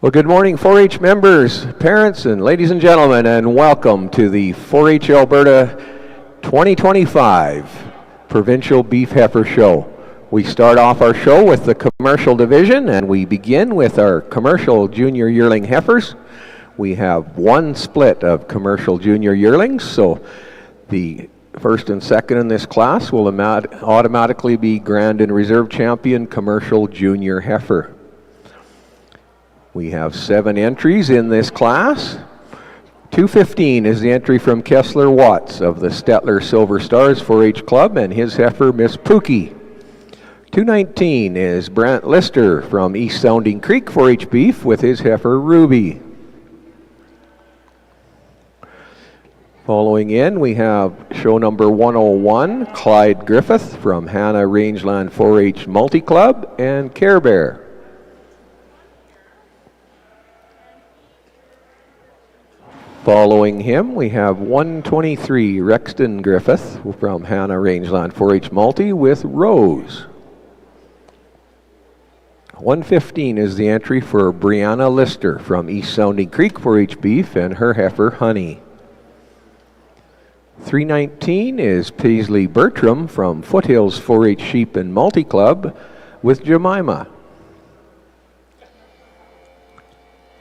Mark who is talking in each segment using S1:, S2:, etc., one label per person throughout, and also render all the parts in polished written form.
S1: Well, good morning, 4-H members, parents, and ladies and gentlemen, and welcome to the 4-H Alberta 2025 Provincial Beef Heifer Show. We start off our show with the commercial division, and we begin with our commercial junior yearling heifers. We have one split of commercial junior yearlings, so the first and second in this class will automatically be Grand and Reserve Champion Commercial Junior Heifer. We have 7 entries in this class. 215 is the entry from Kessler Watts of the Stettler Silver Stars 4-H Club and his heifer, Miss Pookie. 219 is Brant Lister from East Sounding Creek 4-H Beef with his heifer, Ruby. Following in, we have show number 101, Clyde Griffith from Hanna Rangeland 4-H Multi Club and Care Bear. Following him, we have 123, Rexton Griffith from Hanna Rangeland 4-H Multi with Rose. 115 is the entry for Brianna Lister from East Sounding Creek 4-H Beef and her heifer, Honey. 319 is Paisley Bertram from Foothills 4-H Sheep and Multi Club with Jemima.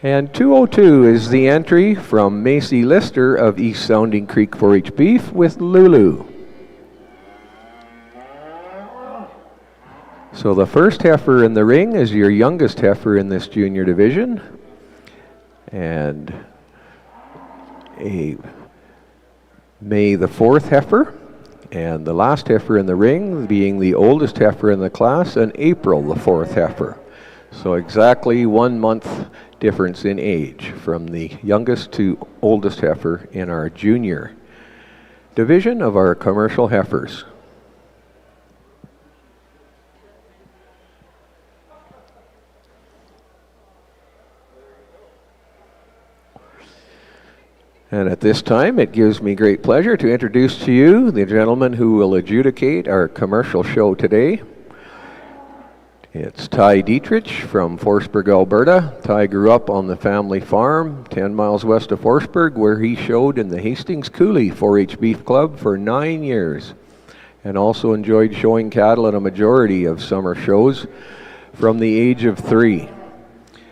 S1: And 202 is the entry from Macy Lister of East Sounding Creek 4-H Beef with Lulu. So the first heifer in the ring is your youngest heifer in this junior division. And a May the 4th heifer. And the last heifer in the ring being the oldest heifer in the class, and April the 4th heifer. So exactly 1 month difference in age from the youngest to oldest heifer in our junior division of our commercial heifers. And at this time, it gives me great pleasure to introduce to you the gentleman who will adjudicate our commercial show today. It's Ty Dietrich from Forsberg, Alberta. Ty grew up on the family farm 10 miles west of Forsberg, where he showed in the Hastings Coulee 4-H Beef Club for 9 years, and also enjoyed showing cattle at a majority of summer shows from the age of 3.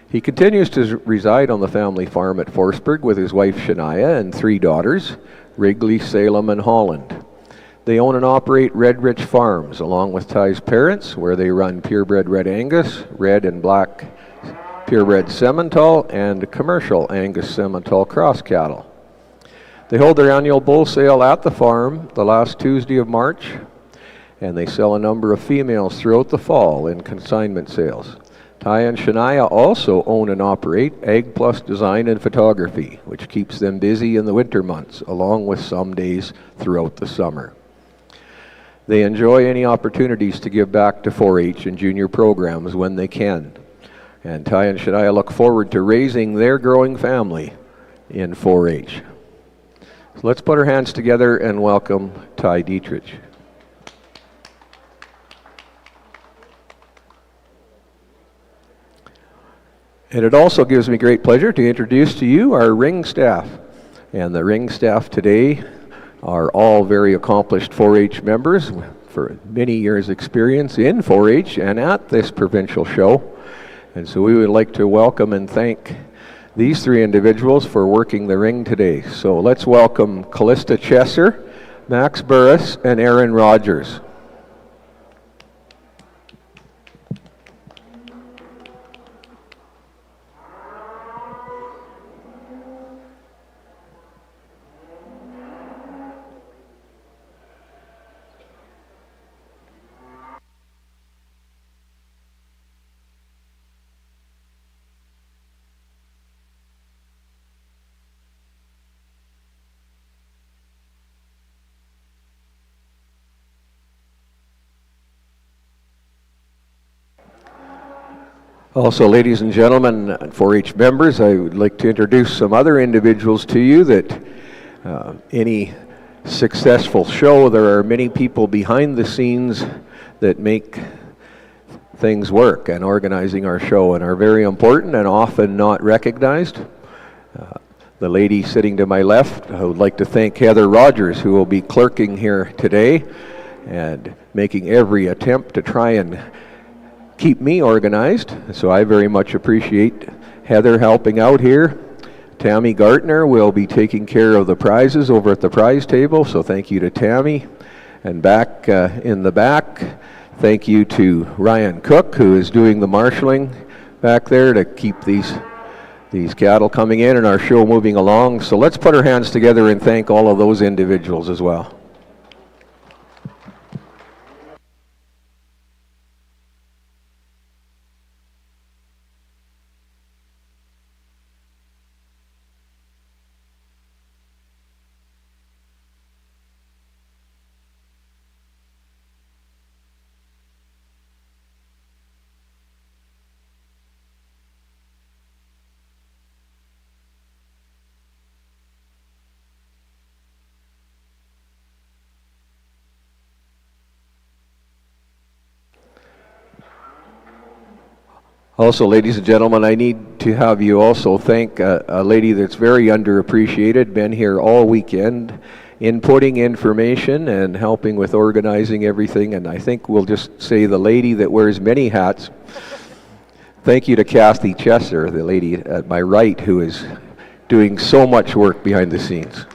S1: He continues to reside on the family farm at Forsberg with his wife Shania and 3 daughters, Wrigley, Salem, and Holland. They own and operate Red Rich Farms, along with Ty's parents, where they run purebred Red Angus, red and black purebred Simmental, and commercial Angus Simmental cross cattle. They hold their annual bull sale at the farm the last Tuesday of March, and they sell a number of females throughout the fall in consignment sales. Ty and Shania also own and operate Ag Plus Design and Photography, which keeps them busy in the winter months, along with some days throughout the summer. They enjoy any opportunities to give back to 4-H and junior programs when they can. And Ty and Shania look forward to raising their growing family in 4-H. So let's put our hands together and welcome Ty Dietrich. And it also gives me great pleasure to introduce to you our ring staff. And the ring staff today are all very accomplished 4-H members for many years experience in 4-H and at this provincial show. And so we would like to welcome and thank these 3 individuals for working the ring today. So let's welcome Callista Chesser, Max Burris, and Aaron Rogers. Also, ladies and gentlemen, 4-H members, I would like to introduce some other individuals to you that any successful show, there are many people behind the scenes that make things work and organizing our show, and are very important and often not recognized. The lady sitting to my left, I would like to thank Heather Rogers, who will be clerking here today and making every attempt to try and keep me organized. So I very much appreciate Heather helping out here. Tammy Gartner will be taking care of the prizes over at the prize table, so thank you to Tammy. And back in the back, thank you to Ryan Cook, who is doing the marshalling back there to keep these cattle coming in and our show moving along. So let's put our hands together and thank all of those individuals as well. Also, ladies and gentlemen, I need to have you also thank a lady that's very underappreciated, been here all weekend, inputting information and helping with organizing everything, and I think we'll just say the lady that wears many hats. Thank you to Kathy Chesser, the lady at my right, who is doing so much work behind the scenes.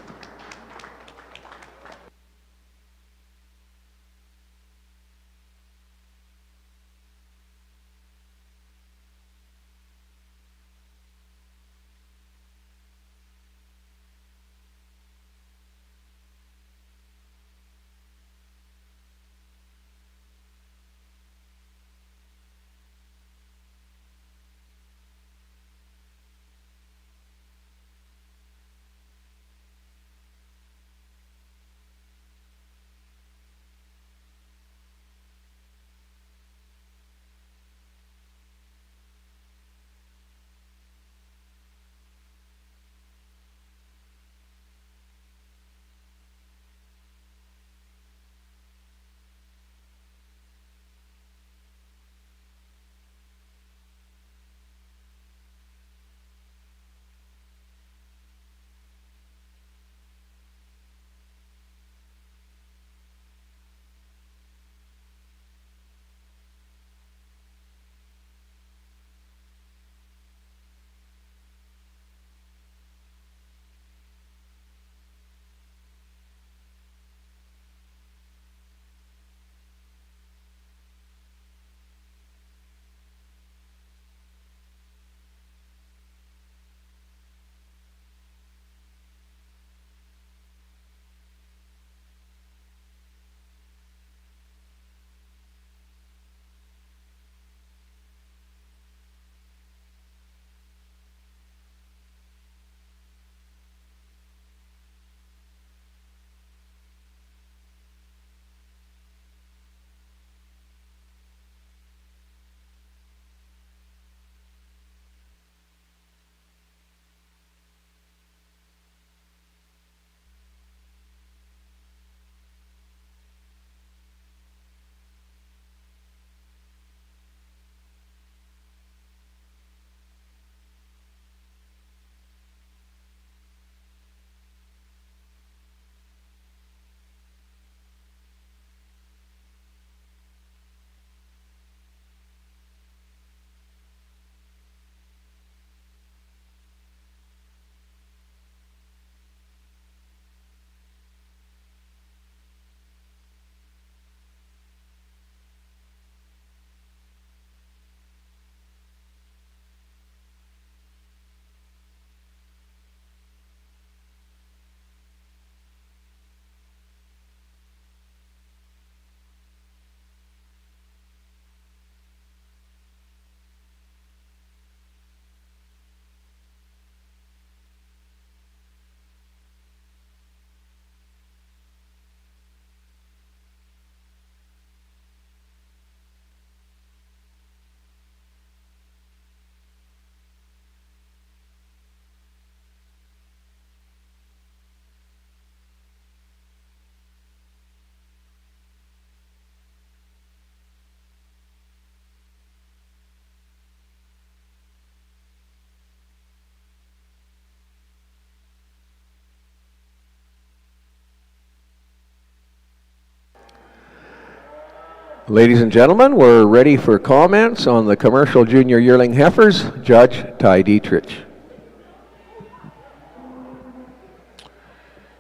S1: Ladies and gentlemen, we're ready for comments on the commercial junior yearling heifers. Judge Ty Dietrich.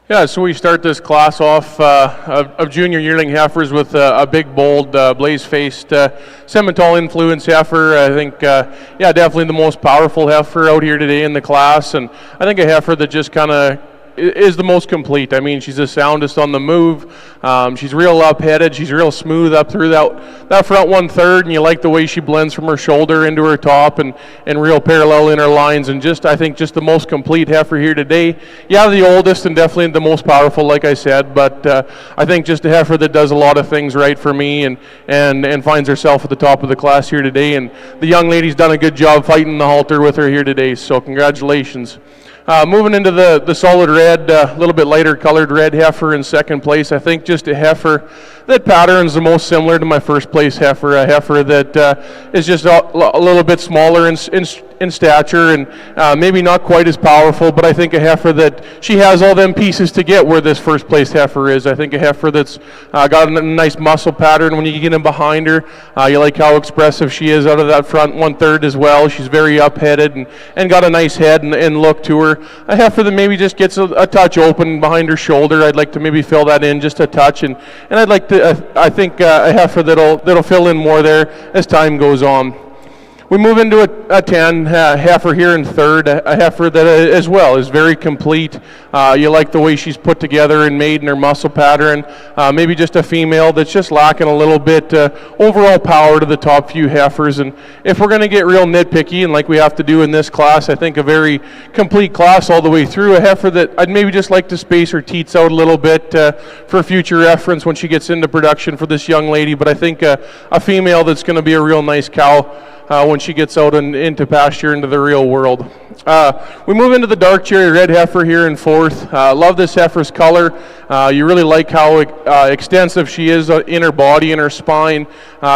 S2: Yeah, so we start this class off of junior yearling heifers with a big, bold, blaze-faced Simmental influence heifer. I think, definitely the most powerful heifer out here today in the class, and I think a heifer that just kind of is the most complete. I mean, she's the soundest on the move. She's real up-headed. She's real smooth up through that front 1/3, and you like the way she blends from her shoulder into her top and real parallel in her lines. And I think just the most complete heifer here today. Yeah, the oldest and definitely the most powerful, like I said, but I think just a heifer that does a lot of things right for me and finds herself at the top of the class here today. And the young lady's done a good job fighting the halter with her here today, so congratulations. Moving into the solid red, a little bit lighter colored red heifer in second place. I think just a heifer that patterns the most similar to my first place heifer, a heifer that is just a little bit smaller in stature and maybe not quite as powerful, but I think a heifer that she has all them pieces to get where this first place heifer is. I think a heifer that's got a nice muscle pattern when you get in behind her. You like how expressive she is out of that front 1/3 as well. She's very up-headed and got a nice head and look to her. A heifer that maybe just gets a touch open behind her shoulder. I'd like to maybe fill that in just a touch, and I'd like to. I think a heifer that'll fill in more there as time goes on. We move into a 10 heifer here in third, a heifer that as well is very complete. You like the way she's put together and made in her muscle pattern. Maybe just a female that's just lacking a little bit overall power to the top few heifers. And if we're going to get real nitpicky, and like we have to do in this class, I think a very complete class all the way through, a heifer that I'd maybe just like to space her teats out a little bit for future reference when she gets into production for this young lady. But I think a female that's going to be a real nice cow when she gets out into pasture, into the real world. We move into the dark cherry red heifer here in fourth. Love this heifer's color. You really like how extensive she is in her body and her spine.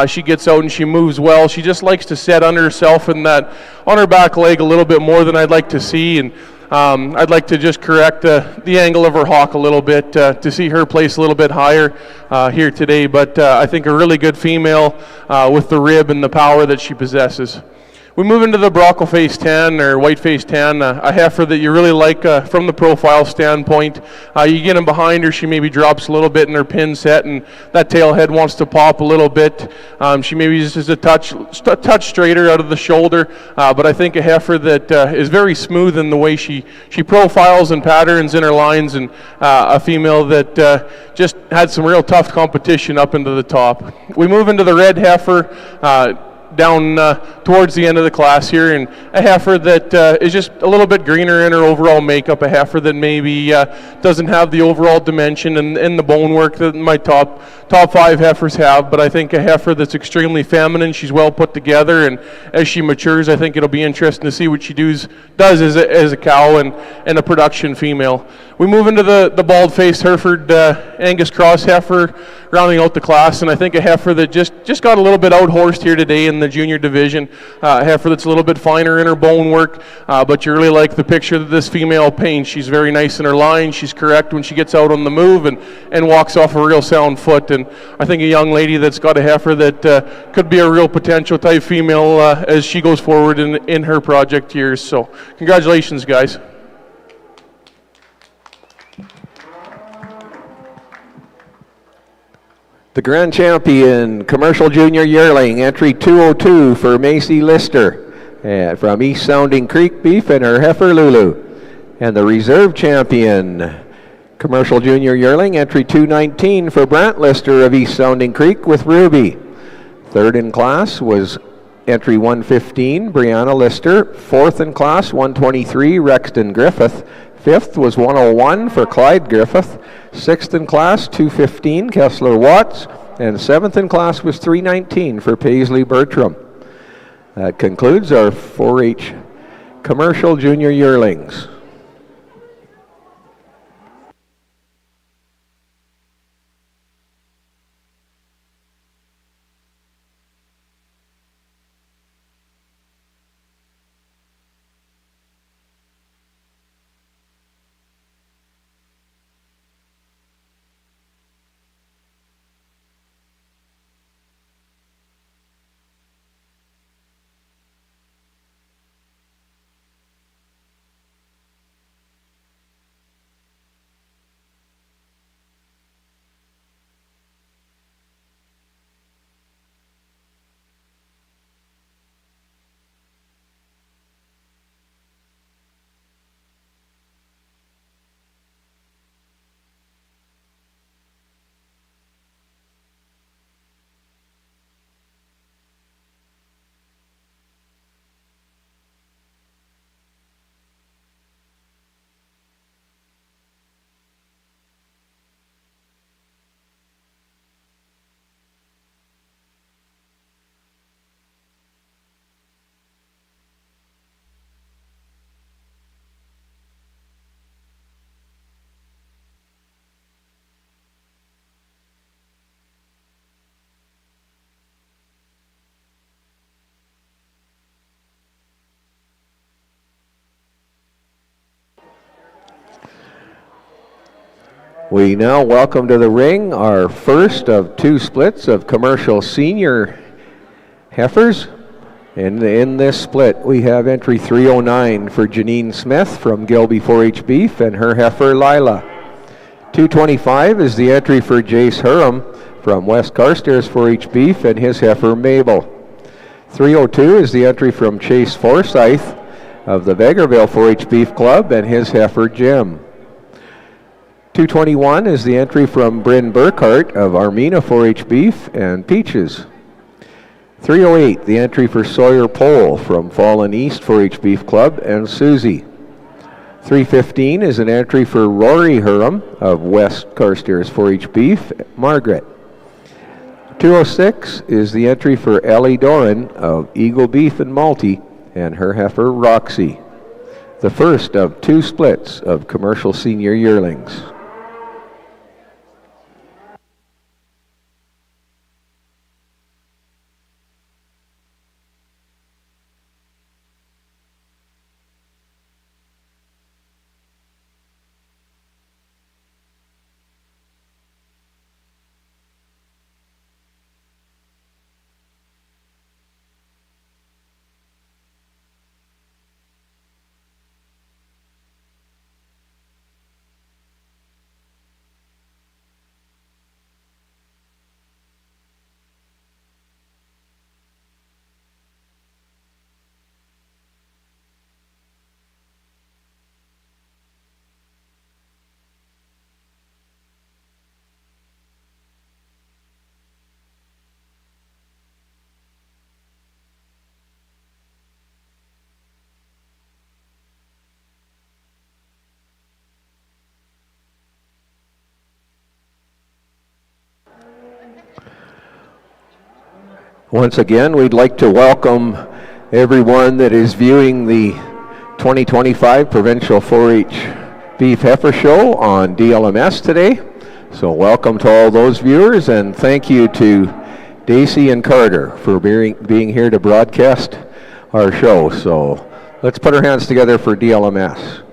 S2: She gets out and she moves well. She just likes to set under herself and on her back leg a little bit more than I'd like to see. And I'd like to just correct the angle of her hock a little bit to see her place a little bit higher here today. But I think a really good female with the rib and the power that she possesses. We move into the Brockle Face 10 or White Face 10, a heifer that you really like from the profile standpoint. You get in behind her, she maybe drops a little bit in her pin set, and that tail head wants to pop a little bit. She maybe just is a touch straighter out of the shoulder, but I think a heifer that is very smooth in the way she profiles and patterns in her lines, and a female that just had some real tough competition up into the top. We move into the red heifer, down towards the end of the class here, and a heifer that is just a little bit greener in her overall makeup, a heifer that maybe doesn't have the overall dimension and the bone work that my top 5 heifers have, but I think a heifer that's extremely feminine. She's well put together, and as she matures, I think it'll be interesting to see what she does as a cow and a production female. We move into the bald-faced Hereford Angus Cross heifer, rounding out the class, and I think a heifer that just got a little bit out-horsed here today in the junior division. A heifer that's a little bit finer in her bone work, but you really like the picture that this female paints. She's very nice in her line. She's correct when she gets out on the move and walks off a real sound foot. And I think a young lady that's got a heifer that could be a real potential type female as she goes forward in her project years. So congratulations, guys.
S1: The grand champion, commercial junior yearling, entry 202 for Macy Lister from East Sounding Creek Beef and her heifer Lulu. And the reserve champion, commercial junior yearling, entry 219 for Brant Lister of East Sounding Creek with Ruby. Third in class was entry 115, Brianna Lister. Fourth in class, 123, Rexton Griffith. Fifth was 101 for Clyde Griffith. Sixth in class, 215, Kessler Watts. And seventh in class was 319 for Paisley Bertram. That concludes our 4-H commercial junior yearlings. We now welcome to the ring our first of two splits of commercial senior heifers. And in this split, we have entry 309 for Janine Smith from Gilby 4-H Beef and her heifer Lila. 225 is the entry for Jace Hurham from West Carstairs 4-H Beef and his heifer Mabel. 302 is the entry from Chase Forsyth of the Vegreville 4-H Beef Club and his heifer Jim. 221 is the entry from Bryn Burkhart of Armina 4-H Beef and Peaches. 308, the entry for Sawyer Pole from Fallen East 4-H Beef Club and Susie. 315 is an entry for Rory Hurham of West Carstairs 4-H Beef, Margaret. 206 is the entry for Ellie Doran of Eagle Beef and Malty and her heifer Roxy. The first of two splits of commercial senior yearlings. Once again, we'd like to welcome everyone that is viewing the 2025 Provincial 4-H Beef Heifer Show on DLMS today. So welcome to all those viewers, and thank you to Daisy and Carter for being here to broadcast our show. So let's put our hands together for DLMS.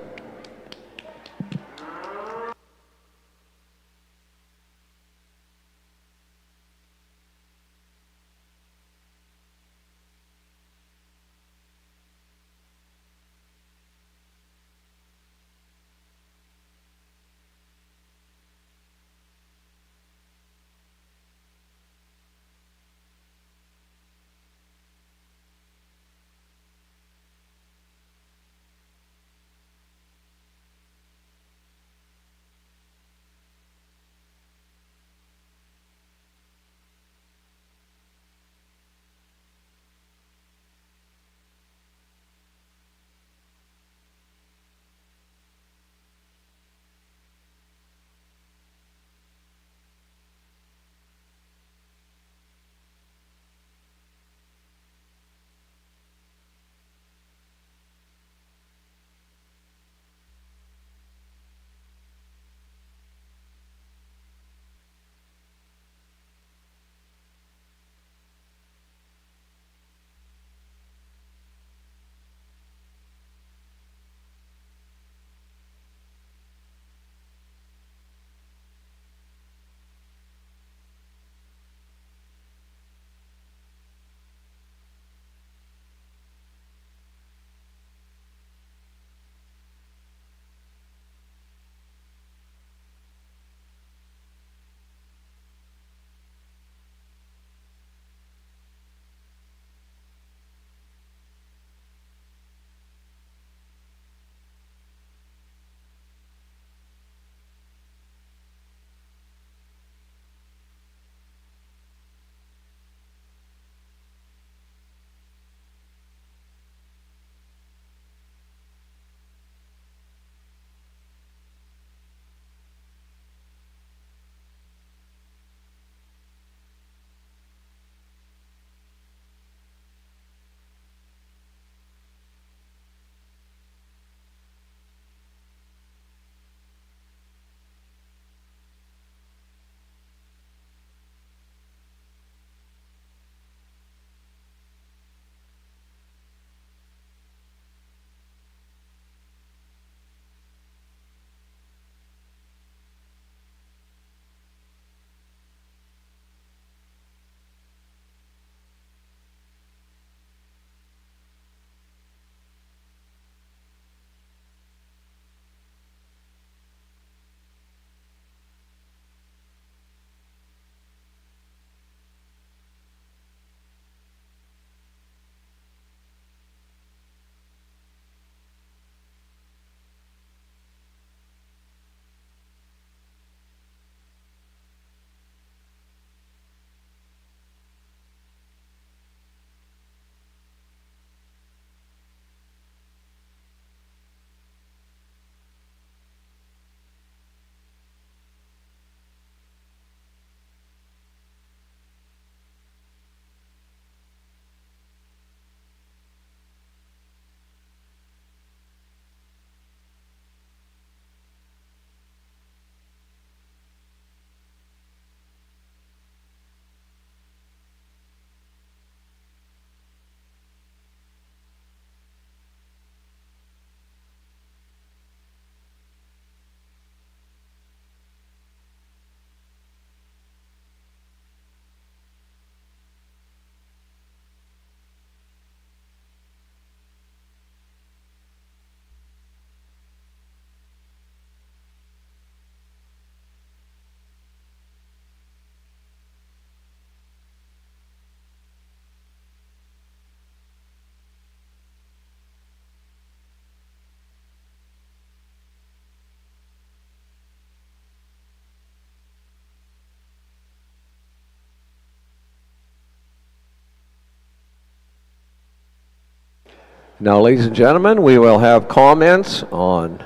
S1: Now, ladies and gentlemen, we will have comments on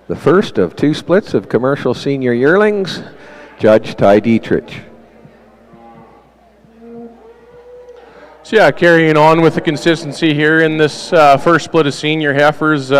S1: the first of two splits of commercial senior yearlings. Judge Ty Dietrich.
S2: So yeah, carrying on with the consistency here in this first split of senior heifers.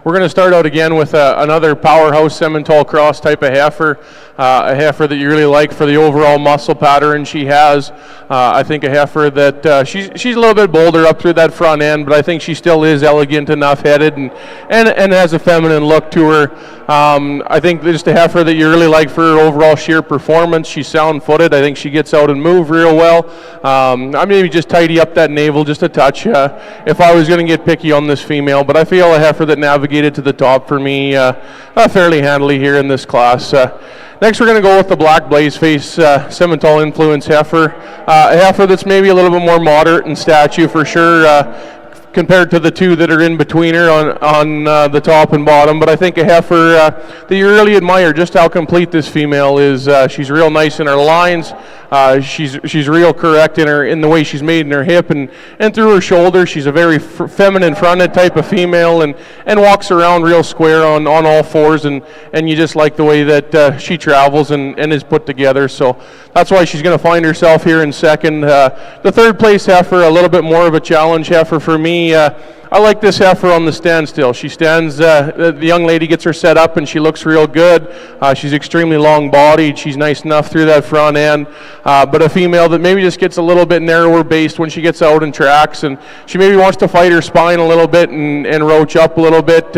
S2: We're going to start out again with another powerhouse Simmental cross type of heifer, a heifer that you really like for the overall muscle pattern she has. I think a heifer that she's a little bit bolder up through that front end, but I think she still is elegant enough headed and has a feminine look to her. I think just a heifer that you really like for her overall sheer performance. She's sound footed. I think she gets out and move real well. I maybe just tidy up that navel just a touch if I was going to get picky on this female, but I feel a heifer that navigated to the top for me fairly handily here in this class. Next, we're going to go with the black blaze face Simmental influence heifer, a heifer that's maybe a little bit more moderate in stature for sure, compared to the two that are in between her on the top and bottom. But I think a heifer that you really admire just how complete this female is. She's real nice in her lines. She's real correct in the way she's made in her hip and through her shoulder. She's a very feminine fronted type of female and walks around real square on all fours, and you just like the way that she travels and is put together. So that's why she's going to find herself here in second. The third place heifer, a little bit more of a challenge heifer for me. I like this heifer on the standstill. She stands, the young lady gets her set up and she looks real good. She's extremely long bodied. She's nice enough through that front end. But a female that maybe just gets a little bit narrower based when she gets out and tracks, and she maybe wants to fight her spine a little bit and roach up a little bit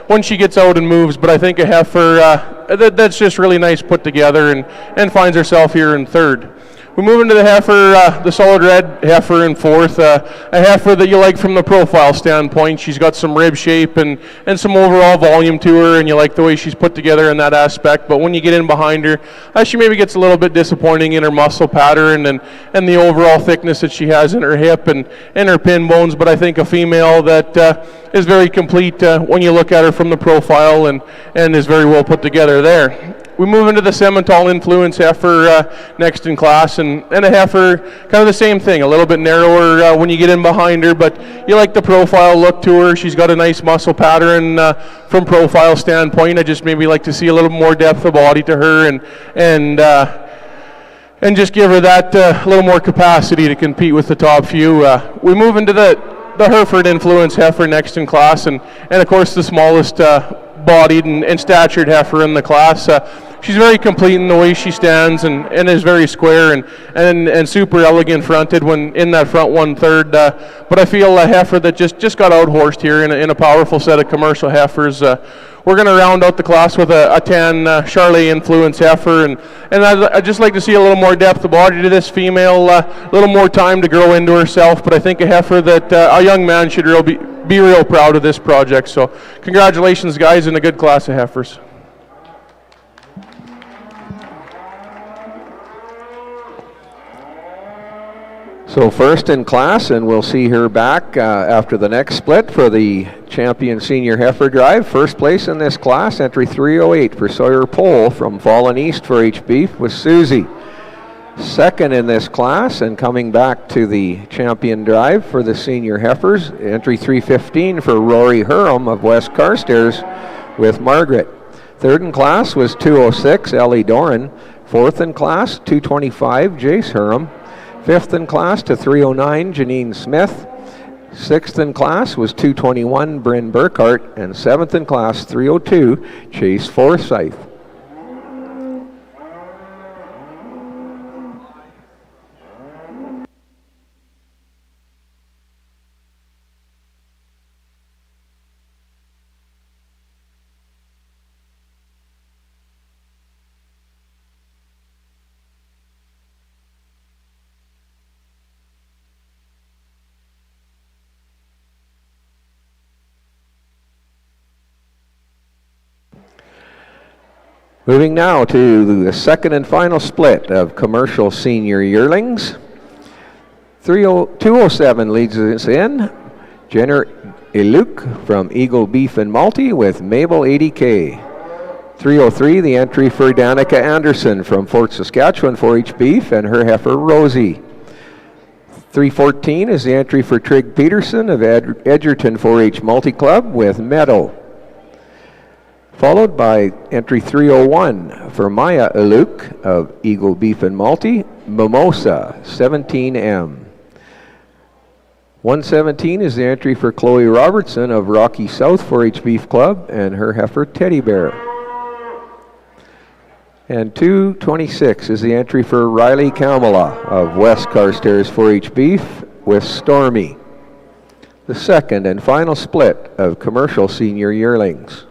S2: when she gets out and moves. But I think a heifer that's just really nice put together and finds herself here in third. We move into the heifer, the solid red heifer in fourth, a heifer that you like from the profile standpoint. She's got some rib shape and some overall volume to her, and you like the way she's put together in that aspect. But when you get in behind her, she maybe gets a little bit disappointing in her muscle pattern and the overall thickness that she has in her hip and her pin bones. But I think a female that is very complete when you look at her from the profile and is very well put together there. We move into the Simmental influence heifer next in class, and a heifer, kind of the same thing, a little bit narrower when you get in behind her, but you like the profile look to her. She's got a nice muscle pattern from profile standpoint. I just maybe like to see a little more depth of body to her and just give her that little more capacity to compete with the top few. We move into the Hereford influence heifer next in class, and of course the smallest bodied and statured heifer in the class. She's very complete in the way she stands and is very square and super elegant fronted when in that front 1/3. But I feel a heifer that just got out-horsed here in a powerful set of commercial heifers. We're going to round out the class with a 10 Charlet influence heifer, and I'd just like to see a little more depth of body to this female, a little more time to grow into herself. But I think a heifer that a young man should be real proud of this project. So congratulations, guys, and a good class of heifers.
S1: So first in class, and we'll see her back after the next split for the champion senior heifer drive. First place in this class, entry 308 for Sawyer Pole from Fallen East for H Beef with Susie. Second in this class, and coming back to the champion drive for the senior heifers, entry 315 for Rory Hurham of West Carstairs with Margaret. Third in class was 206, Ellie Doran. Fourth in class, 225, Jace Hurham. Fifth in class to 309, Janine Smith. Sixth in class was 221, Bryn Burkhart. And seventh in class, 302, Chase Forsyth. Moving now to the second and final split of commercial senior yearlings. 207 leads us in. Jenner Iluk from Eagle Beef and Multi with Mabel 80K. 303, the entry for Danica Anderson from Fort Saskatchewan 4-H Beef and her heifer Rosie. 3:14 is the entry for Trig Peterson of Edgerton 4-H Multi-Club with Meadow. Followed by entry 3:01 for Maya Iluk of Eagle Beef and Multi, Mimosa 17M. 1:17 is the entry for Chloe Robertson of Rocky South 4-H Beef Club and her heifer Teddy Bear. And 2:26 is the entry for Riley Kamala of West Carstairs 4-H Beef with Stormy. The second and final split of commercial senior yearlings.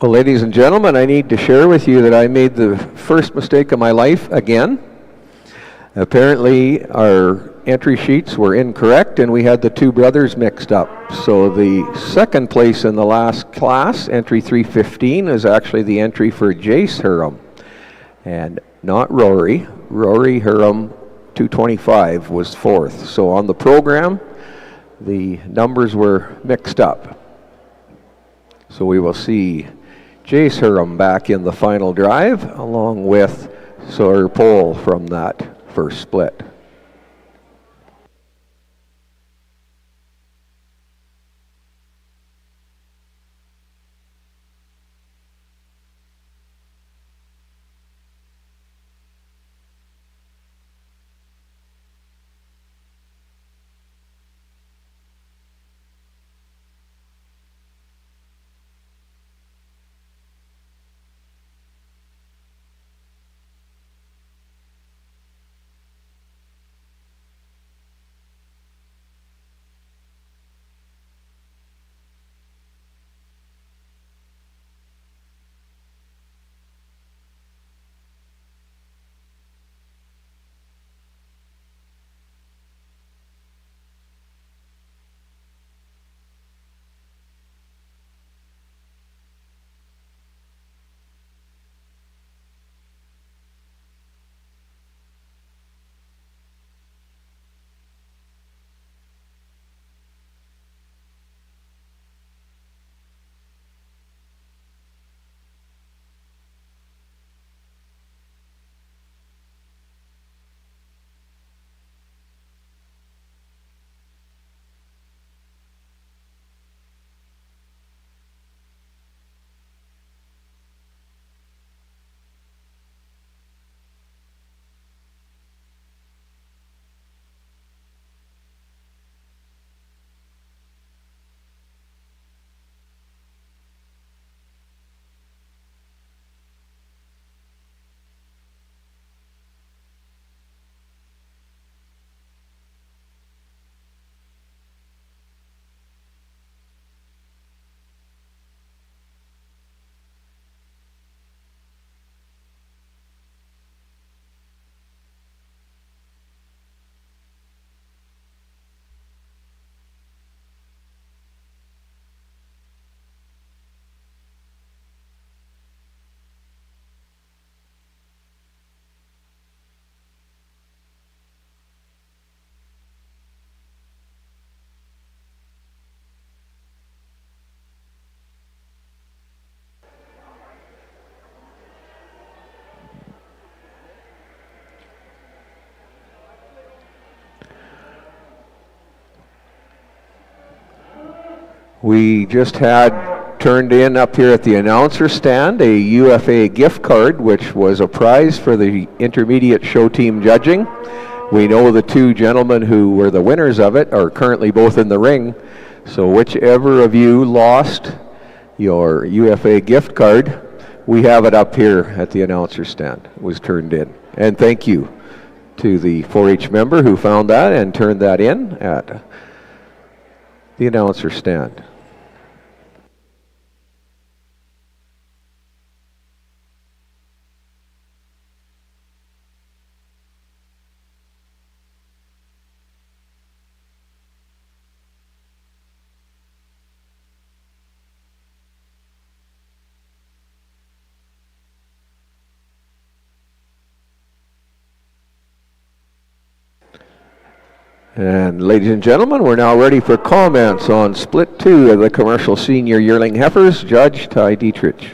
S1: Well, ladies and gentlemen, I need to share with you that I made the first mistake of my life again. Apparently, our entry sheets were incorrect and we had the two brothers mixed up. So the second place in the last class, entry 3:15, is actually the entry for Jace Hiram and not Rory. Rory Hiram 225 was fourth. So on the program, the numbers were mixed up. So we will see Jace Hiram back in the final drive, along with Sawyer Pole from that first split. We just had turned in up here at the announcer stand a UFA gift card, which was a prize for the intermediate show team judging. We know the two gentlemen who were the winners of it are currently both in the ring. So whichever of you lost your UFA gift card, we have it up here at the announcer stand. It was turned in. And thank you to the 4-H member who found that and turned that in at the announcer stand. And ladies and gentlemen, we're now ready for comments on split 2 of the commercial senior yearling heifers. Judge Ty Dietrich.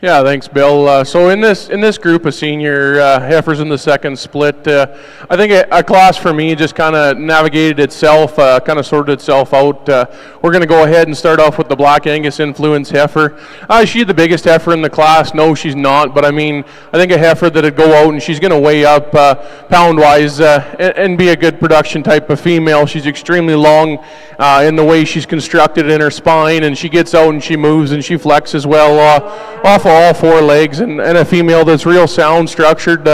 S2: Yeah, thanks, Bill. So in this group of senior heifers in the second split, I think a class for me just kind of navigated itself, kind of sorted itself out. We're going to go ahead and start off with the Black Angus Influence heifer. Is she the biggest heifer in the class? No, she's not. But I mean, I think a heifer that'd go out and she's going to weigh up pound-wise and be a good production type of female. She's extremely long in the way she's constructed in her spine, and she gets out and she moves and she flexes well off all 4 legs, and a female that's real sound structured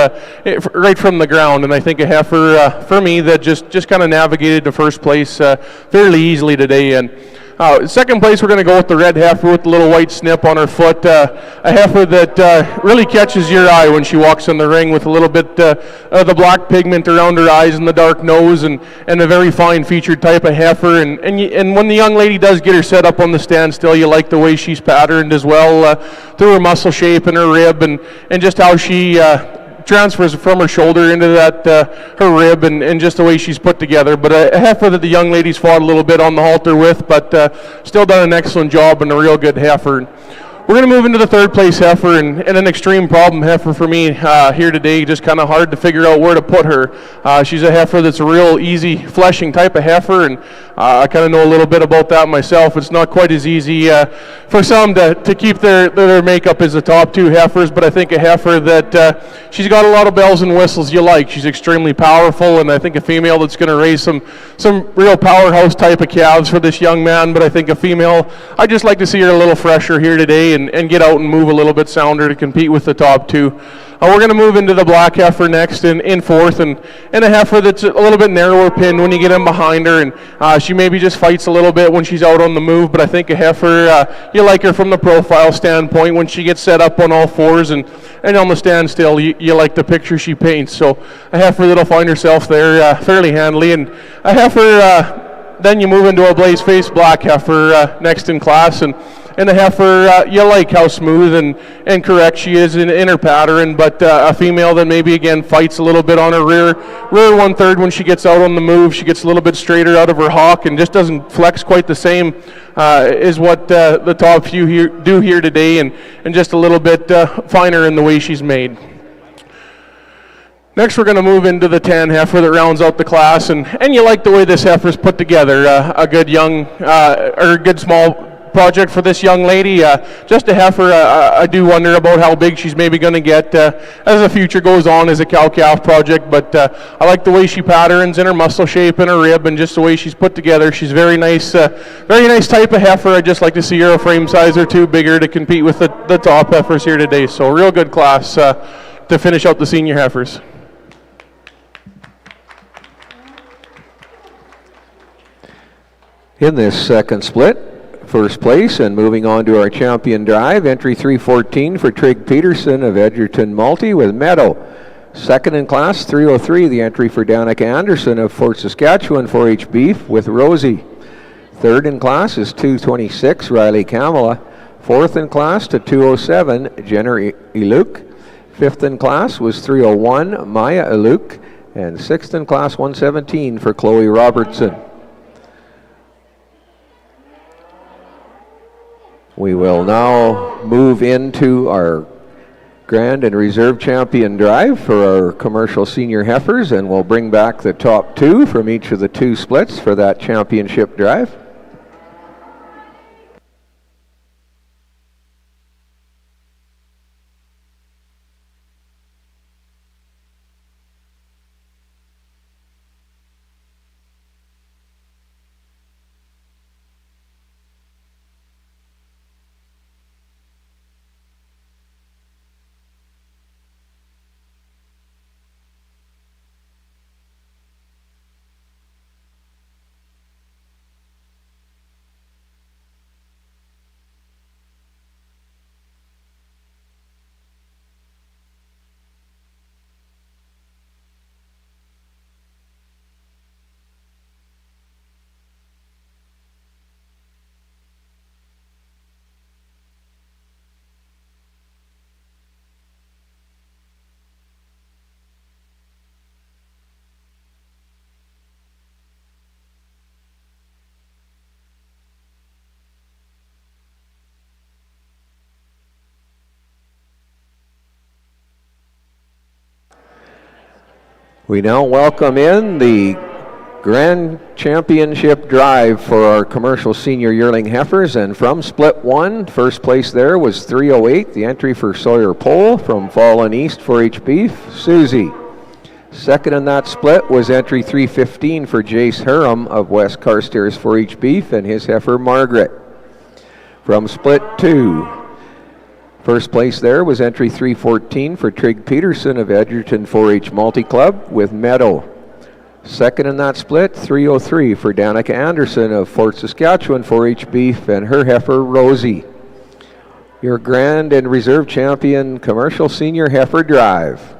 S2: right from the ground. And I think a heifer for me that just kind of navigated to first place fairly easily today. And second place, we're going to go with the red heifer with the little white snip on her foot. A heifer that really catches your eye when she walks in the ring, with a little bit of the black pigment around her eyes and the dark nose, and a very fine featured type of heifer. And when the young lady does get her set up on the standstill, you like the way she's patterned as well, through her muscle shape and her rib, and just how she transfers from her shoulder into that her rib, and just the way she's put together. But a heifer that the young ladies fought a little bit on the halter with, but still done an excellent job, and a real good heifer. We're going to move into the third place heifer, and an extreme problem heifer for me here today. Just kind of hard to figure out where to put her. She's a heifer that's a real easy fleshing type of heifer, and I kind of know a little bit about that myself. It's not quite as easy for some to keep their makeup as the top 2 heifers, but I think a heifer that she's got a lot of bells and whistles you like. She's extremely powerful, and I think a female that's going to raise some real powerhouse type of calves for this young man. But I think a female, I just like to see her a little fresher here today, and get out and move a little bit sounder to compete with the top 2. We're going to move into the black heifer next in fourth, and a heifer that's a little bit narrower pinned when you get in behind her, and she maybe just fights a little bit when she's out on the move. But I think a heifer, you like her from the profile standpoint. When she gets set up on all 4s and on the standstill, you like the picture she paints. So a heifer that'll find herself there fairly handily, and a heifer, then you move into a blaze face black heifer next in class, and a heifer, you like how smooth and correct she is in her pattern, but a female that maybe again fights a little bit on her rear 1/3 when she gets out on the move. She gets a little bit straighter out of her hock and just doesn't flex quite the same as what the top few here do here today, and just a little bit finer in the way she's made. Next, we're going to move into the tan heifer that rounds out the class, and you like the way this heifer's put together. A good young or a good small project for this young lady. Just a heifer, I do wonder about how big she's maybe going to get as the future goes on as a cow-calf project, but I like the way she patterns in her muscle shape and her rib, and just the way she's put together. She's very nice type of heifer. I just like to see her a frame size or 2 bigger to compete with the top heifers here today. So real good class to finish out the senior heifers.
S1: In this second split, first place and moving on to our champion drive, entry 314 for Trig Peterson of Edgerton Multi with Meadow. Second in class, 303, the entry for Danica Anderson of Fort Saskatchewan 4-H Beef with Rosie. Third in class is 226, Riley Kamala. Fourth in class to 207, Jenner Iluk. Fifth in class was 301, Maya Iluk. And sixth in class, 117 for Chloe Robertson. We will now move into our Grand and Reserve Champion drive for our commercial senior heifers, and we'll bring back the top 2 from each of the 2 splits for that championship drive. We now welcome in the Grand Championship drive for our commercial senior yearling heifers, and from split one, first place there was 308, the entry for Sawyer Pole from Fallen East 4-H Beef, Susie. Second in that split was entry 315 for Jace Hiram of West Carstairs 4-H Beef and his heifer Margaret. From split two, first place there was entry 314 for Trig Peterson of Edgerton 4-H Multi Club with Meadow. Second in that split, 303 for Danica Anderson of Fort Saskatchewan 4-H Beef and her heifer Rosie. Your Grand and Reserve Champion Commercial Senior Heifer Drive.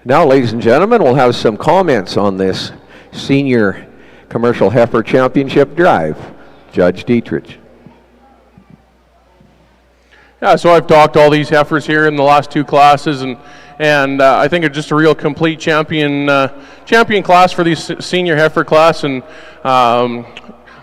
S1: Now, ladies and gentlemen, we'll have some comments on this Senior Commercial Heifer Championship Drive. Judge Dietrich.
S2: Yeah, so I've talked to all these heifers here in the last two classes, and I think it's just a real complete champion class for these senior heifer class, and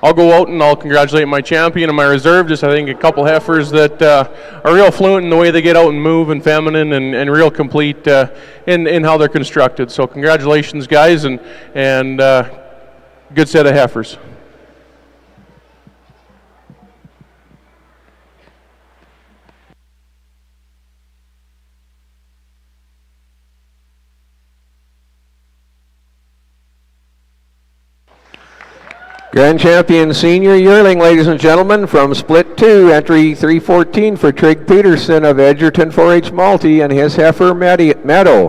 S2: I'll go out and I'll congratulate my champion and my reserve. Just I think a couple heifers that are real fluent in the way they get out and move and feminine and real complete in how they're constructed. So congratulations, guys, and good set of heifers.
S1: Grand Champion Senior Yearling, ladies and gentlemen, from Split 2, entry 314 for Trig Peterson of Edgerton 4-H Multi and his heifer Meadow.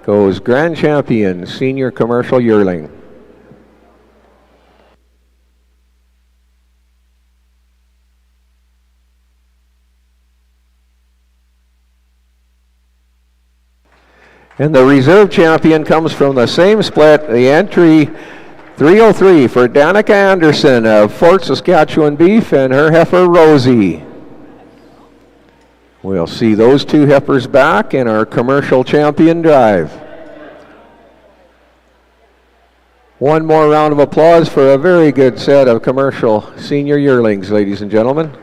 S1: Goes Grand Champion Senior Commercial Yearling. And the Reserve Champion comes from the same split, the entry 303 for Danica Anderson of Fort Saskatchewan Beef and her heifer Rosie. We'll see those two heifers back in our Commercial Champion Drive. One more round of applause for a very good set of commercial senior yearlings, ladies and gentlemen.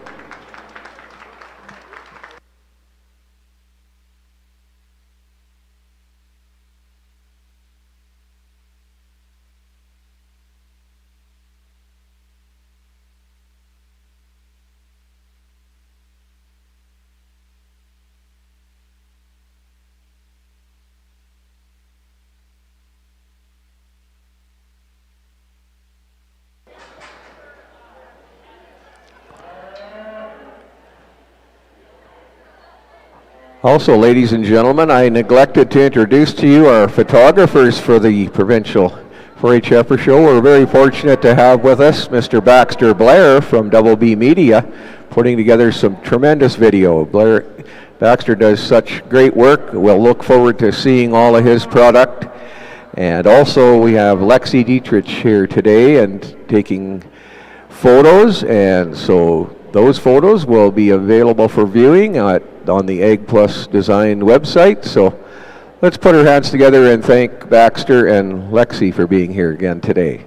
S1: Also, ladies and gentlemen, I neglected to introduce to you our photographers for the Provincial 4-H Heifer Show. We're very fortunate to have with us Mr. Baxter Blair from Double B Media, putting together some tremendous video. Baxter does such great work. We'll look forward to seeing all of his product. And also we have Lexi Dietrich here today and taking photos, and so those photos will be available for viewing on the Ag Plus Design website. So let's put our hands together and thank Baxter and Lexi for being here again today.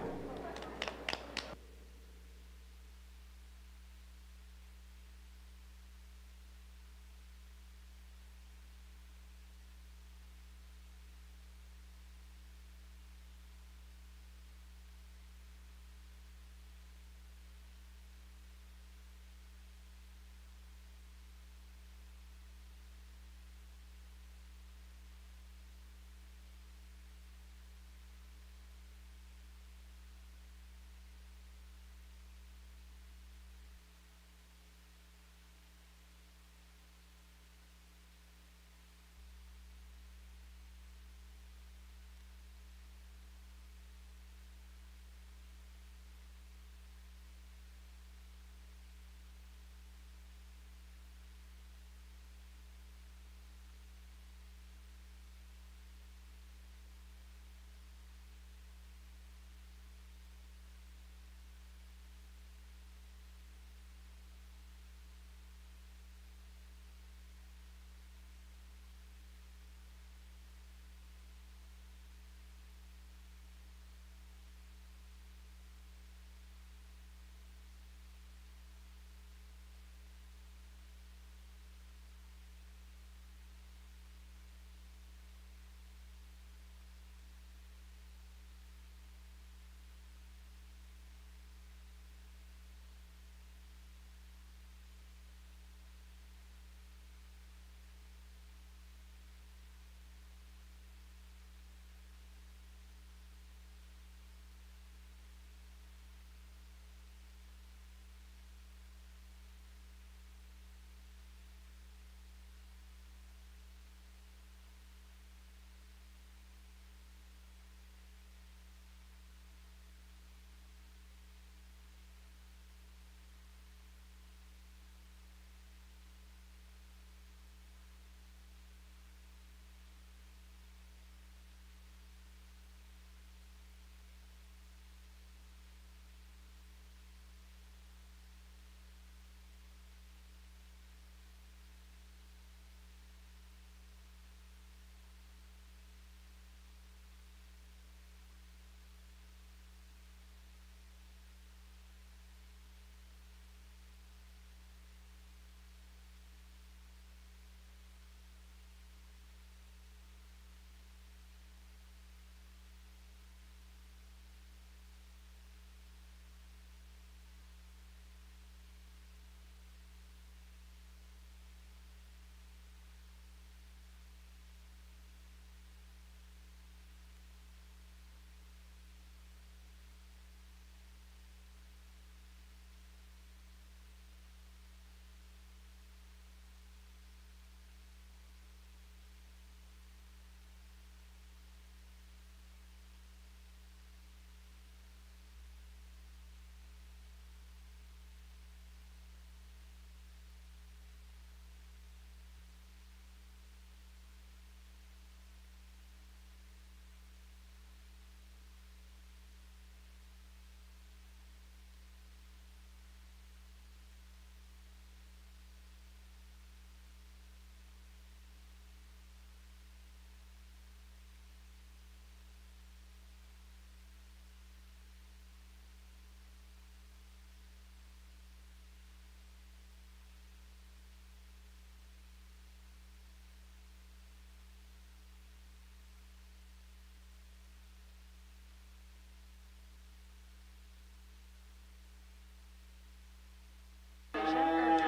S3: Yeah.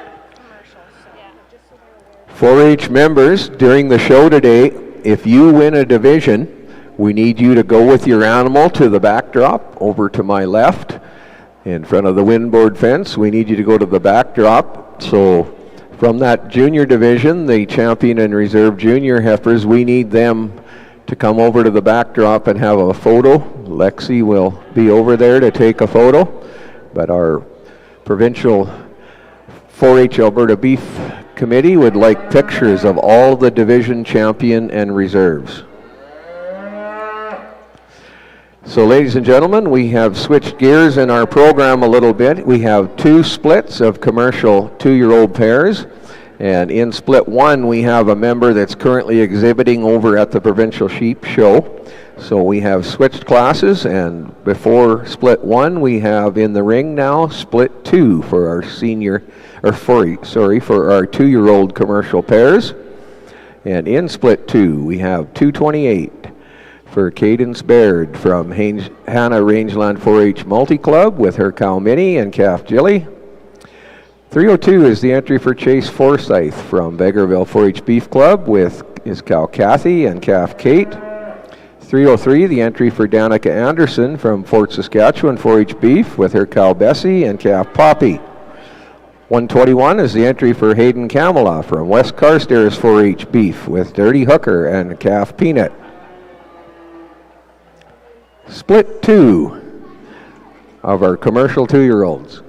S1: 4-H members, during the show today, if you win a division, we need you to go with your animal to the backdrop over to my left in front of the windboard fence. We need you to go to the backdrop. So from that junior division, the champion and reserve junior heifers, we need them to come over to the backdrop and have a photo. Lexi will be over there to take a photo, but our provincial 4-H Alberta Beef Committee would like pictures of all the division champion and reserves. So ladies and gentlemen, we have switched gears in our program a little bit. We have 2 splits of commercial 2-year-old pairs. And in split 1, we have a member that's currently exhibiting over at the Provincial Sheep Show. So we have switched classes, and before split 1, we have in the ring now split 2 for our for our 2-year-old commercial pairs. And in split 2, we have 228 for Cadence Baird from Hannah Rangeland 4-H Multi-Club with her cow Minnie and calf Jilly. 302 is the entry for Chase Forsyth from Vegreville 4-H Beef Club with his cow Kathy and calf Kate. 303, the entry for Danica Anderson from Fort Saskatchewan 4-H Beef with her cow Bessie and calf Poppy. 121 is the entry for Hayden Kamala from West Carstairs 4-H Beef with Dirty Hooker and calf Peanut. Split 2 of our commercial 2-year-olds.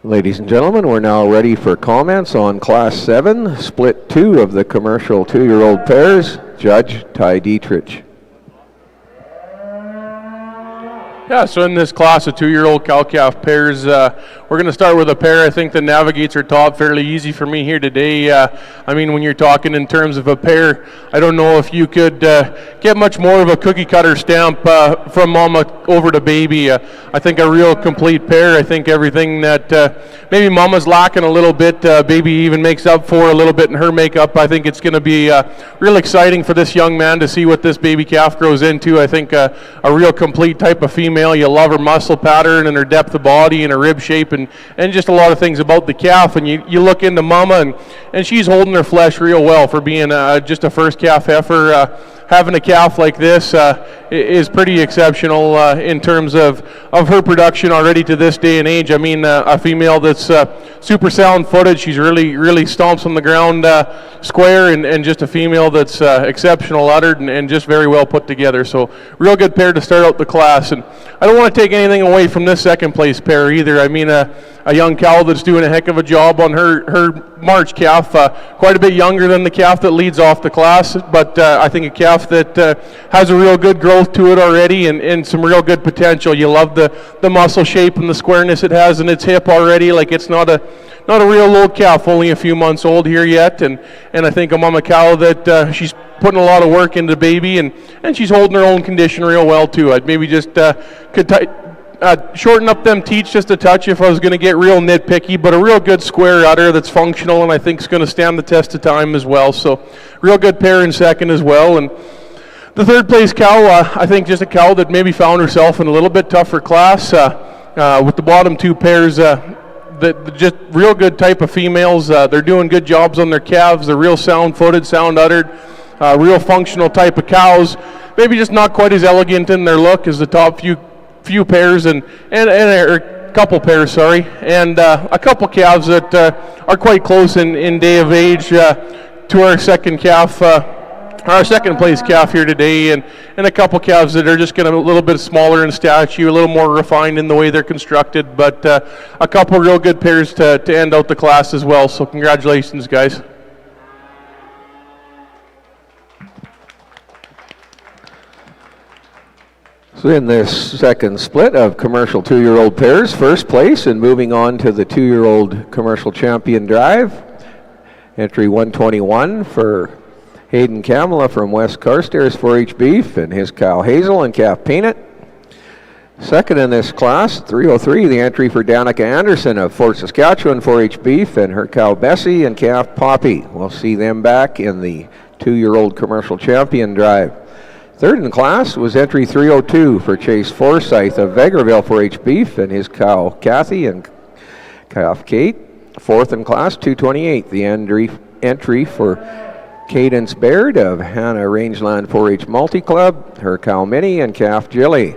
S1: Ladies and gentlemen, we're now ready for comments on Class 7, Split 2 of the commercial 2-year-old pairs. Judge Ty Dietrich.
S2: Yeah, so in this class of 2-year-old cow-calf pairs, we're going to start with a pair I think that navigates our top fairly easy for me here today. I mean, when you're talking in terms of a pair, I don't know if you could get much more of a cookie-cutter stamp from mama over to baby. I think a real complete pair. I think everything that maybe mama's lacking a little bit, baby even makes up for a little bit in her makeup. I think it's going to be real exciting for this young man to see what this baby calf grows into. I think a real complete type of female. You love her muscle pattern and her depth of body and her rib shape and just a lot of things about the calf. And you look into mama and she's holding her flesh real well for being just a first calf heifer. Having a calf like this is pretty exceptional in terms of her production already to this day and age. I mean, a female that's super sound footed. She's really stomps on the ground square and just a female that's exceptional uddered and just very well put together. So real good pair to start out the class. And I don't want to take anything away from this second place pair either. I mean, a young cow that's doing a heck of a job on her March calf, quite a bit younger than the calf that leads off the class, but I think a calf that has a real good growth to it already and some real good potential. You love the muscle shape and the squareness it has in its hip already. Like, it's not a real old calf, only a few months old here yet, and I think a mama cow that she's putting a lot of work into the baby and she's holding her own condition real well too. I'd maybe just could shorten up them teats just a touch if I was going to get real nitpicky, but a real good square udder that's functional and I think is going to stand the test of time as well. So real good pair in second as well. And the third place cow, I think just a cow that maybe found herself in a little bit tougher class with the bottom two pairs. That just real good type of females. They're doing good jobs on their calves. They're real sound-footed, sound-uddered, real functional type of cows. Maybe just not quite as elegant in their look as the top few pairs and a couple pairs, sorry, and a couple calves that are quite close in day of age to our second calf. Our second place calf here today, and a couple calves that are just going to be a little bit smaller in stature, a little more refined in the way they're constructed, but a couple real good pairs to end out the class as well. So congratulations, guys.
S1: So in this second split of commercial 2-year-old pairs, first place, and moving on to the 2-year-old commercial champion drive, entry 121 for Hayden Kamala from West Carstairs 4-H Beef and his cow Hazel and calf Peanut. Second in this class, 303, the entry for Danica Anderson of Fort Saskatchewan 4-H Beef and her cow Bessie and calf Poppy. We'll see them back in the 2-year-old commercial champion drive. Third in the class was entry 302 for Chase Forsyth of Vegreville 4-H Beef and his cow Kathy and calf Kate. Fourth in class, 228, the entry for Cadence Baird of Hannah Rangeland 4-H Multi Club, her cow Minnie and calf Jilly.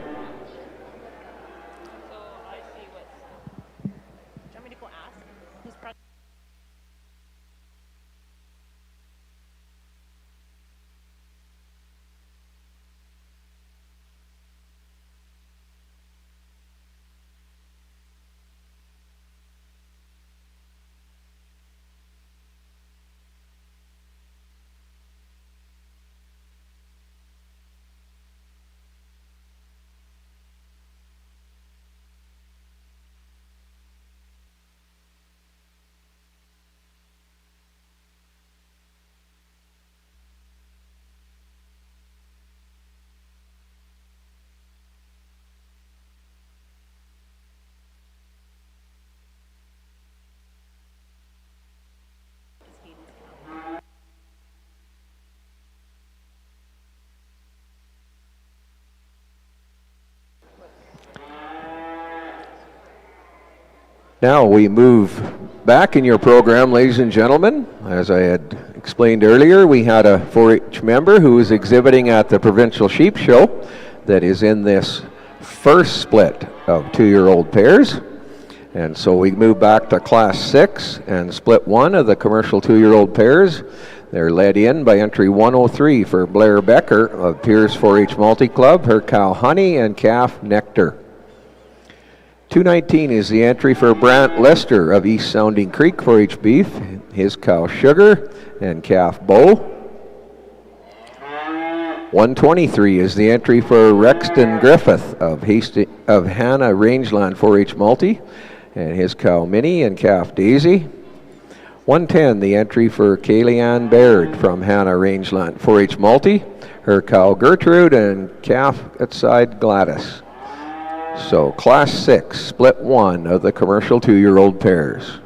S1: Now we move back in your program, ladies and gentlemen. As I had explained earlier, we had a 4-H member who was exhibiting at the Provincial Sheep Show that is in this first split of 2-year-old pairs. And so we move back to Class 6 and split 1 of the commercial 2-year-old pairs. They're led in by entry 103 for Blair Becker of Pierce 4-H Multi Club, her cow Honey and calf Nectar. 219 is the entry for Brant Lester of East Sounding Creek 4-H beef, his cow Sugar and calf Bo. 123 is the entry for Rexton Griffith of Hannah Rangeland 4-H multi, and his cow Minnie and calf Daisy. 110, the entry for Kayleigh Baird from Hannah Rangeland 4-H multi, her cow Gertrude and calf at side Gladys. So Class 6, Split 1 of the commercial 2-year-old pairs.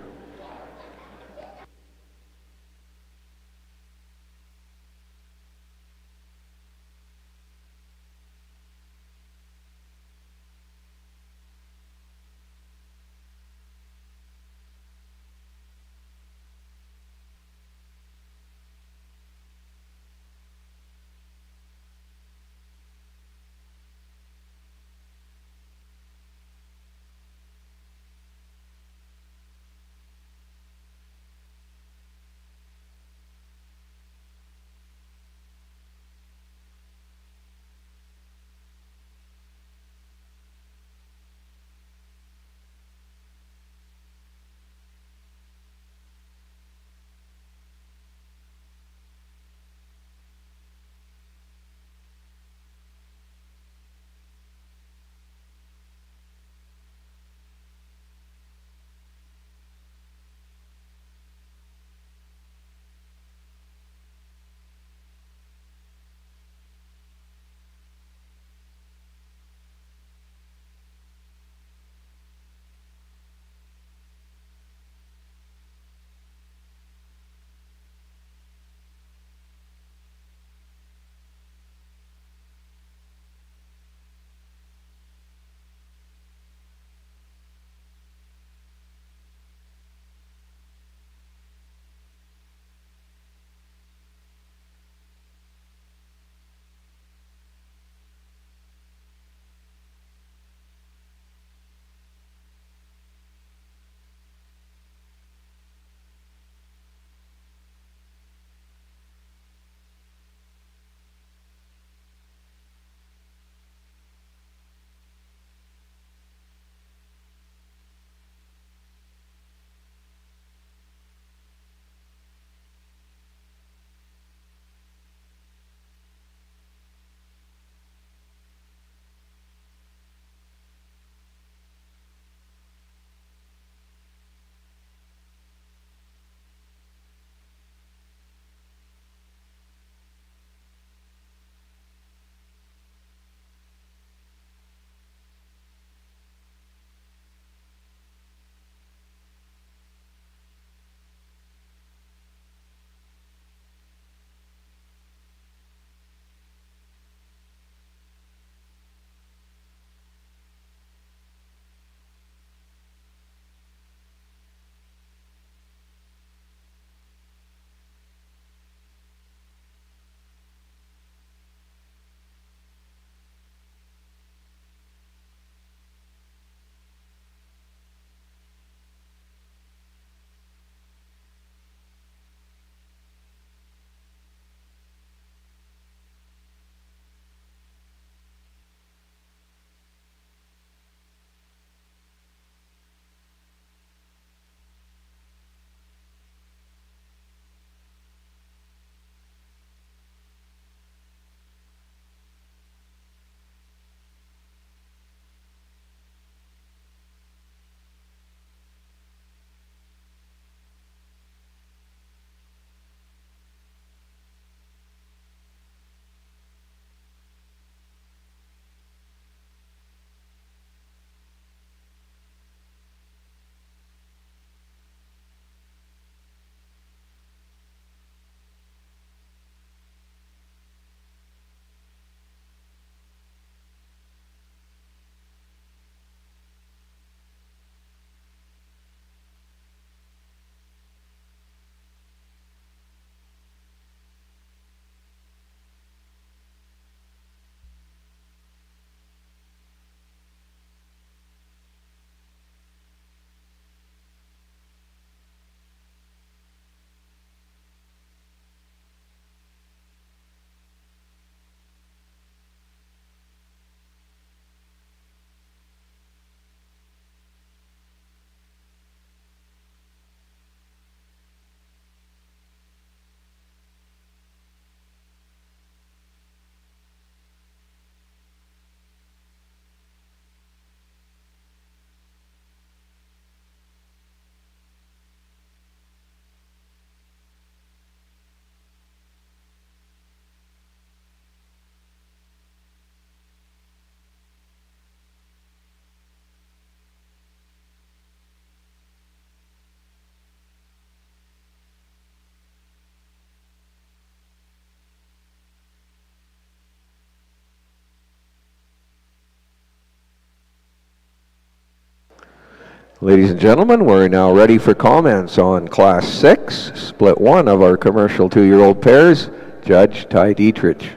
S1: Ladies and gentlemen, we're now ready for comments on Class 6, Split 1 of our commercial 2-year-old pairs. Judge Ty Dietrich.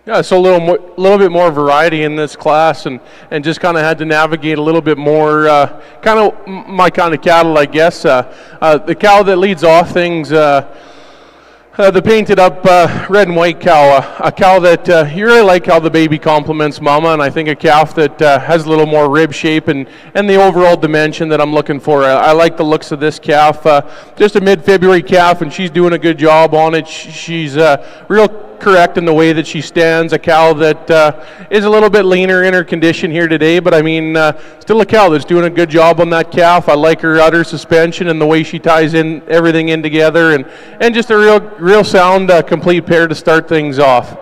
S2: Yeah, so a little bit more variety in this class, and just kind of had to navigate a little bit more, kind of my kind of cattle, I guess. The cow that leads off things, the painted up red and white cow, a cow that you really like how the baby complements mama, and I think a calf that has a little more rib shape and the overall dimension that I'm looking for. I like the looks of this calf. Just a mid-February calf, and she's doing a good job on it. She's real correct in the way that she stands. A cow that is a little bit leaner in her condition here today, but I mean, still a cow that's doing a good job on that calf. I like her udder suspension and the way she ties in everything in together, and just a real sound, complete pair to start things off.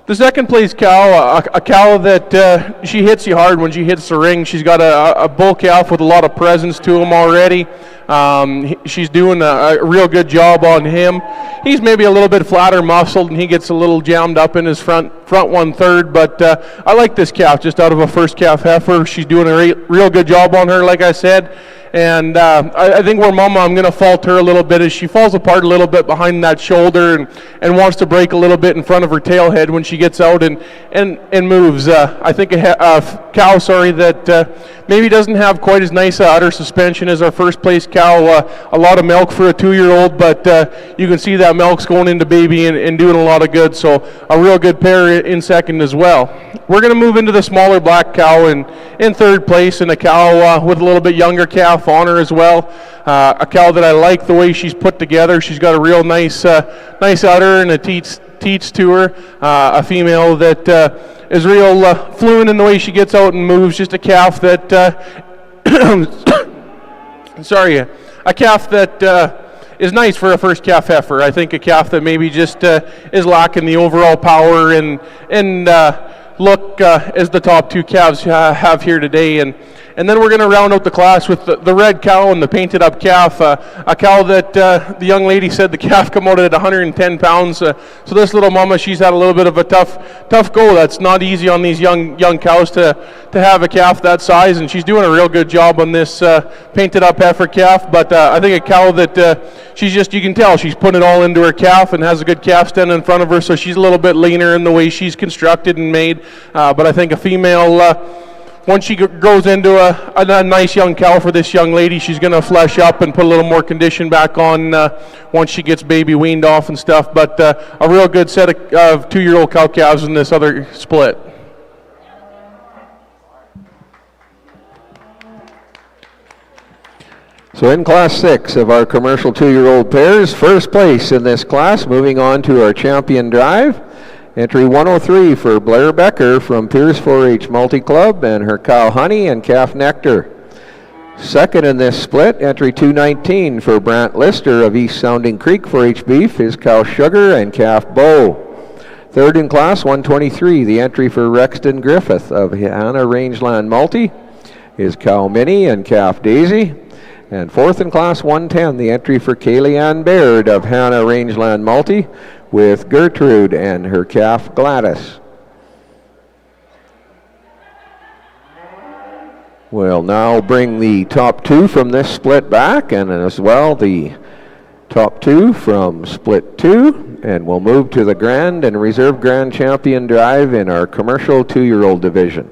S2: The second place cow, a cow that she hits you hard when she hits the ring. She's got a bull calf with a lot of presence to him already. She's doing a real good job on him. He's maybe a little bit flatter muscled, and he gets a little jammed up in his front 1/3, but I like this calf just out of a first calf heifer. She's doing a real good job on her, like I said. And I think where Mama, I'm going to fault her a little bit, is she falls apart a little bit behind that shoulder and wants to break a little bit in front of her tail head when she gets out and moves. I think a cow, that maybe doesn't have quite as nice udder suspension as our first place cow. A lot of milk for a 2-year-old, but you can see that milk's going into baby and doing a lot of good. So a real good pair in second as well. We're going to move into the smaller black cow in third place, and a cow with a little bit younger calf on her as well. A cow that I like the way she's put together. She's got a real nice udder and a teats to her. A female that is real fluent in the way she gets out and moves. Just a calf that, a calf that is nice for a first calf heifer. I think a calf that maybe just is lacking the overall power and look as the top two calves have here today. And then we're going to round out the class with the red cow and the painted up calf, a cow that the young lady said the calf come out at 110 pounds. So this little mama, she's had a little bit of a tough go. That's not easy on these young cows to have a calf that size, and she's doing a real good job on this painted up heifer calf. But I think a cow that she's just, you can tell she's putting it all into her calf and has a good calf stand in front of her, so she's a little bit leaner in the way she's constructed and made. But I think a female, once she grows into a nice young cow for this young lady, she's going to flesh up and put a little more condition back on once she gets baby weaned off and stuff. But a real good set of 2-year-old cow calves in this other split.
S1: So in Class 6 of our commercial 2-year-old pairs, first place in this class, moving on to our champion drive. Entry 103 for Blair Becker from Pierce 4-H Multi-Club and her cow Honey and calf Nectar. Second in this split, entry 219 for Brant Lister of East Sounding Creek 4-H Beef, his cow Sugar and calf Beau. Third in Class 123, the entry for Rexton Griffith of Hannah Rangeland Multi, his cow Minnie and calf Daisy. And fourth in Class 110, the entry for Kaylee Ann Baird of Hannah Rangeland Multi, with Gertrude and her calf Gladys. We'll now bring the top two from this split back, and as well the top two from split 2, and we'll move to the Grand and Reserve Grand Champion drive in our commercial 2-year-old division.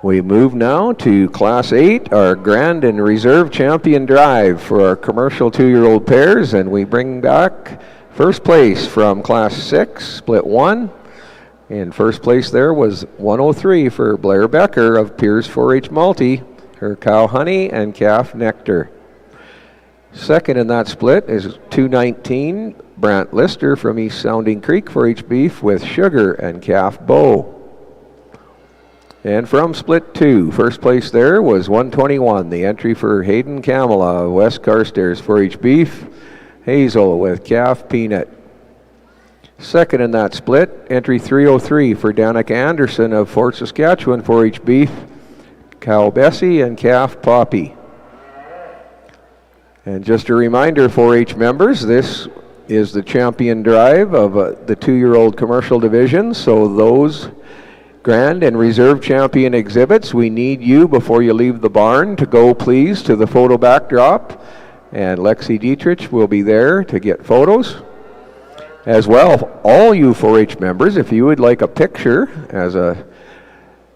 S1: We move now to Class 8, our Grand and Reserve Champion Drive for our commercial 2-year-old pairs, and we bring back first place from Class 6, Split 1. In first place there was 103 for Blair Becker of Piers 4-H Multi, her cow Honey and calf Nectar. Second in that split is 219, Brant Lister from East Sounding Creek 4-H Beef with Sugar and calf Bow. And from split 2, first place there was 121, the entry for Hayden Kamala of West Carstairs 4-H Beef, Hazel with calf Peanut. Second in that split, entry 303 for Danica Anderson of Fort Saskatchewan 4-H Beef, cow Bessie and calf Poppy. And just a reminder, 4-H members, this is the champion drive of the 2-year-old commercial division, so those Grand and Reserve Champion exhibits, we need you before you leave the barn to go please to the photo backdrop, and Lexi Dietrich will be there to get photos. As well, all you 4-H members, if you would like a picture as a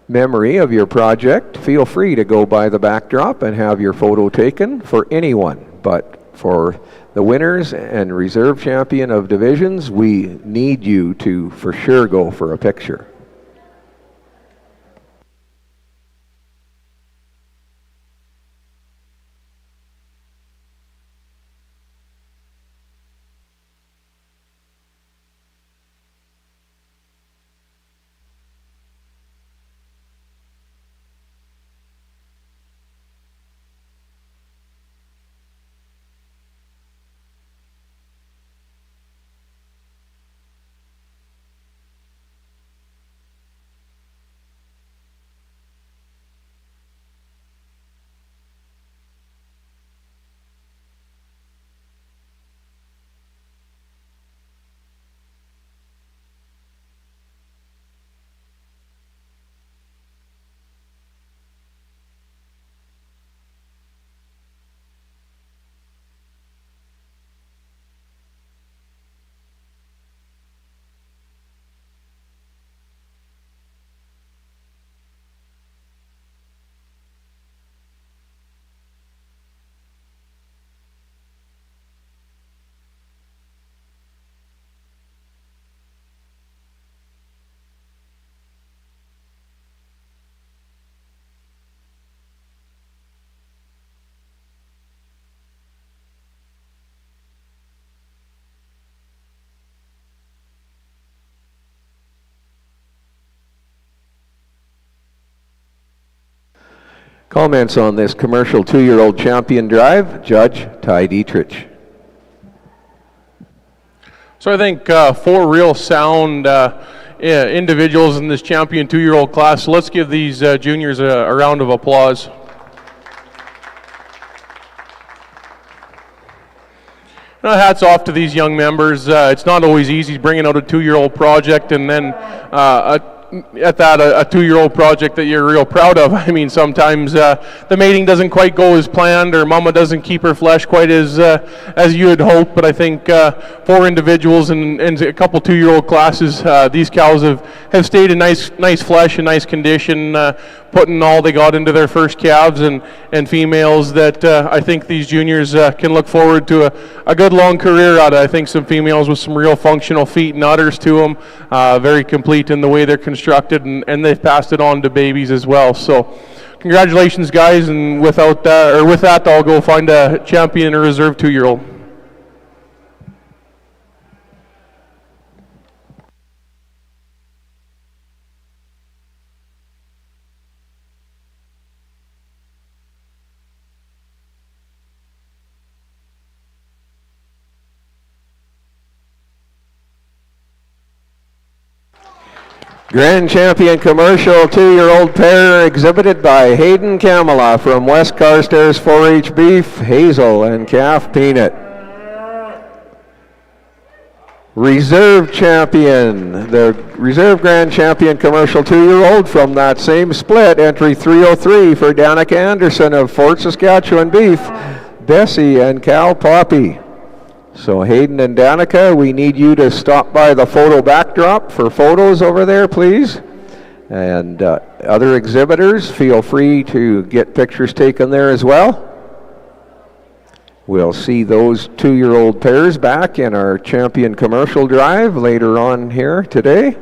S1: memory of your project, feel free to go by the backdrop and have your photo taken for anyone. But for the winners and reserve champion of divisions, we need you to for sure go for a picture. Comments on this commercial 2-year-old champion drive, Judge Ty Dietrich.
S2: So I think 4 real sound individuals in this champion 2-year-old class. So let's give these juniors a round of applause. Hats off to these young members. It's not always easy bringing out a 2-year-old project and then at that a 2-year-old project that you're real proud of. I mean, sometimes the mating doesn't quite go as planned, or mama doesn't keep her flesh quite as you had hoped. But I think 4 individuals and a couple 2-year-old classes, these cows have stayed in nice flesh and nice condition, putting all they got into their first calves and females that I think these juniors can look forward to a good long career out of. I think some females with some real functional feet and udders to them, very complete in the way they're constructed, and they've passed it on to babies as well. So congratulations, guys, and with that, I'll go find a champion or reserve 2-year-old.
S1: Grand Champion Commercial 2-year-old pair exhibited by Hayden Kamala from West Carstairs 4-H Beef, Hazel and calf Peanut. Reserve Champion, the Reserve Grand Champion Commercial 2-year-old from that same split, entry 303 for Danica Anderson of Fort Saskatchewan Beef, Bessie and cow Poppy. So Hayden and Danica, we need you to stop by the photo backdrop for photos over there, please. And other exhibitors, feel free to get pictures taken there as well. We'll see those 2-year-old pairs back in our champion commercial drive later on here today.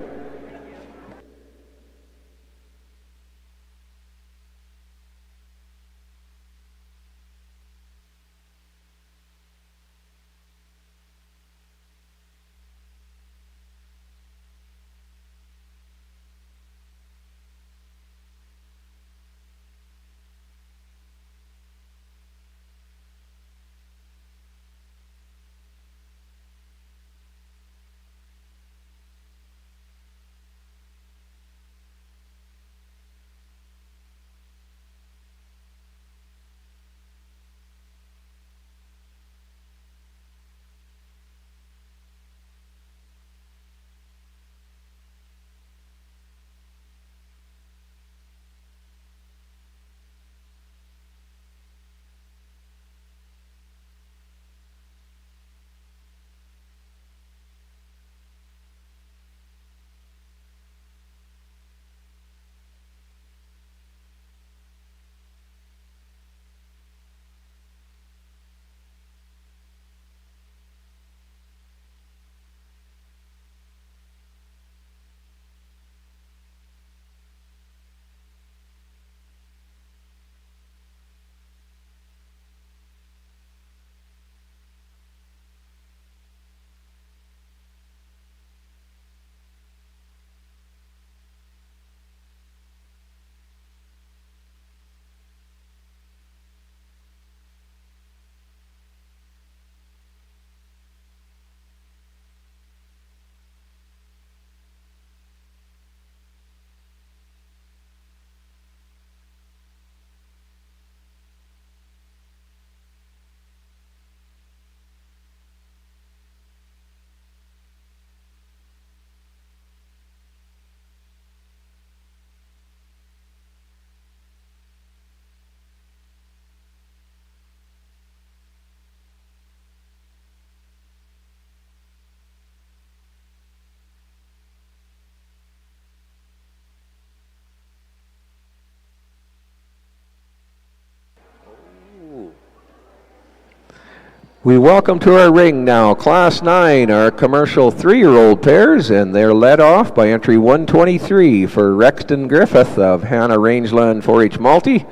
S1: We welcome to our ring now Class 9, our commercial 3-year-old pairs, and they're led off by entry 123 for Rexton Griffith of Hannah Rangeland 4-H Multi,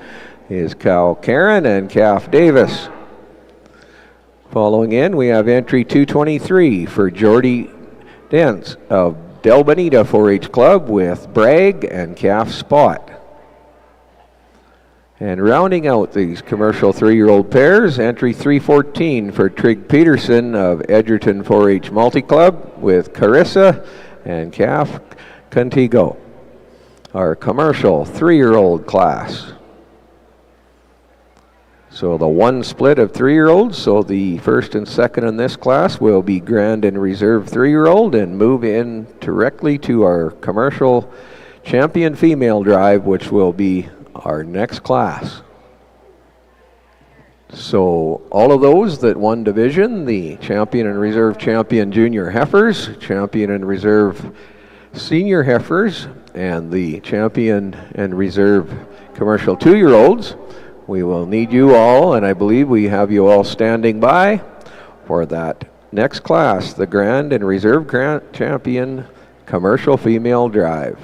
S1: is Cal Karen and Calf Davis. Following in, we have entry 223 for Jordy Dents of Del Bonita 4-H Club with Bragg and Calf Spot. And rounding out these commercial 3-year-old pairs, entry 314 for Trig Peterson of Edgerton 4-H Multi-Club with Carissa and Calf Contigo, our commercial 3-year-old class. So the one split of 3-year-olds, so the first and second in this class will be Grand and Reserve 3-year-old and move in directly to our commercial champion female drive, which will be our next class. So all of those that won division, the champion and reserve champion junior heifers, champion and reserve senior heifers, and the champion and reserve commercial 2-year-olds, we will need you all, and I believe we have you all standing by for that next class, the Grand and Reserve Champion Commercial Female Drive.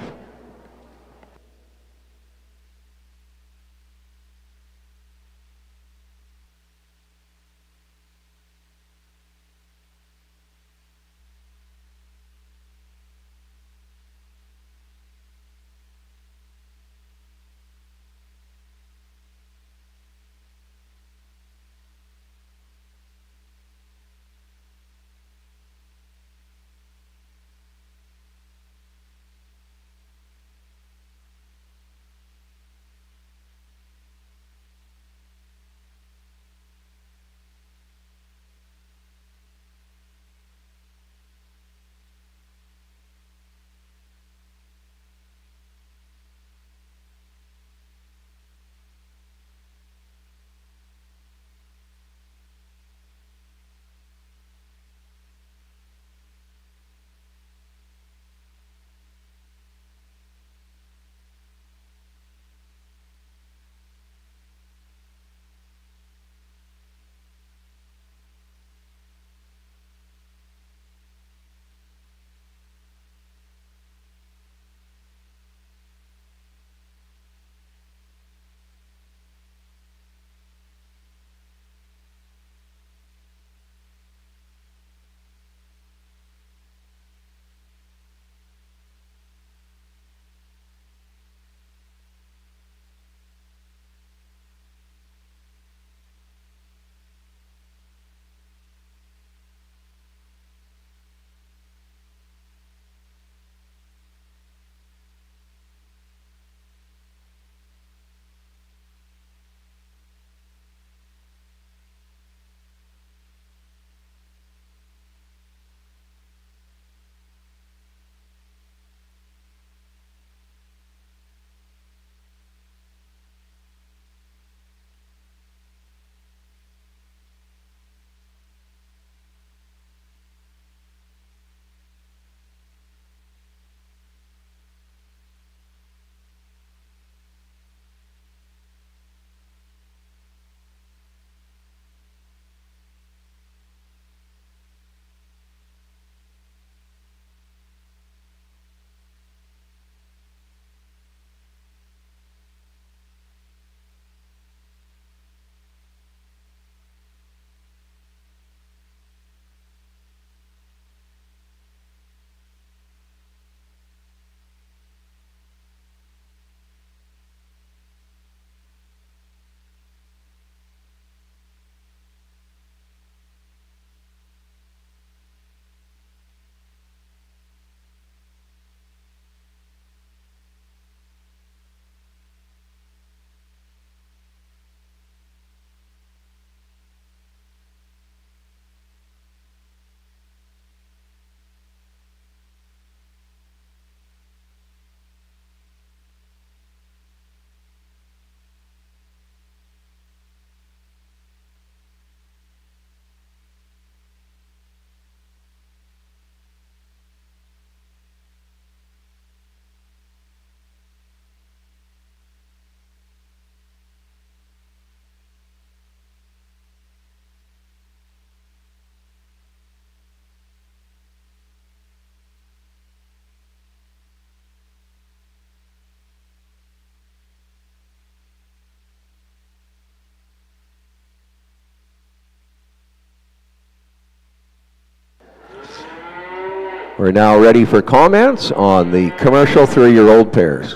S1: We're now ready for comments on the commercial 3-year-old pairs.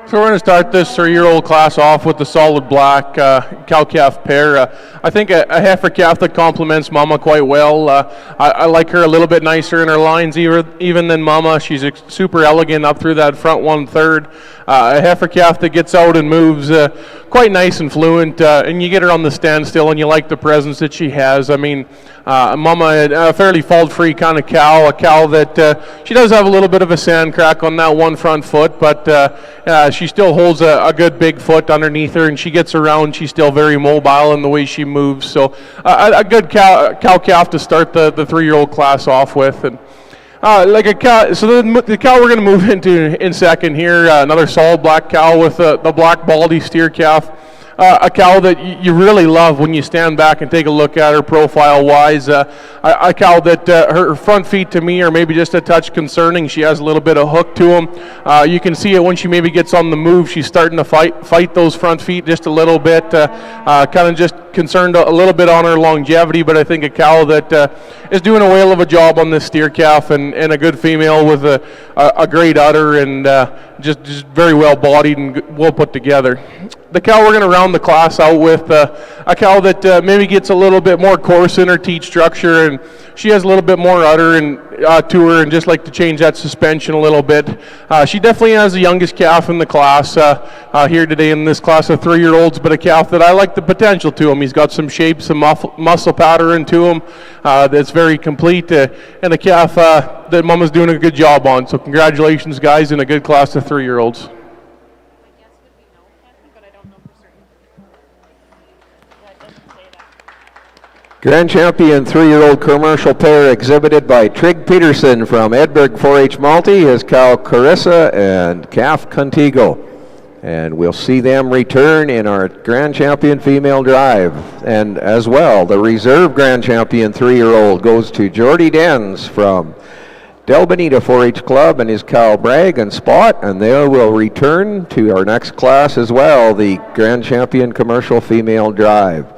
S2: So we're going to start this 3-year-old class off with the solid black cow-calf pair. I think a heifer calf that complements Mama quite well. I like her a little bit nicer in her lines even than Mama. She's super elegant up through that front 1/3. A heifer calf that gets out and moves quite nice and fluent, and you get her on the standstill and you like the presence that she has. I mean, Mama, a fairly fault-free kind of cow, a cow that she does have a little bit of a sand crack on that one front foot, but she still holds a good big foot underneath her, and she gets around. She's still very mobile in the way she moves. So a good cow-calf to start the 3-year-old class off with. And like a cow, so the cow we're going to move into in second here, another solid black cow with the black baldy steer calf. A cow that you really love when you stand back and take a look at her profile-wise. A cow that her front feet to me are maybe just a touch concerning. She has a little bit of hook to them. You can see it when she maybe gets on the move. She's starting to fight those front feet just a little bit. Kind of just concerned a little bit on her longevity, but I think a cow that is doing a whale of a job on this steer calf, and a good female with a great udder and just very well bodied and well put together. The cow we're going to round the class out with, a cow that maybe gets a little bit more coarse in her teat structure, and she has a little bit more udder and to her, and just like to change that suspension a little bit. She definitely has the youngest calf in the class here today in this class of 3-year-olds, but a calf that I like the potential to him. He's got some shape, some muscle pattern to him that's very complete, and a calf that Mama's doing a good job on. So congratulations, guys, in a good class of 3-year-olds.
S1: Grand Champion 3-year-old commercial pair exhibited by Trig Peterson from Edberg 4-H Malty, his cow Carissa and calf Contigo. And we'll see them return in our Grand Champion female drive. And as well, the reserve Grand Champion 3-year-old goes to Jordy Dens from Del Bonita 4-H Club and his cow Bragg and Spot, and they will return to our next class as well, the Grand Champion commercial female drive.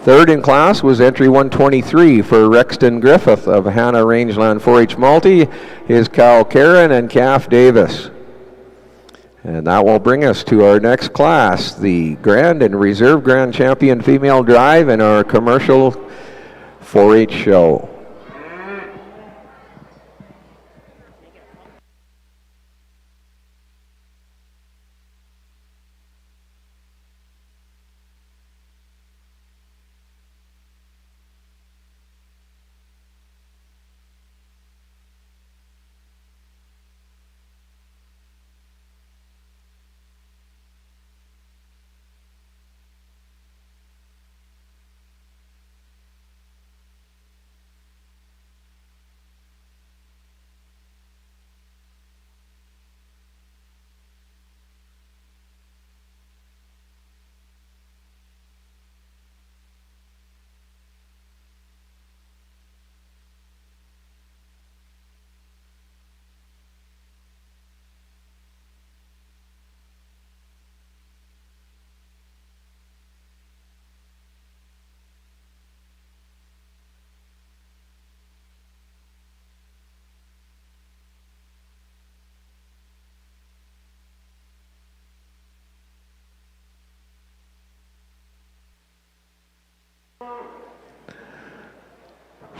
S1: Third in class was entry 123 for Rexton Griffith of Hannah Rangeland 4-H Malty, his cow Karen and calf Davis. And that will bring us to our next class, the Grand and Reserve Grand Champion female drive in our commercial 4-H show.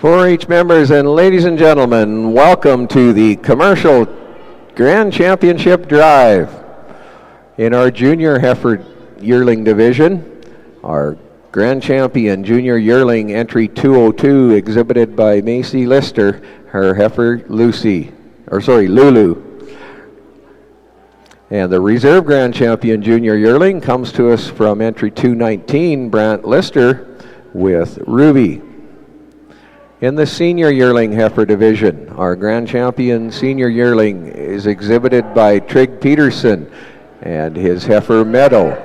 S1: .4-H members and ladies and gentlemen, welcome to the Commercial Grand Championship Drive. In our Junior Heifer Yearling Division, our Grand Champion Junior Yearling Entry 202 exhibited by Macy Lister, her heifer Lulu. And the Reserve Grand Champion Junior Yearling comes to us from Entry 219, Brant Lister with Ruby. In the Senior Yearling Heifer Division, our Grand Champion Senior Yearling is exhibited by Trig Peterson and his heifer Meadow.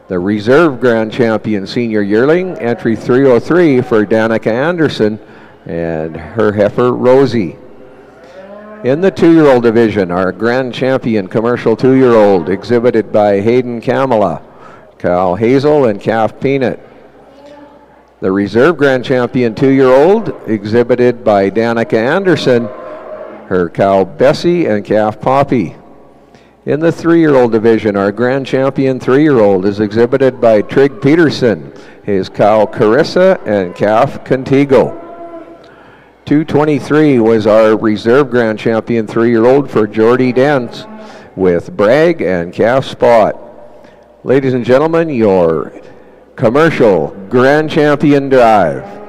S1: The Reserve Grand Champion Senior Yearling, Entry 303 for Danica Anderson and her heifer Rosie. In the 2-year-old division, our Grand Champion Commercial 2-year-old exhibited by Hayden Kamala, cow Hazel and calf Peanut. The reserve grand champion 2-year-old, exhibited by Danica Anderson, her cow Bessie and calf Poppy. In the 3-year-old division, our grand champion 3-year-old is exhibited by Trig Peterson, his cow Carissa and calf Contigo. 223 was our reserve grand champion 3-year-old for Jordy Dent with Bragg and calf Spot. Ladies and gentlemen, your commercial grand champion drive.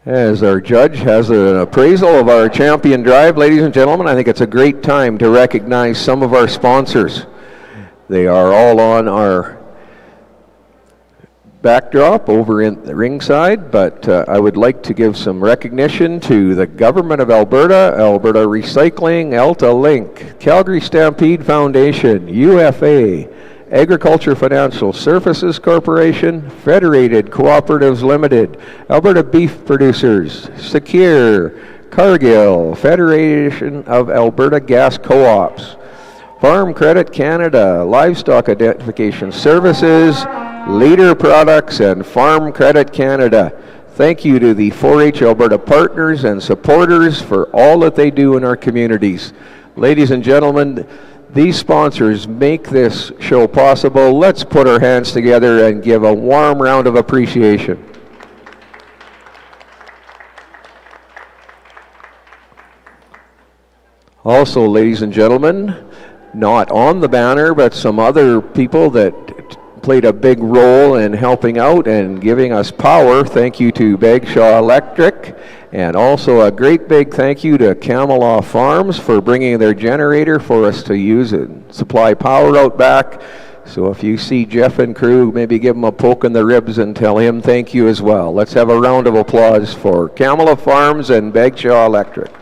S1: As our judge has an appraisal of our champion drive, ladies and gentlemen, I think it's a great time to recognize some of our sponsors. They are all on our backdrop over in the ringside, but I would like to give some recognition to the Government of Alberta, Alberta Recycling, Alta Link, Calgary Stampede Foundation, UFA, Agriculture Financial Services Corporation, Federated Cooperatives Limited, Alberta Beef Producers, Secure, Cargill, Federation of Alberta Gas Co-ops, Farm Credit Canada, Livestock Identification Services, Leader Products, and Farm Credit Canada. Thank you to the 4-H Alberta partners and supporters for all that they do in our communities. Ladies and gentlemen, these sponsors make this show possible. Let's put our hands together and give a warm round of appreciation. Also, ladies and gentlemen, not on the banner, but some other people that played a big role in helping out and giving us power. Thank you to Bagshaw Electric, and also a great big thank you to Camelot Farms for bringing their generator for us to use it, supply power out back. So if you see Jeff and crew, maybe give him a poke in the ribs and tell him thank you as well. Let's have a round of applause for Camelot Farms and Bagshaw Electric.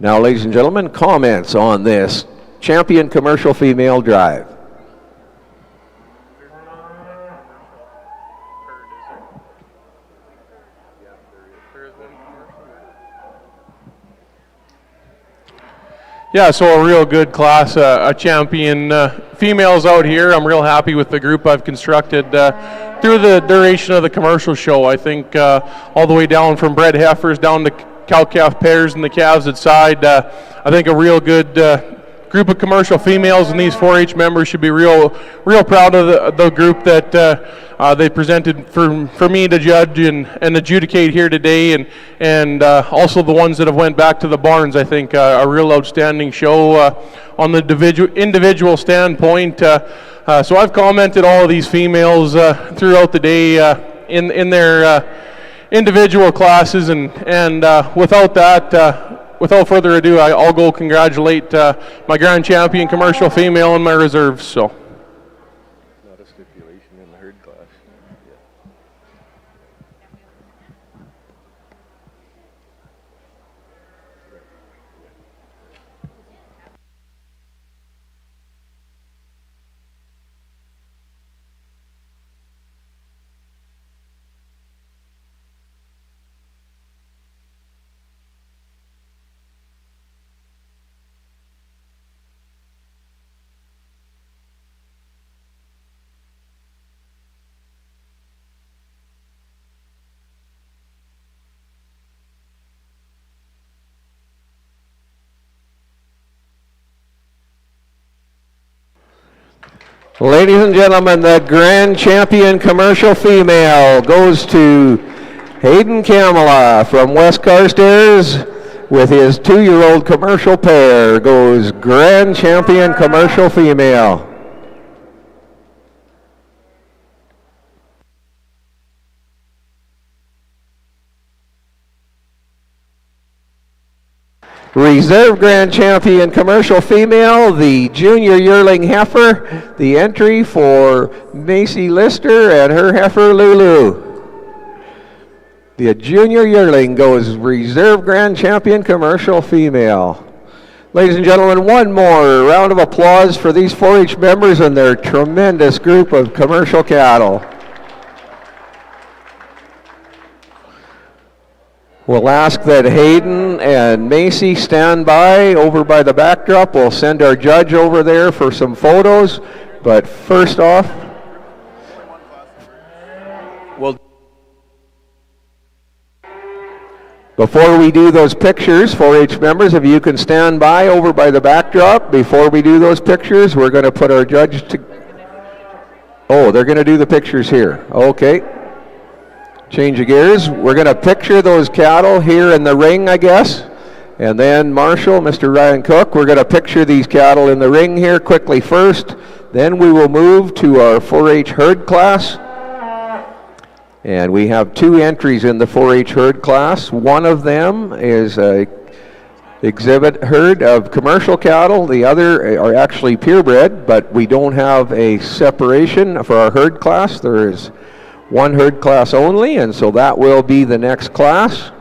S1: Now, ladies and gentlemen, comments on this champion commercial female drive.
S2: Yeah, so a real good class, a champion females out here. I'm real happy with the group I've constructed through the duration of the commercial show. I think all the way down from bred heifers down to cow-calf pairs and the calves at side. I think a real good group of commercial females, and these 4-H members should be real proud of the group that they presented for me to judge and adjudicate here today, and also the ones that have went back to the barns. I think a real outstanding show on the individual standpoint. So I've commented all of these females throughout the day in their individual classes, and without that, without further ado, I'll go congratulate my grand champion commercial female and my reserves. So.
S1: Not a stipulation in the herd class. Ladies and gentlemen, the grand champion commercial female goes to Hayden Kamala from West Carstairs with his 2-year-old commercial pair. Goes grand champion commercial female. Reserve Grand Champion Commercial Female, the Junior Yearling Heifer, the entry for Macy Lister and her heifer Lulu. The Junior Yearling goes Reserve Grand Champion Commercial Female. Ladies and gentlemen, one more round of applause for these 4-H members and their tremendous group of commercial cattle. We'll ask that Hayden and Macy stand by over by the backdrop. We'll send our judge over there for some photos. But first off, before we do those pictures, 4-H members, if you can stand by over by the backdrop, before we do those pictures, we're going to put our judge to... Oh, they're going to do the pictures here. Okay. Change of gears. We're going to picture those cattle here in the ring, I guess. And then Marshall, Mr. Ryan Cook, we're going to picture these cattle in the ring here quickly first. Then we will move to our 4-H herd class. And we have 2 entries in the 4-H herd class. One of them is a exhibit herd of commercial cattle. The other are actually purebred, but we don't have a separation for our herd class. There is one herd class only, and so that will be the next class.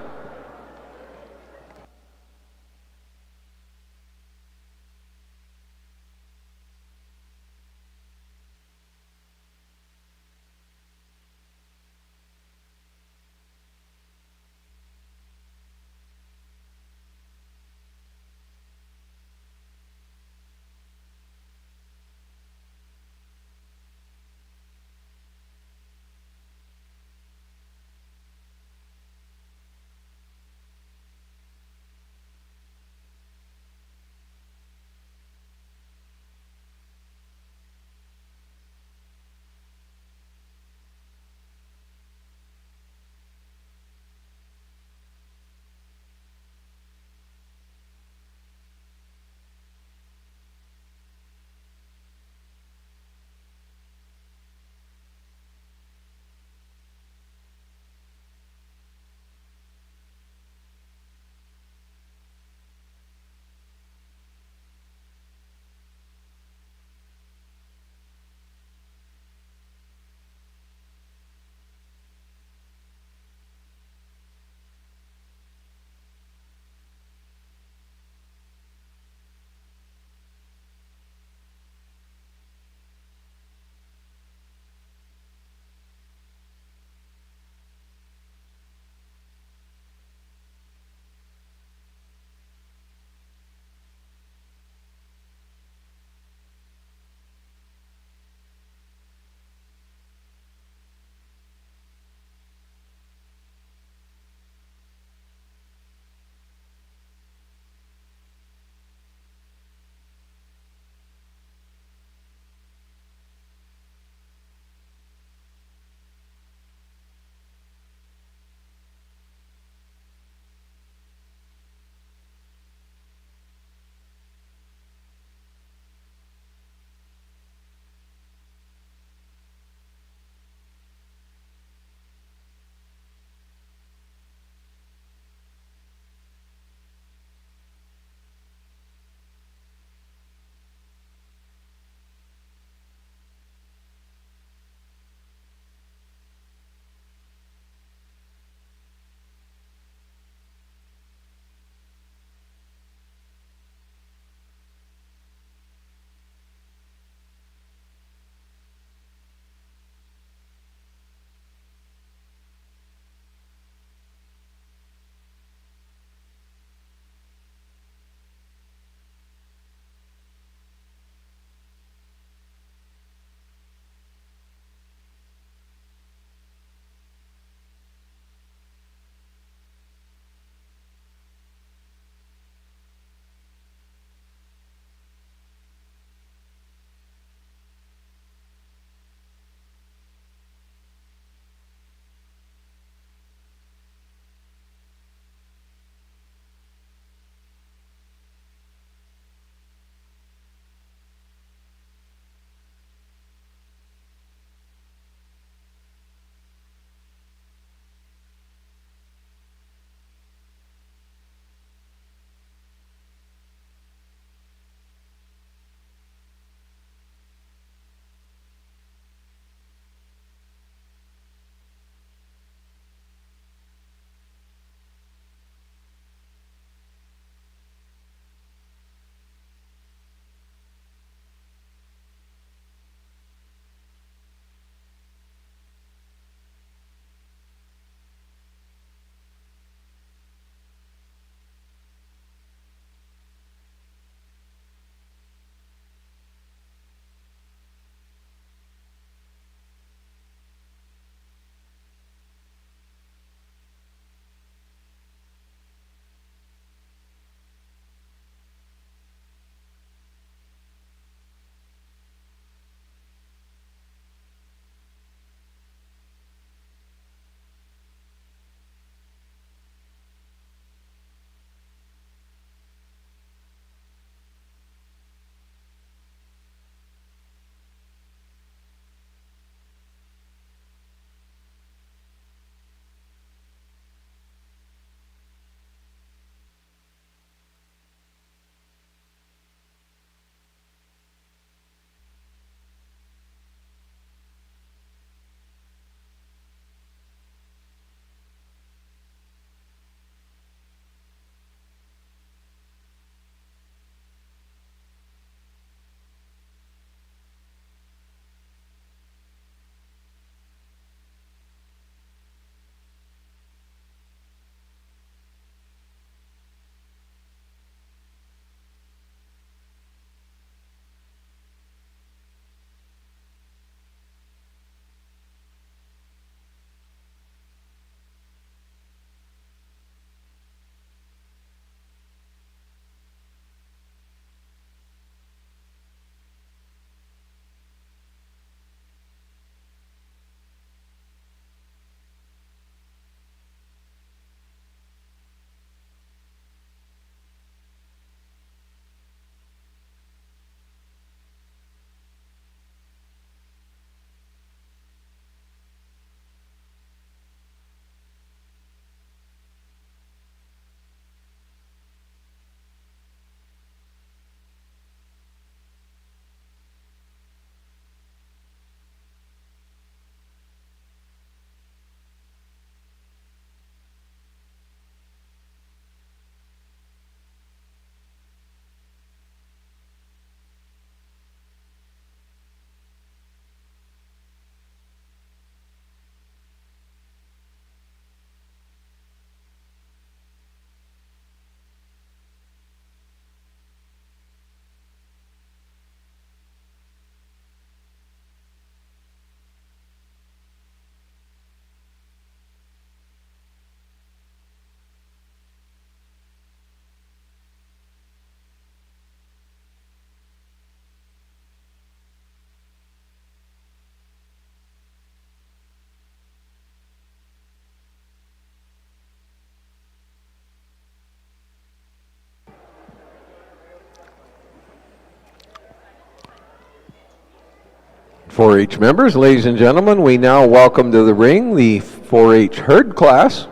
S1: 4-H members, ladies and gentlemen, we now welcome to the ring the 4-H herd class.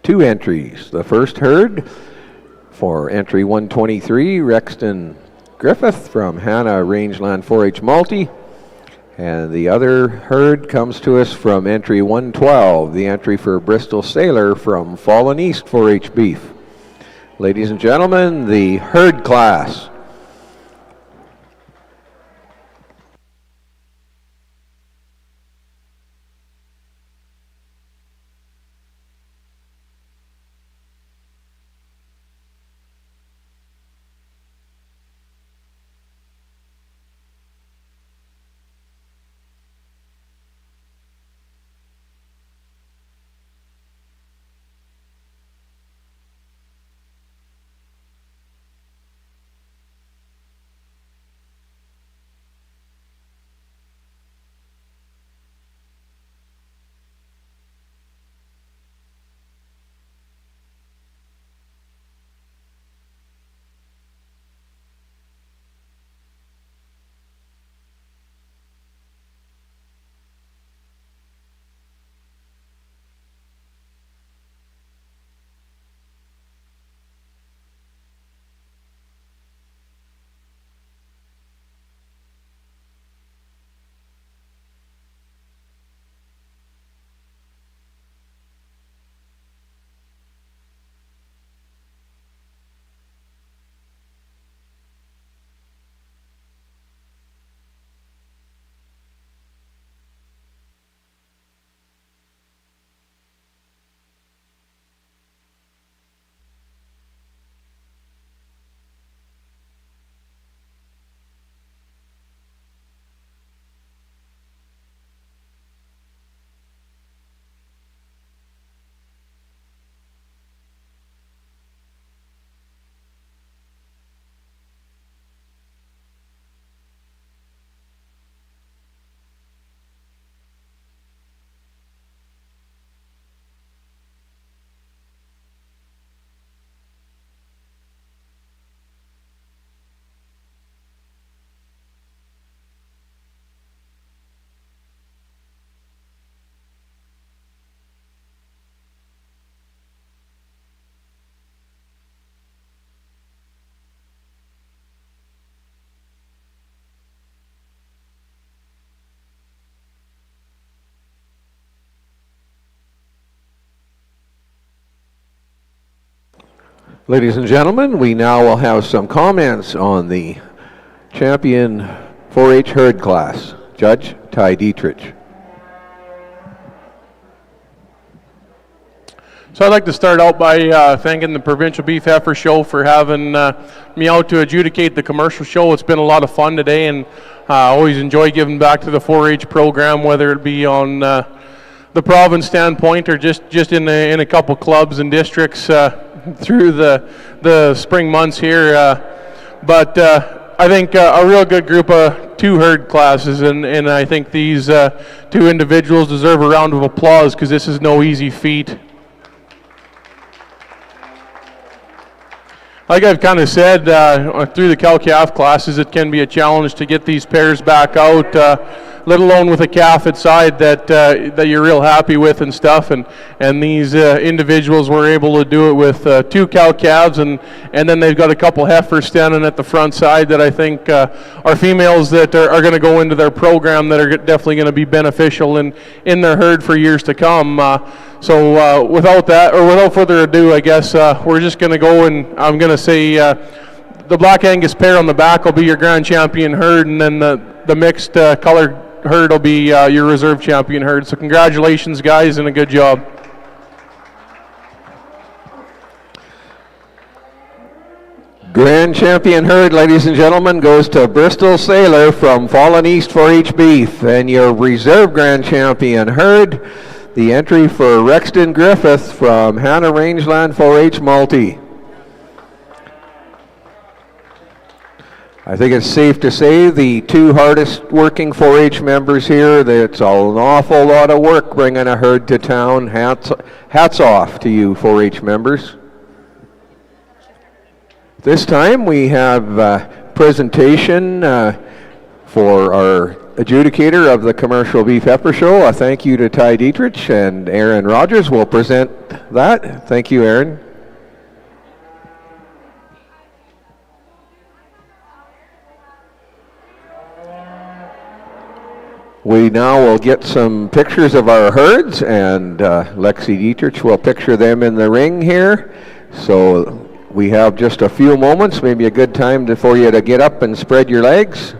S1: 2 entries. The first herd for entry 123, Rexton Griffith from Hannah Rangeland 4-H Multi. And the other herd comes to us from entry 112, the entry for Bristol Sailor from Fallen East 4-H Beef. Ladies and gentlemen, the herd class. Ladies and gentlemen, we now will have some comments on the champion 4-H herd class. Judge Ty Dietrich.
S2: So I'd like to start out by thanking the Provincial Beef Heifer Show for having me out to adjudicate the commercial show. It's been a lot of fun today, and I always enjoy giving back to the 4-H program, whether it be on the province standpoint or just in a couple clubs and districts through the spring months here. But I think a real good group of 2 herd classes, and I think these 2 individuals deserve a round of applause because this is no easy feat. Like I've kind of said, through the cow-calf classes, it can be a challenge to get these pairs back out, let alone with a calf inside that you're real happy with and stuff. And these individuals were able to do it with 2 cow-calves, and then they've got a couple heifers standing at the front side that I think are females that are going to go into their program that are definitely going to be beneficial in their herd for years to come. So without further ado, I guess we're just going to go, and I'm going to say the Black Angus pair on the back will be your grand champion herd, and then the mixed color herd will be your reserve champion herd. So congratulations, guys, and a good job.
S1: Grand champion herd, ladies and gentlemen, goes to Bristol Sailor from Fallen East 4-H Beef, and your reserve grand champion herd, the entry for Rexton Griffith from Hannah Rangeland 4-H Multi. I think it's safe to say the 2 hardest working 4-H members here, it's an awful lot of work bringing a herd to town. Hats off to you 4-H members. This time we have presentation For our adjudicator of the Commercial Beef Heifer Show, a thank you to Ty Dietrich, and Aaron Rogers will present that. Thank you, Aaron. We now will get some pictures of our herds, and Lexi Dietrich will picture them in the ring here. So we have just a few moments, maybe a good time for you to get up and spread your legs.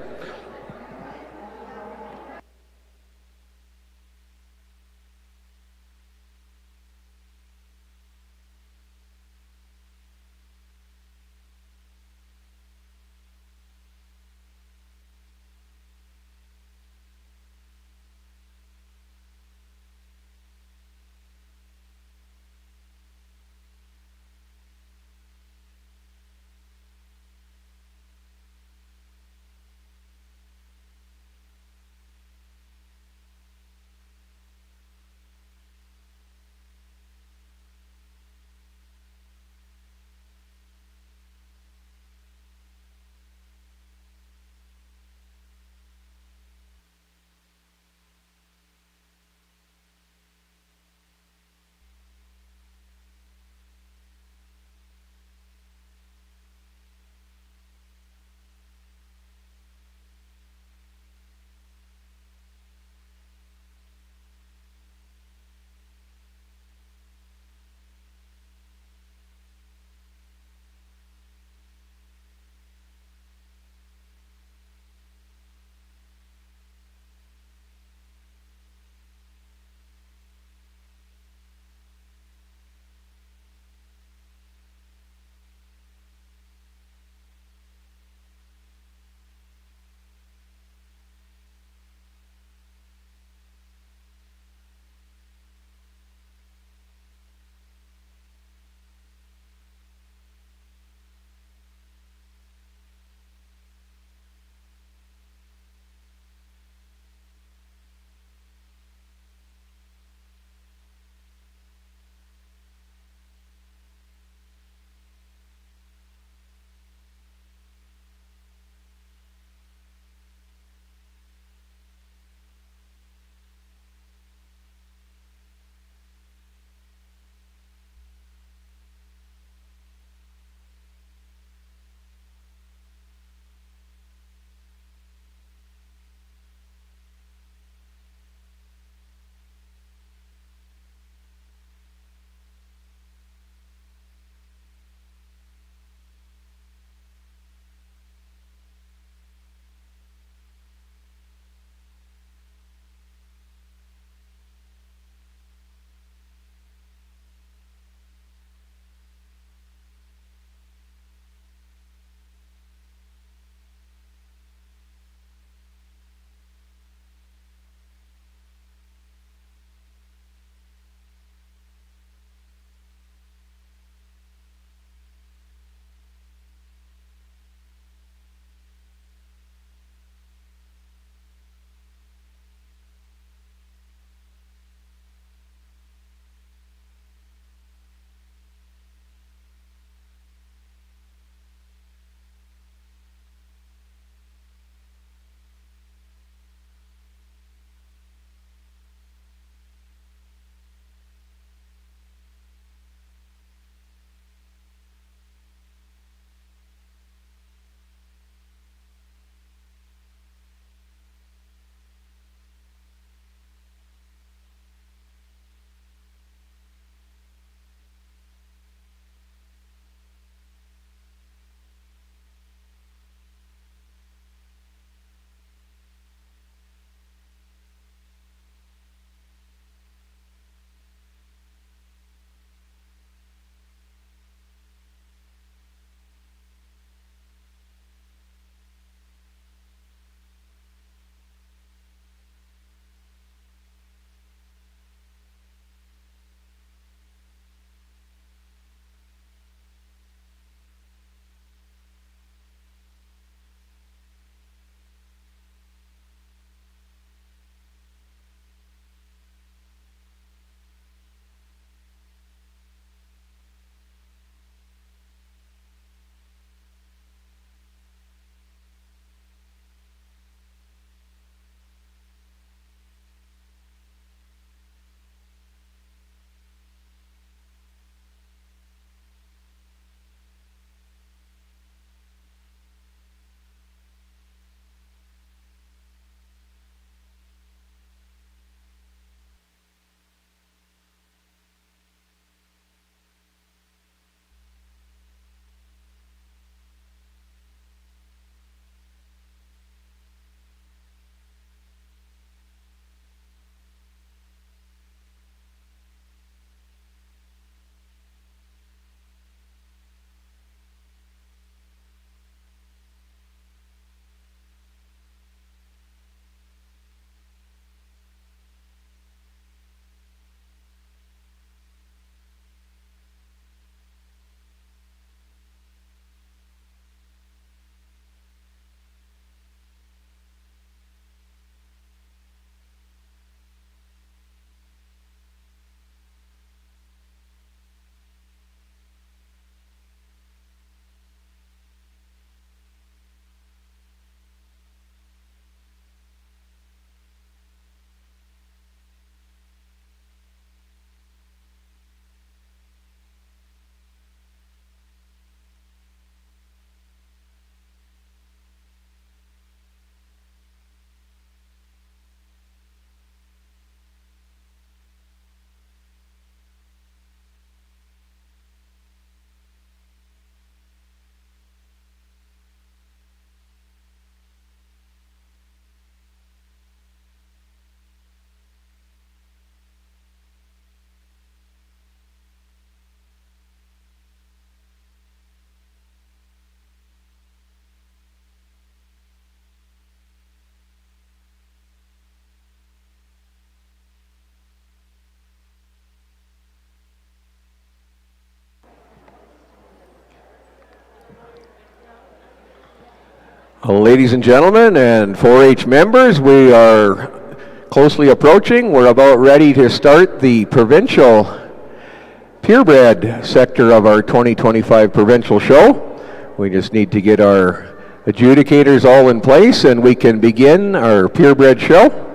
S1: Ladies and gentlemen and 4-H members, we are closely approaching. We're about ready to start the Provincial Purebred sector of our 2025 Provincial Show. We just need to get our adjudicators all in place and we can begin our Purebred show.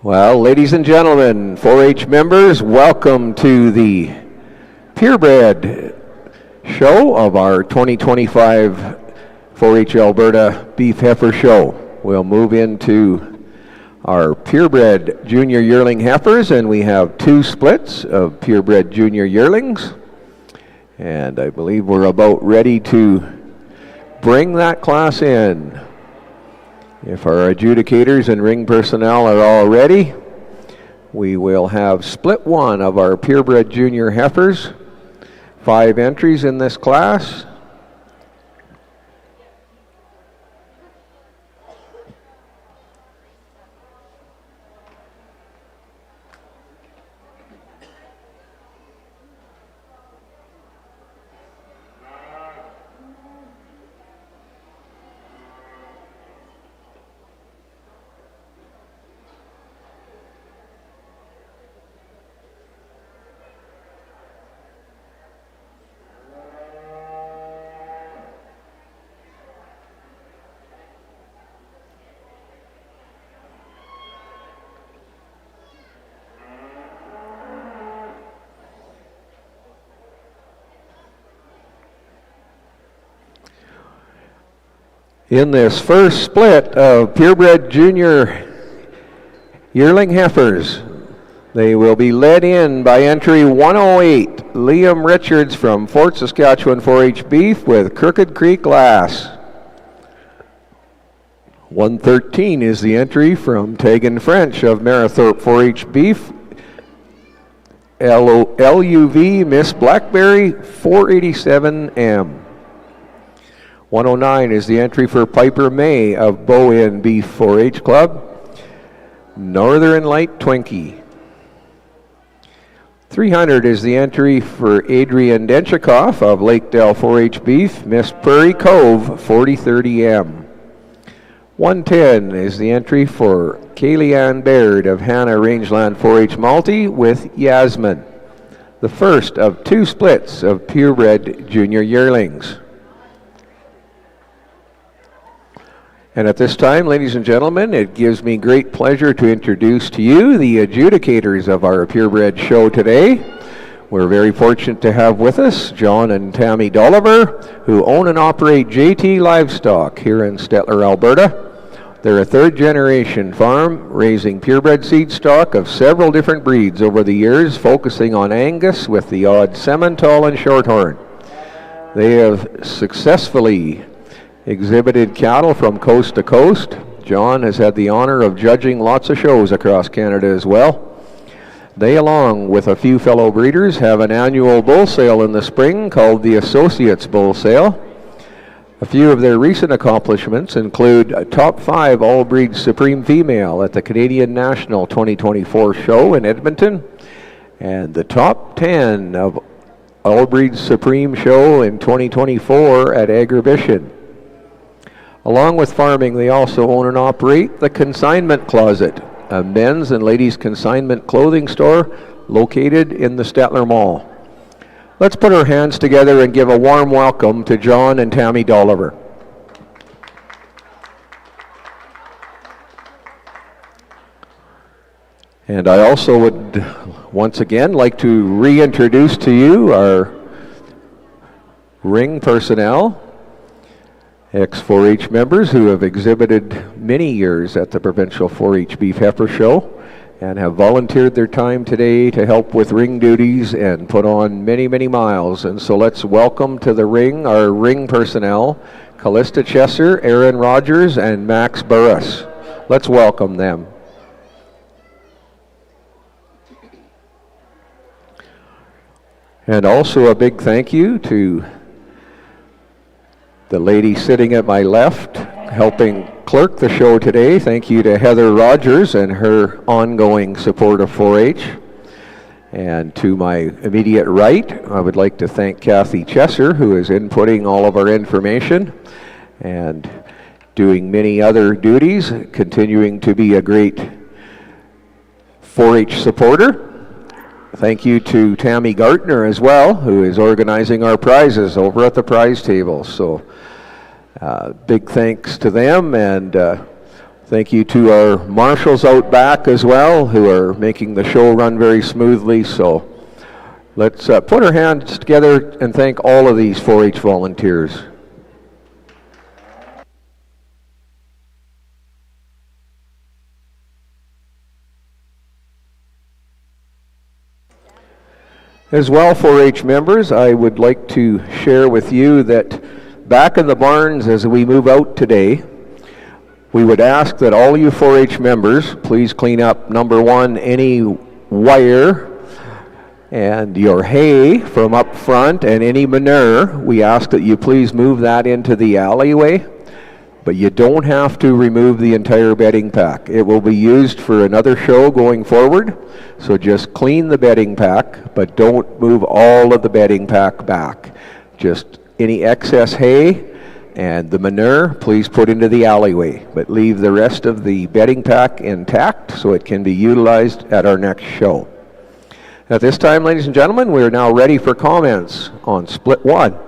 S1: Well, ladies and gentlemen, 4-H members, welcome to the Purebred show of our 2025 4-H Alberta Beef Heifer Show. We'll move into our Purebred Junior Yearling Heifers, and we have 2 splits of Purebred Junior Yearlings. And I believe we're about ready to bring that class in. If our adjudicators and ring personnel are all ready, we will have split 1 of our purebred junior heifers. 5 entries in this class. In this first split of purebred junior yearling heifers, they will be led in by entry 108, Liam Richards from Fort Saskatchewan 4-H Beef with Crooked Creek Lass. 113 is the entry from Tegan French of Marathorpe 4-H Beef, LUV Miss Blackberry 487M. 109 is the entry for Piper May of Bow-In Beef 4-H Club, Northern Light Twinkie. 300 is the entry for Adrian Denchikoff of Lakedale 4-H Beef, Miss Prairie Cove 4030M. 110 is the entry for Kaylee Ann Baird of Hannah Rangeland 4-H Multi with Yasmin, the first of two splits of purebred junior yearlings. And at this time, ladies and gentlemen, it gives me great pleasure to introduce to you the adjudicators of our purebred show today. We're very fortunate to have with us John and Tammy Dolliver, who own and operate JT Livestock here in Stettler, Alberta. They're a third-generation farm raising purebred seed stock of several different breeds over the years, focusing on Angus with the odd Simmental and Shorthorn. They have successfully exhibited cattle from coast to coast. John has had the honor of judging lots of shows across Canada as well. They, along with a few fellow breeders, have an annual bull sale in the spring called the Associates Bull Sale. A few of their recent accomplishments include a top 5 all-breed Supreme Female at the Canadian National 2024 show in Edmonton, and the top 10 of all-breed Supreme show in 2024 at Agribition. Along with farming, they also own and operate the Consignment Closet, a men's and ladies' consignment clothing store located in the Stettler Mall. Let's put our hands together and give a warm welcome to John and Tammy Dolliver. And I also would once again like to reintroduce to you our ring personnel, ex-4-H members who have exhibited many years at the Provincial 4-H Beef Heifer Show and have volunteered their time today to help with ring duties and put on many, many miles. And so let's welcome to the ring our ring personnel, Callista Chesser, Aaron Rogers, and Max Burris. Let's welcome them. And also a big thank you to the lady sitting at my left, helping clerk the show today. Thank you to Heather Rogers and her ongoing support of 4-H. And to my immediate right, I would like to thank Kathy Chesser, who is inputting all of our information and doing many other duties, continuing to be a great 4-H supporter. Thank you to Tammy Gartner as well, who is organizing our prizes over at the prize table. So big thanks to them, and thank you to our marshals out back as well, who are making the show run very smoothly. So let's put our hands together and thank all of these 4-H volunteers. As well, 4-H members, I would like to share with you that back in the barns as we move out today, we would ask that all you 4-H members please clean up, number one, any wire and your hay from up front, and any manure. We ask that you please move that into the alleyway, but you don't have to remove the entire bedding pack. It will be used for another show going forward, so just clean the bedding pack, but don't move all of the bedding pack back. Just any excess hay and the manure, please put into the alleyway, but leave the rest of the bedding pack intact so it can be utilized at our next show. At this time, ladies and gentlemen, we are now ready for comments on Split 1.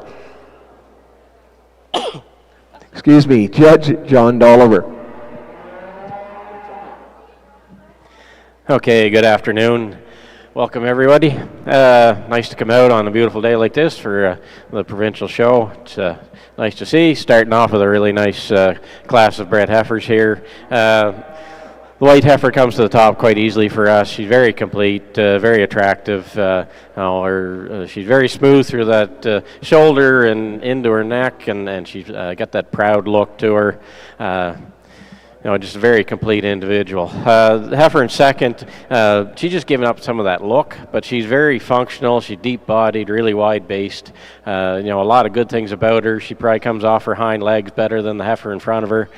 S1: Excuse me, Judge John Dolliver.
S3: Okay, good afternoon. Welcome everybody. Nice to come out on a beautiful day like this for the Provincial show. It's nice to see. Starting off with a really nice class of bred heifers here. The white heifer comes to the top quite easily for us. She's very complete, very attractive. She's very smooth through that shoulder and into her neck, and she's got that proud look to her. Just a very complete individual. The heifer in second, she's just giving up some of that look, but she's very functional. She's deep-bodied, really wide-based. A lot of good things about her. She probably comes off her hind legs better than the heifer in front of her.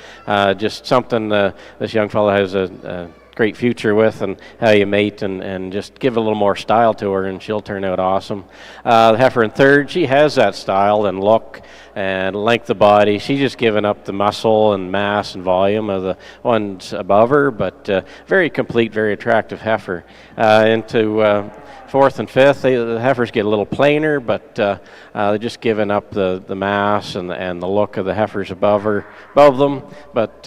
S3: Just something this young fella has a great future with, and how you mate and just give a little more style to her, and she'll turn out awesome. The heifer in third, she has that style and look and length of body. She's just giving up the muscle and mass and volume of the ones above her, but very complete, very attractive heifer. Into fourth and fifth, the heifers get a little plainer, but they're just giving up the mass and the look of the heifers above them, but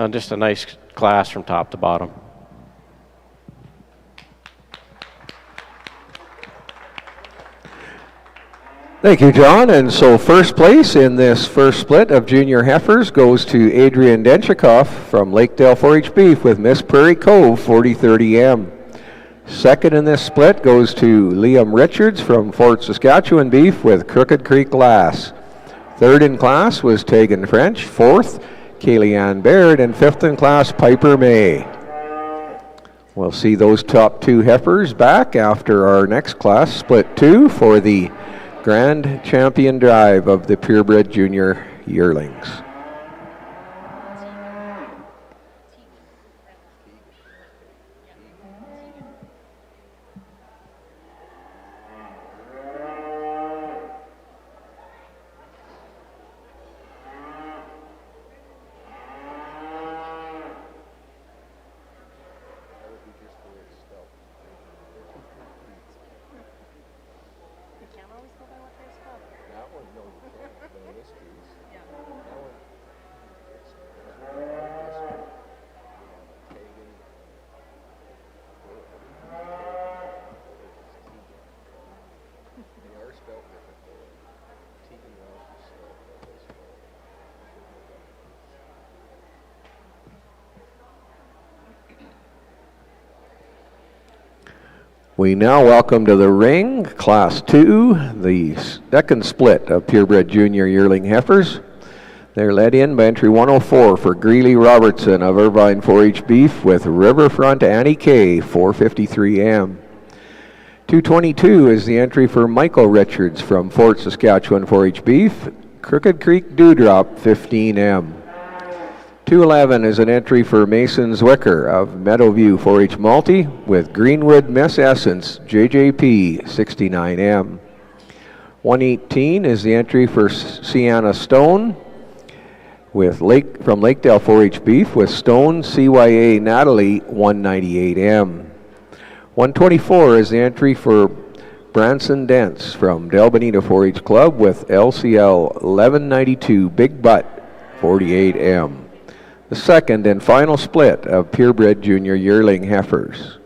S3: just a nice class from top to bottom.
S1: Thank you, John. And so first place in this first split of junior heifers goes to Adrian Denchikoff from Lakedale 4-H Beef with Miss Prairie Cove 4030M. Second in this split goes to Liam Richards from Fort Saskatchewan Beef with Crooked Creek Glass. Third in class was Tegan French. Fourth, Kaylee-Ann Baird. And fifth in class, Piper May. We'll see those top two heifers back after our next class, split 2, for the Grand Champion Drive of the Purebred Junior Yearlings. We now welcome to the ring Class 2, the second split of purebred junior yearling heifers. They're led in by entry 104 for Greeley Robertson of Irvine 4-H Beef with Riverfront Annie K 453M. 222 is the entry for Michael Richards from Fort Saskatchewan 4-H Beef, Crooked Creek Dewdrop 15M. 211 is an entry for Mason Zwicker of Meadowview 4-H Multi with Greenwood Miss Essence JJP 69M. 118 is the entry for Sienna Stone with from Lakedale 4-H Beef with Stone CYA Natalie 198M. 124 is the entry for Branson Dents from Del Bonito 4-H Club with LCL 1192 Big Butt 48M. The second and final split of purebred junior yearling heifers.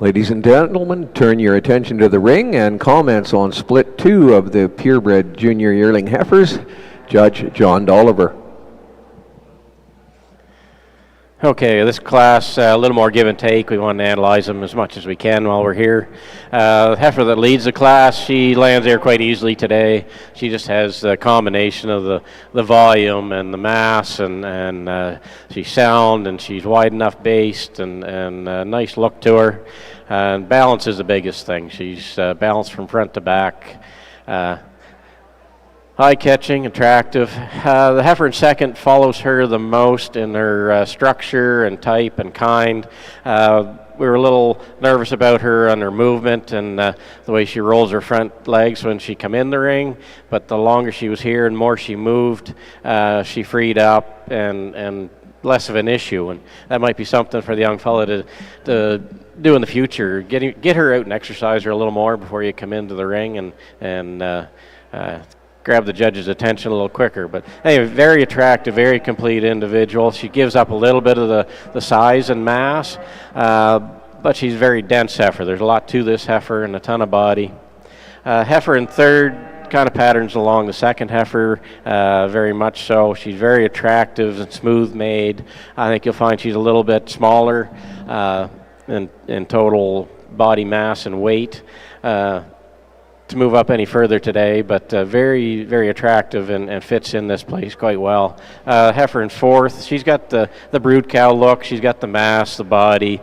S1: Ladies and gentlemen, turn your attention to the ring and comments on split 2 of the purebred junior yearling heifers. Judge John Dolliver.
S3: Okay, this class, a little more give and take. We want to analyze them as much as we can while we're here. The heifer that leads the class, she lands there quite easily today. She just has a combination of the volume and the mass, and she's sound, and she's wide enough based, and a nice look to her. And balance is the biggest thing. She's balanced from front to back. Eye-catching, attractive. The heifer in second follows her the most in her structure and type and kind. We were a little nervous about her on her movement and the way she rolls her front legs when she come in the ring, but the longer she was here and more she moved, she freed up and less of an issue, and that might be something for the young fella to do in the future. Get her out and exercise her a little more before you come into the ring and grab the judge's attention a little quicker. But anyway, very attractive, very complete individual. She gives up a little bit of the size and mass, but she's very dense heifer. There's a lot to this heifer and a ton of body. Heifer in third kind of patterns along the second heifer, very much so. She's very attractive and smooth made. I think you'll find she's a little bit smaller in total body mass and weight. To move up any further today, but very, very attractive and fits in this place quite well. Heifer in fourth, she's got the brood cow look, she's got the mass, the body,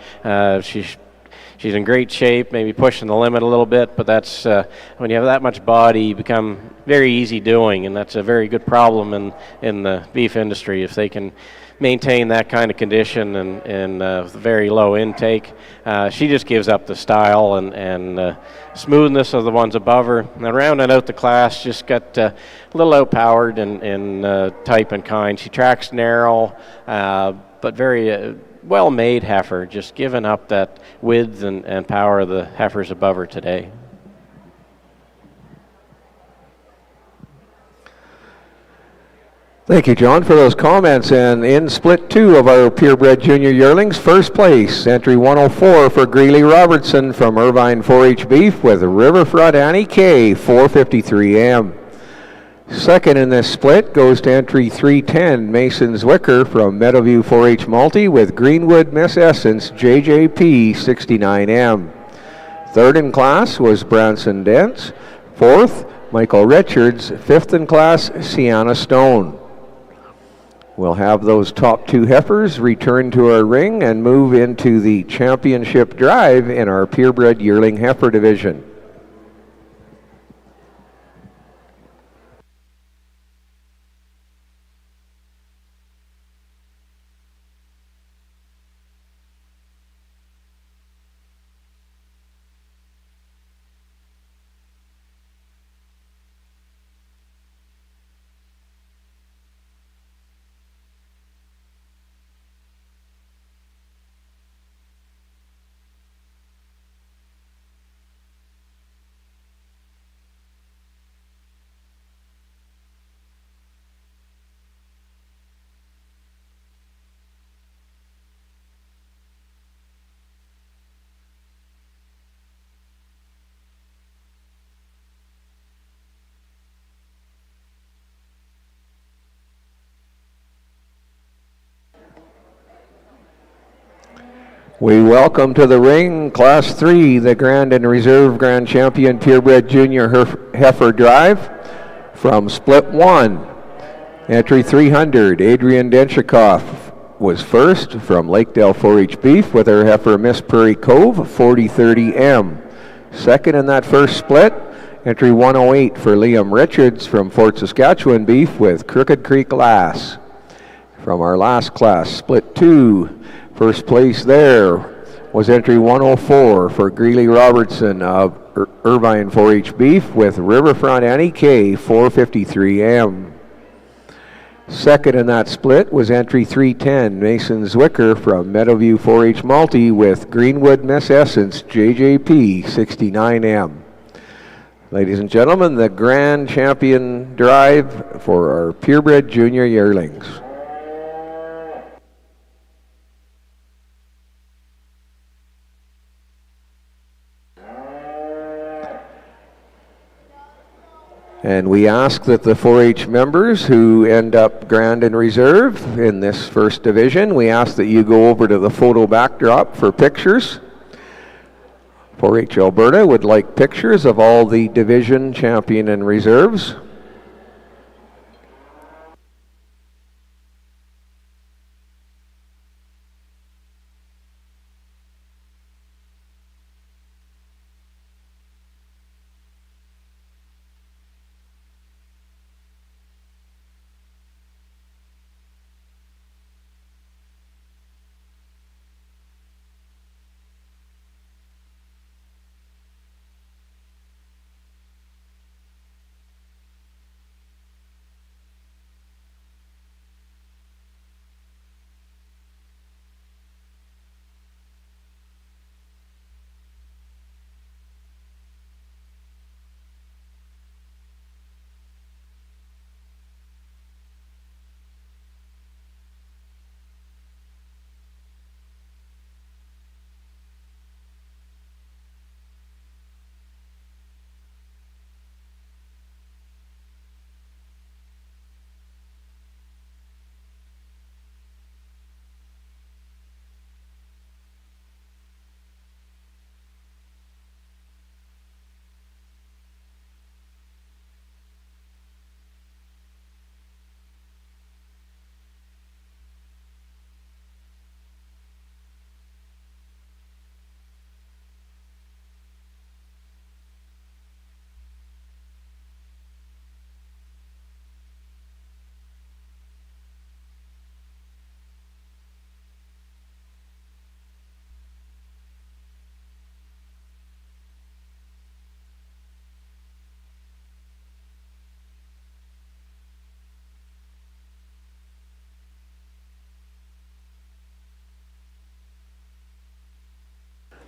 S3: she's in great shape, maybe pushing the limit a little bit, but that's, when you have that much body, you become very easy doing, and that's a very good problem in the beef industry if they can maintain that kind of condition and very low intake. She just gives up the style and smoothness of the ones above her. And rounding out the class, just got a little outpowered in type and kind. She tracks narrow, but very well-made heifer, just giving up that width and power of the heifers above her today.
S1: Thank you, John, for those comments. And in split 2 of our purebred junior yearlings, first place, entry 104 for Greeley Robertson from Irvine 4-H Beef with Riverfront Annie K, 453M. Second in this split goes to entry 310, Mason Zwicker from Meadowview 4-H Multi with Greenwood Miss Essence, JJP, 69M. Third in class was Branson Dents. Fourth, Michael Richards. Fifth in class, Sienna Stone. We'll have those top 2 heifers return to our ring and move into the championship drive in our purebred yearling heifer division. We welcome to the ring, Class 3, the Grand and Reserve Grand Champion Purebred Junior Heifer Drive from Split 1. Entry 300, Adrian Denchikoff was first from Lakedale 4-H Beef with her heifer Miss Prairie Cove, 4030M. Second in that first split, entry 108 for Liam Richards from Fort Saskatchewan Beef with Crooked Creek Lass. From our last class, Split 2, first place there was entry 104 for Greeley Robertson of Irvine 4-H Beef with Riverfront Annie K, 453M. Second in that split was entry 310, Mason Zwicker from Meadowview 4-H Multi with Greenwood Miss Essence, JJP, 69M. Ladies and gentlemen, the Grand Champion Drive for our purebred junior yearlings. And we ask that the 4-H members who end up Grand and Reserve in this first division, we ask that you go over to the photo backdrop for pictures. 4-H Alberta would like pictures of all the division, champion, and reserves.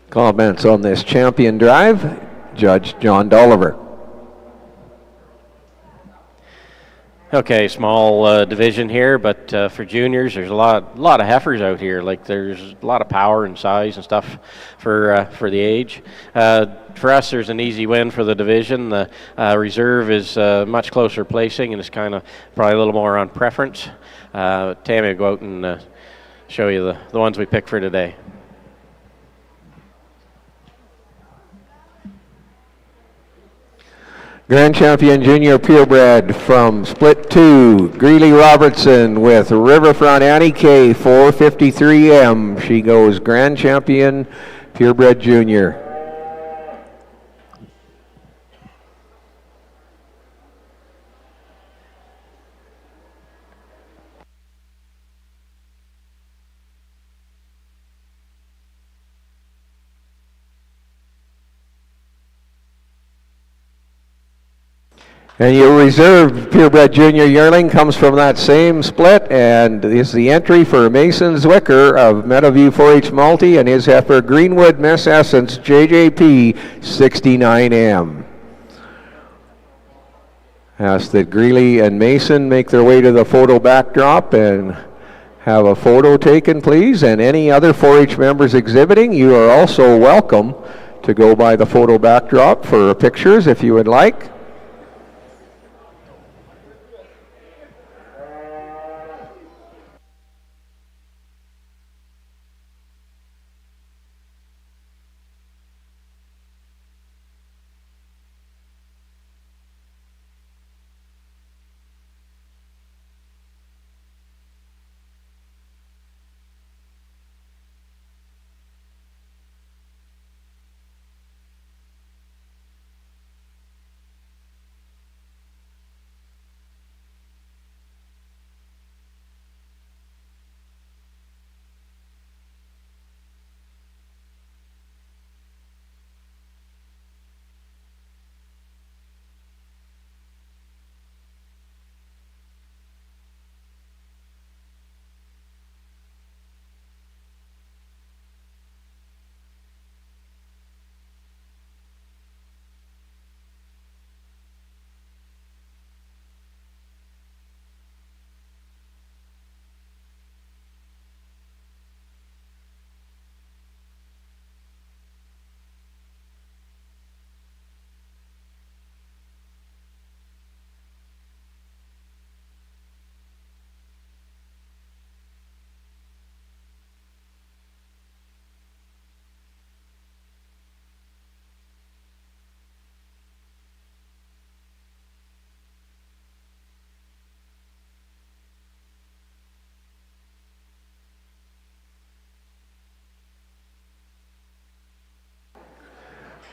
S1: Comments on this champion drive, Judge John Dolliver.
S3: Okay, small division here, but for juniors, there's a lot of heifers out here. Like there's a lot of power and size and stuff for the age. For us, there's an easy win for the division. The reserve is much closer placing, and it's kind of probably a little more on preference. Tammy will go out and show you the ones we picked for today.
S1: Grand Champion Junior Purebred from Split 2, Greeley Robertson with Riverfront Annie K, 453M. She goes Grand Champion Purebred Junior. And your reserve purebred junior yearling comes from that same split and is the entry for Mason Zwicker of Meadowview 4-H Multi and his heifer Greenwood Miss Essence JJP 69M. Ask that Greeley and Mason make their way to the photo backdrop and have a photo taken, please. And any other 4-H members exhibiting, you are also welcome to go by the photo backdrop for pictures if you would like.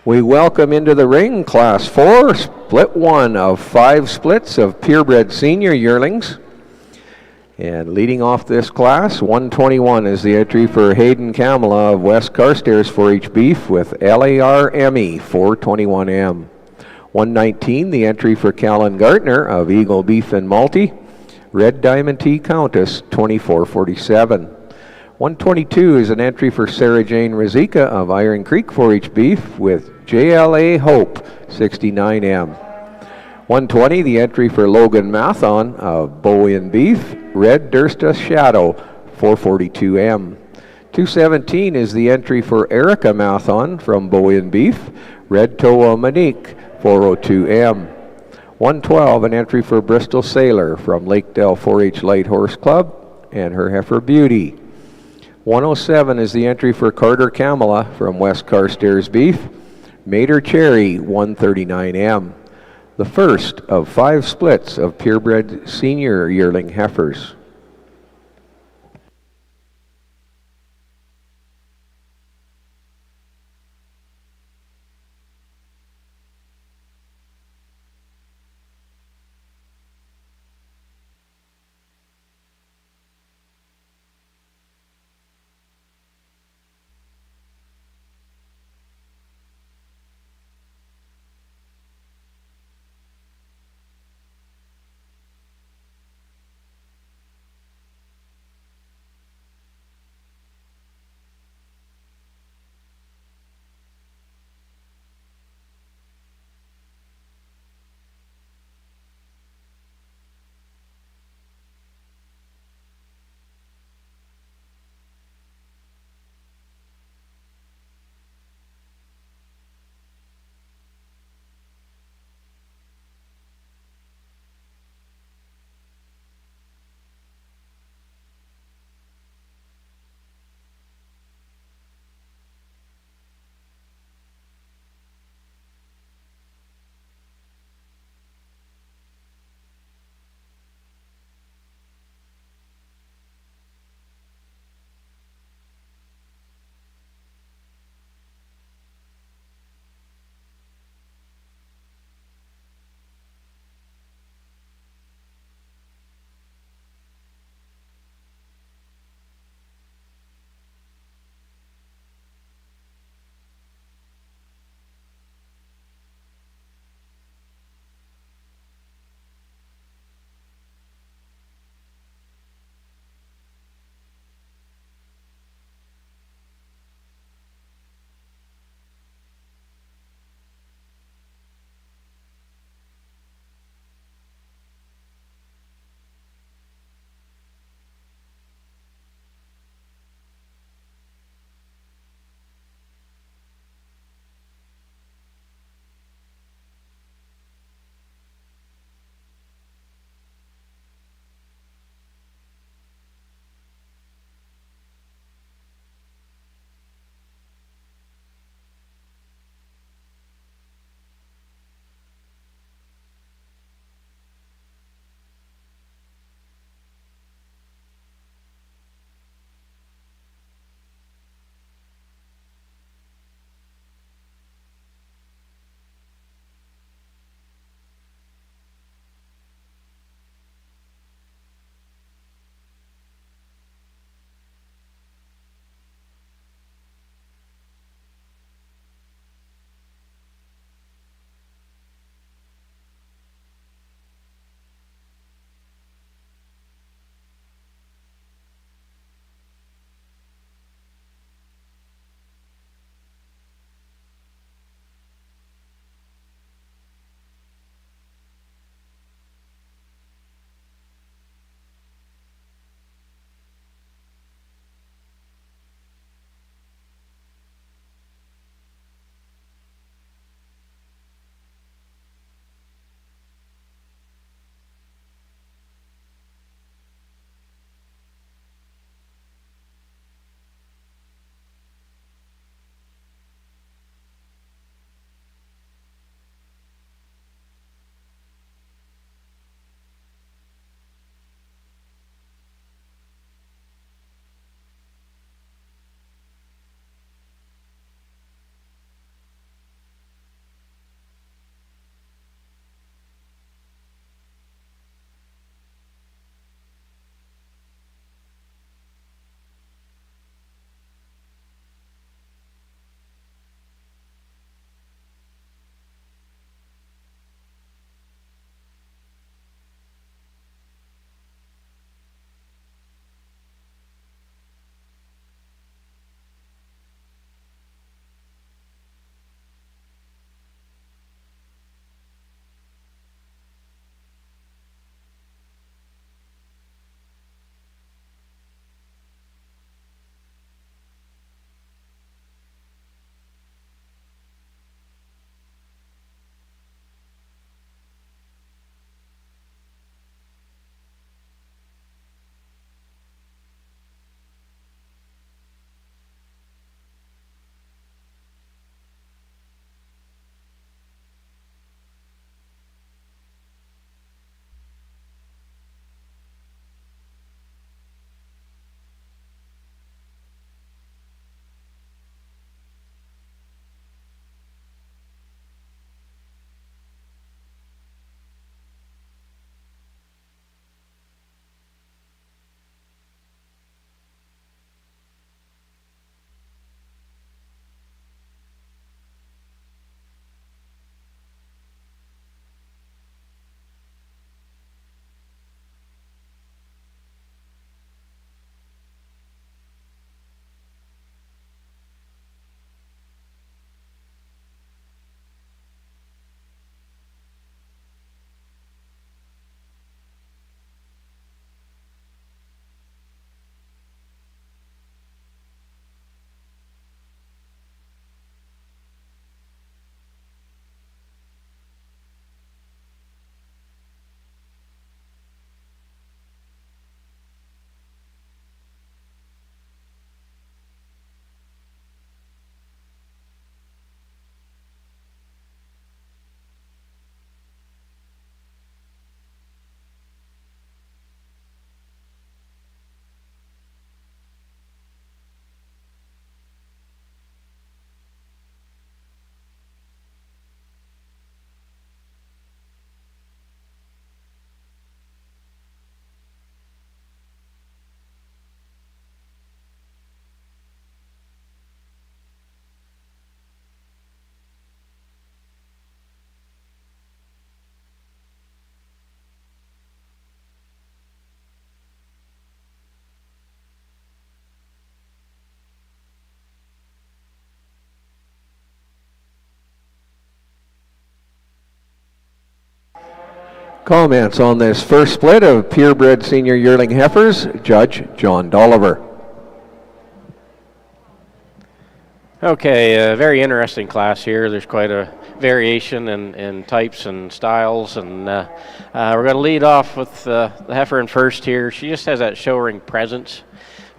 S1: We welcome into the ring Class 4, Split 1 of 5 splits of purebred senior yearlings. And leading off this class, 121 is the entry for Hayden Kamala of West Carstairs 4-H Beef with LAR-ME 421M. 119, the entry for Callan Gartner of Eagle Beef and Multi, Red Diamond T Countess 2447. 122 is an entry for Sarah Jane Rizika of Iron Creek 4-H Beef with JLA Hope 69M. 120, the entry for Logan Mathon of Bowen Beef, Red Dursta Shadow 442M. 217 is the entry for Erica Mathon from Bowen Beef, Red Toa Monique 402M. 112, an entry for Bristol Sailor from Lakedale 4-H Light Horse Club and her heifer Beauty. 107 is the entry for Carter Kamala from West Carstairs Beef, Mater Cherry 139M. The first of 5 splits of purebred senior yearling heifers. Comments on this first split of purebred senior yearling heifers, Judge John Dolliver.
S3: Okay, very interesting class here. There's quite a variation in types and styles, and we're going to lead off with the heifer in first here. She just has that show ring presence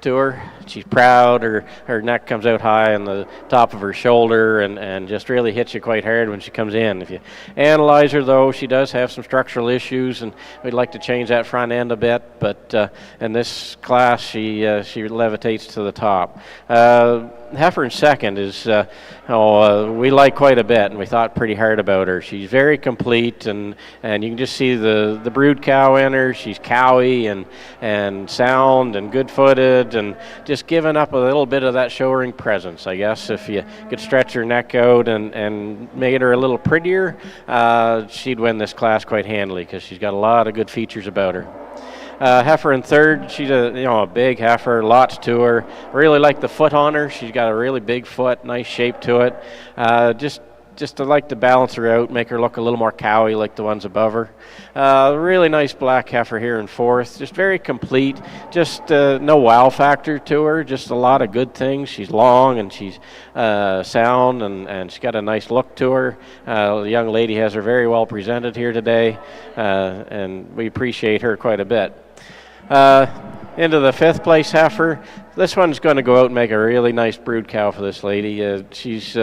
S3: to her. She's proud. Her neck comes out high on the top of her shoulder and just really hits you quite hard when she comes in. If you analyze her, though, she does have some structural issues, and we'd like to change that front end a bit. But in this class, she levitates to the top. Heifer in second is we like quite a bit, and we thought pretty hard about her. She's very complete, and you can just see the brood cow in her. She's cowy and sound and good-footed, and just giving up a little bit of that show ring presence, I guess. If you could stretch her neck out and make her a little prettier, she'd win this class quite handily because she's got a lot of good features about her. Heifer in third, she's a big heifer, lots to her. Really like the foot on her. She's got a really big foot, nice shape to it. Just to like to balance her out, make her look a little more cowy like the ones above her. Really nice black heifer here in fourth, just very complete, just no wow factor to her, just a lot of good things. She's long and she's sound and she's got a nice look to her. The young lady has her very well presented here today, and we appreciate her quite a bit. Into the fifth place heifer. This one's going to go out and make a really nice brood cow for this lady. She's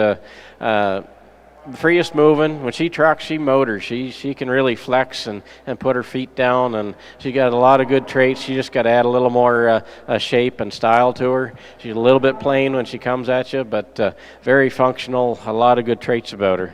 S3: freest moving. When she trucks, she motors. She can really flex and put her feet down, and she got a lot of good traits. She just got to add a little more shape and style to her. She's a little bit plain when she comes at you, but very functional, a lot of good traits about her.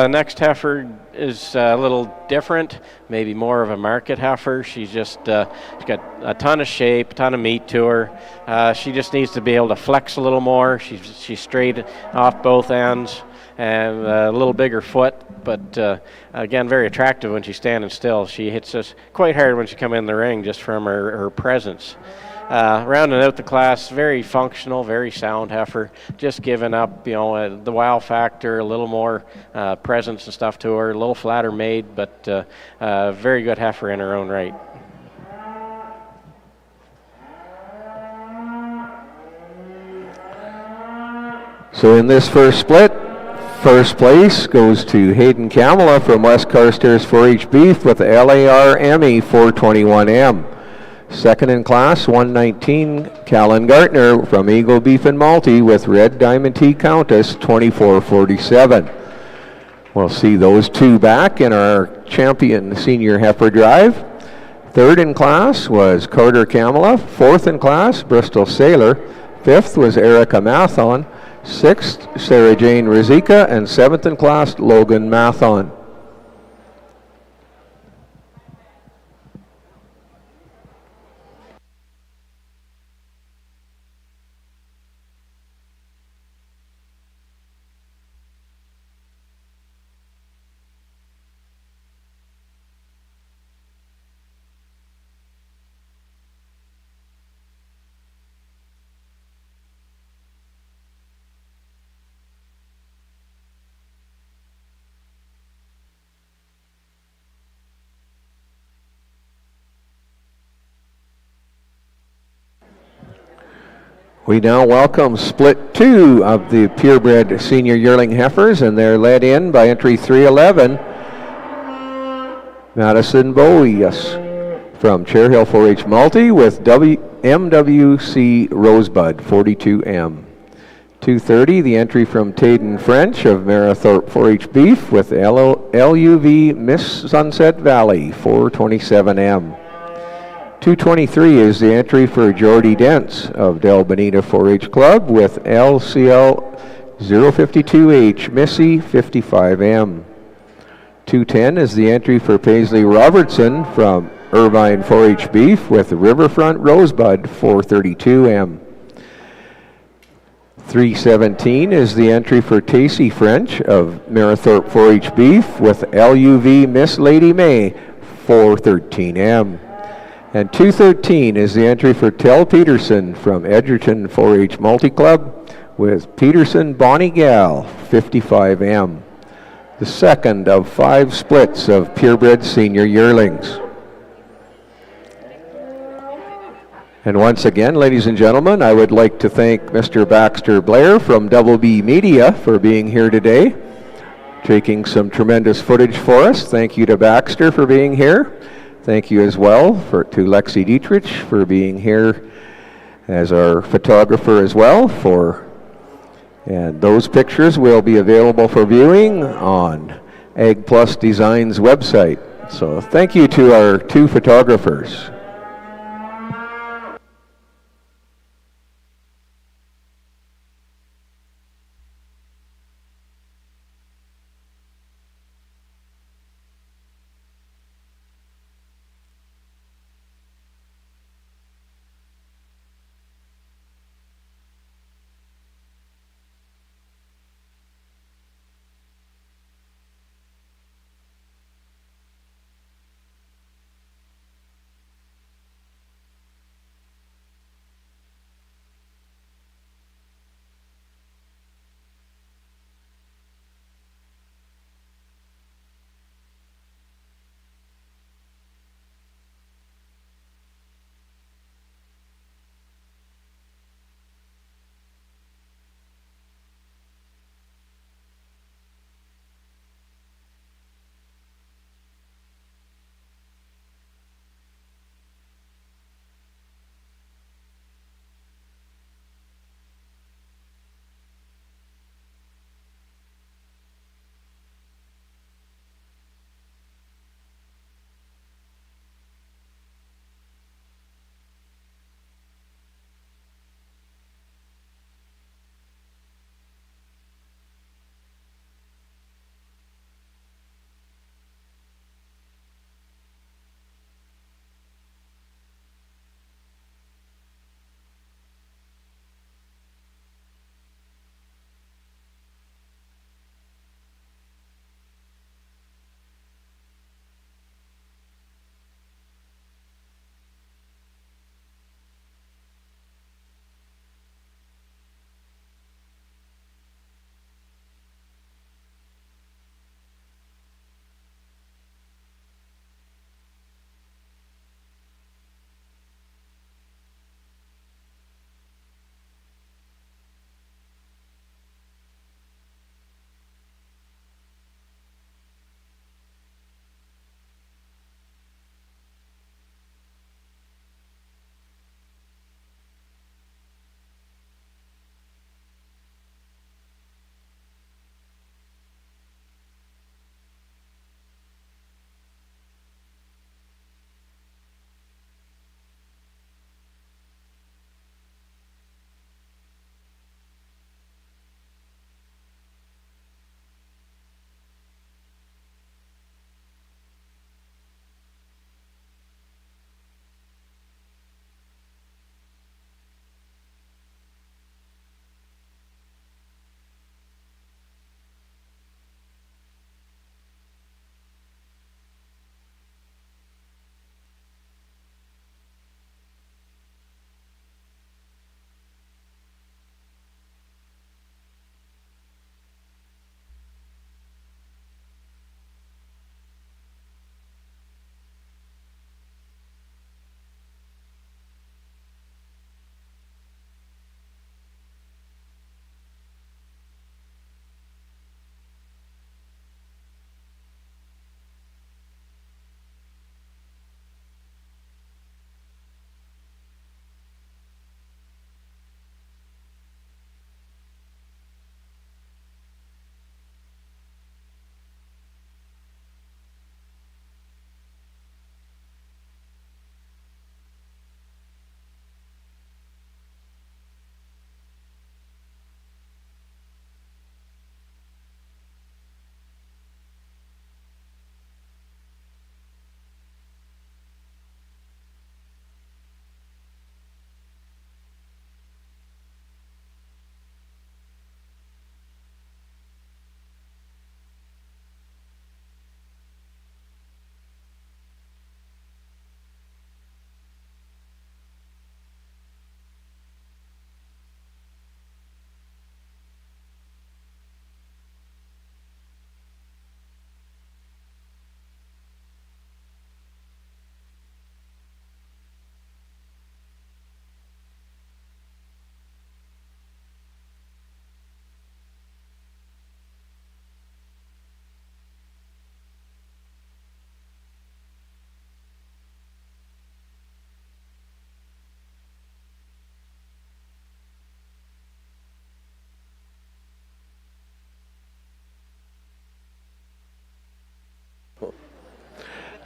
S3: Next heifer is a little different, maybe more of a market heifer. She's just she's got a ton of shape, a ton of meat to her. She just needs to be able to flex a little more. She's straight off both ends and a little bigger foot, but again, very attractive when she's standing still. She hits us quite hard when she comes in the ring just from her presence. Rounding out the class, very functional, very sound heifer, just giving up, the wow factor, a little more presence and stuff to her, a little flatter made, but very good heifer in her own right.
S1: So in this first split, first place goes to Hayden Kamala from West Carstairs 4-H Beef with LAR ME 421M. Second in class, 119, Callan Gartner from Eagle Beef and Malty with Red Diamond T Countess 2447. We'll see those two back in our champion senior heifer drive. Third in class was Carter Kamala. Fourth in class, Bristol Sailor. Fifth was Erica Mathon. Sixth, Sarah Jane Rizika, and seventh in class, Logan Mathon. We now welcome split 2 of the purebred senior yearling heifers, and they're led in by entry 311, Madison Bowies from Chair Hill 4-H Multi with MWC Rosebud 42M. 230, the entry from Tayden French of Marathorpe 4-H Beef with LUV Miss Sunset Valley 427M. 223 is the entry for Jordy Dents of Del Bonita 4-H Club with LCL 052H Missy 55M. 210 is the entry for Paisley Robertson from Irvine 4-H Beef with Riverfront Rosebud 432M. 317 is the entry for Tacey French of Marathorpe 4-H Beef with LUV Miss Lady May 413M. And 213 is the entry for Tel Peterson from Edgerton 4-H Multi-Club with Peterson Bonnie Gal 55M. the second of 5 splits of purebred senior yearlings. And once again, ladies and gentlemen, I would like to thank Mr. Baxter Blair from Double B Media for being here today, taking some tremendous footage for us. Thank you to Baxter for being here. Thank you as well to Lexi Dietrich for being here as our photographer as well. And those pictures will be available for viewing on Ag Plus Design's website. So thank you to our 2 photographers.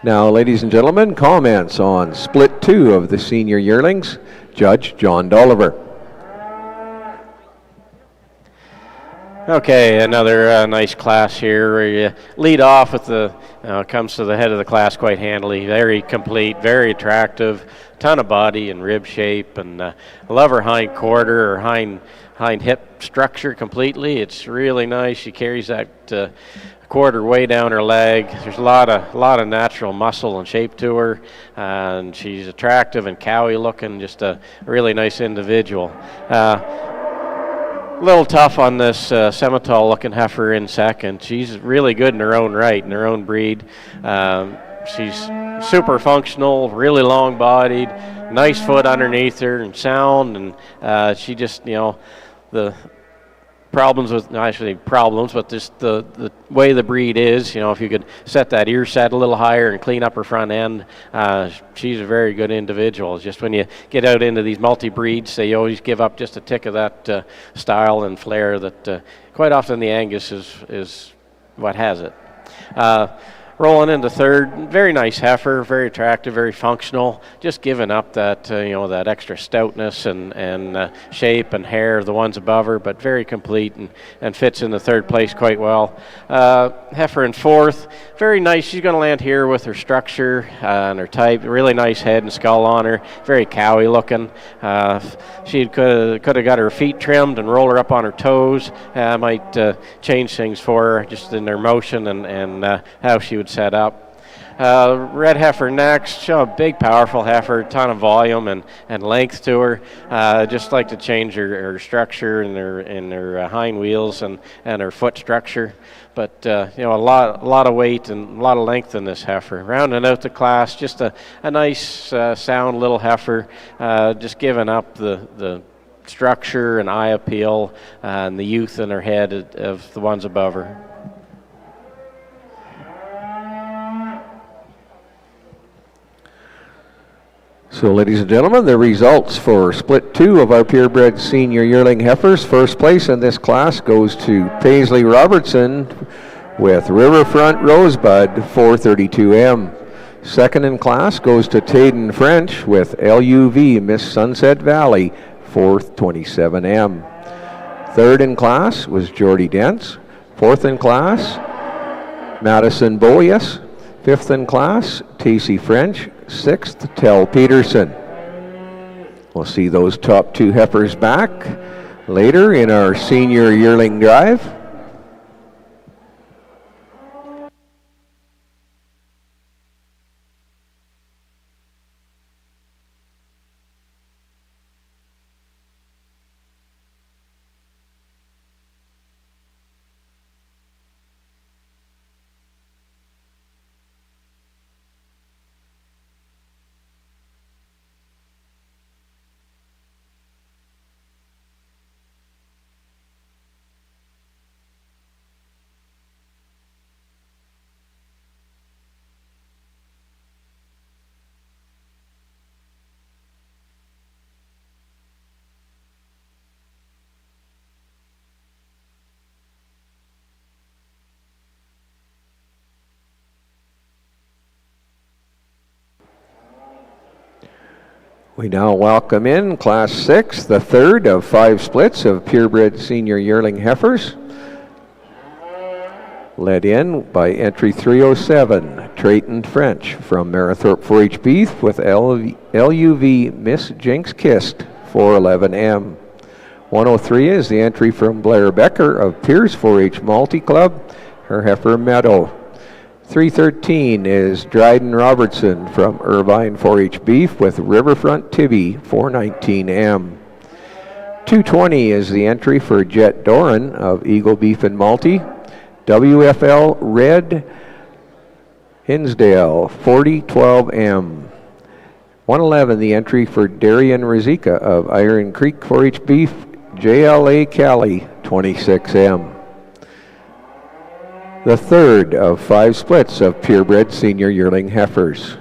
S1: Now, ladies and gentlemen, comments on split 2 of the senior yearlings. Judge John Dolliver.
S3: Okay, another nice class here where you lead off with comes to the head of the class quite handily. Very complete, very attractive, ton of body and rib shape, and I love her hind quarter or hind hip structure completely. It's really nice. She carries that quarter way down her leg. There's a lot of natural muscle and shape to her, and she's attractive and cowy looking. Just a really nice individual. A little tough on this Simmental looking heifer in second. She's really good in her own right, in her own breed. She's super functional, really long bodied, nice foot underneath her and sound, and she just, the but just the way the breed is, if you could set that ear set a little higher and clean up her front end, she's a very good individual. It's just when you get out into these multi-breeds, they always give up just a tick of that style and flair that quite often the Angus is what has it. Rolling into third, very nice heifer, very attractive, very functional. Just giving up that that extra stoutness and shape and hair of the ones above her, but very complete and fits in the third place quite well. Heifer in fourth, very nice. She's going to land here with her structure and her type. Really nice head and skull on her. Very cowy looking. She could have got her feet trimmed and roll her up on her toes. Might change things for her just in her motion and how she would set up. Red heifer next. A big, powerful heifer, ton of volume and length to her. Just like to change her structure and her hind wheels and her foot structure. But a lot of weight and a lot of length in this heifer. Rounding out the class, just a nice, sound little heifer. Just giving up the structure and eye appeal and the youth in her head of the ones above her.
S1: So, ladies and gentlemen, the results for split 2 of our purebred senior yearling heifers. First place in this class goes to Paisley Robertson with Riverfront Rosebud 432M. Second in class goes to Tayden French with LUV Miss Sunset Valley 427M. Third in class was Jordy Dents. Fourth in class, Madison Boyes. Fifth in class, Tacey French. Sixth, Tell Peterson. We'll see those top 2 heifers back later in our senior yearling drive. We now welcome in Class 6, the third of 5 splits of purebred senior yearling heifers. Led in by entry 307, Trayton French from Marathorpe 4-H Beef with LUV Miss Jinx Kist 411M. 103 is the entry from Blair Becker of Pierce 4-H Multi Club, her heifer Meadow. 313 is Dryden Robertson from Irvine 4-H Beef with Riverfront Tibby 419M. 220 is the entry for Jet Doran of Eagle Beef and Multi. WFL Red Hinsdale 4012M. 111 the entry for Darian Rizika of Iron Creek 4-H Beef. JLA Cali 26M. The third of 5 splits of purebred senior yearling heifers.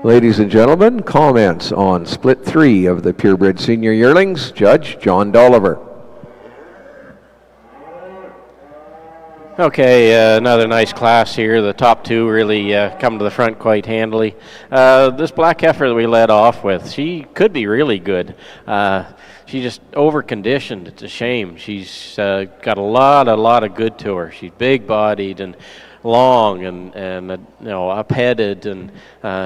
S1: Ladies and gentlemen, comments on split 3 of the purebred senior yearlings. Judge John Dolliver.
S3: Okay, another nice class here. The top 2 really come to the front quite handily. This black heifer that we led off with, she could be really good. She just over-conditioned. It's a shame. She's got a lot of good to her. She's big-bodied and long and up-headed, and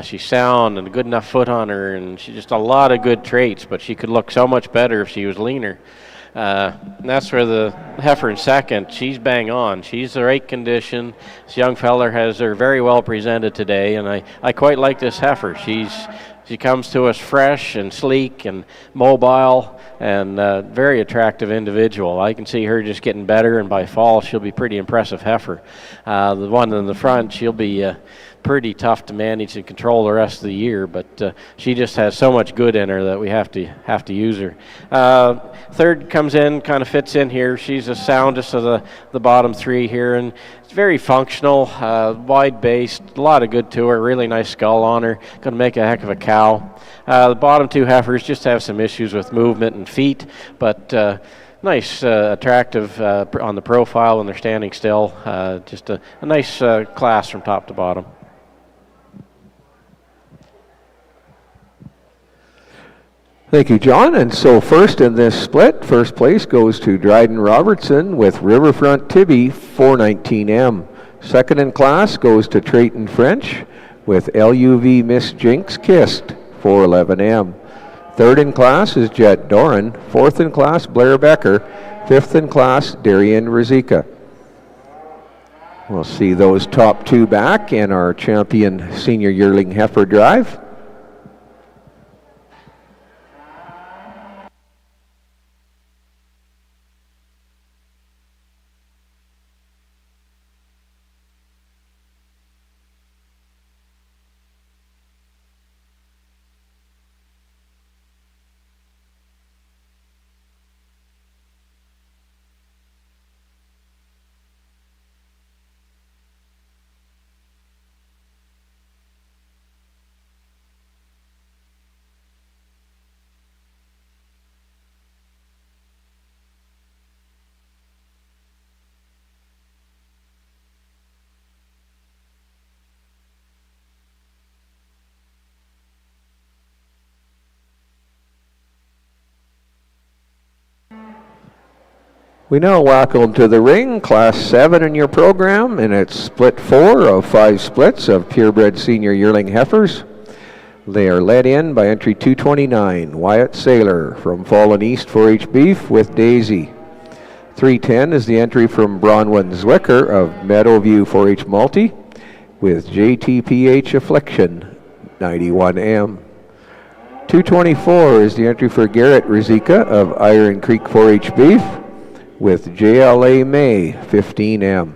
S3: she's sound and a good enough foot on her, and she's just a lot of good traits, but she could look so much better if she was leaner. And that's where the heifer in second, she's bang on. She's the right condition. This young feller has her very well presented today, and I quite like this heifer. She comes to us fresh and sleek and mobile and very attractive individual. I can see her just getting better, and by fall she'll be pretty impressive heifer. The one in the front, she'll be pretty tough to manage and control the rest of the year, but she just has so much good in her that we have to use her. Third comes in, kind of fits in here. She's the soundest of the bottom 3 here, and it's very functional, wide-based, a lot of good to her, really nice skull on her, going to make a heck of a cow. The bottom 2 heifers just have some issues with movement and feet, but nice, attractive on the profile when they're standing still. Just a nice class from top to bottom.
S1: Thank you, John. And so first in this split, first place goes to Dryden Robertson with Riverfront Tibby 419M. Second in class goes to Trayton French with LUV Miss Jinx Kissed 411M. Third in class is Jet Doran. Fourth in class, Blair Becker. Fifth in class, Darian Rizika. We'll see those top 2 back in our champion senior yearling heifer drive. We now welcome to the ring Class 7 in your program, and it's split 4 of 5 splits of purebred senior yearling heifers. They are led in by entry 229, Wyatt Saylor from Fallen East 4-H Beef with Daisy. 310 is the entry from Bronwyn Zwicker of Meadowview 4-H Multi with JTPH Affliction 91M. 224 is the entry for Garrett Rizika of Iron Creek 4-H Beef with JLA May 15M.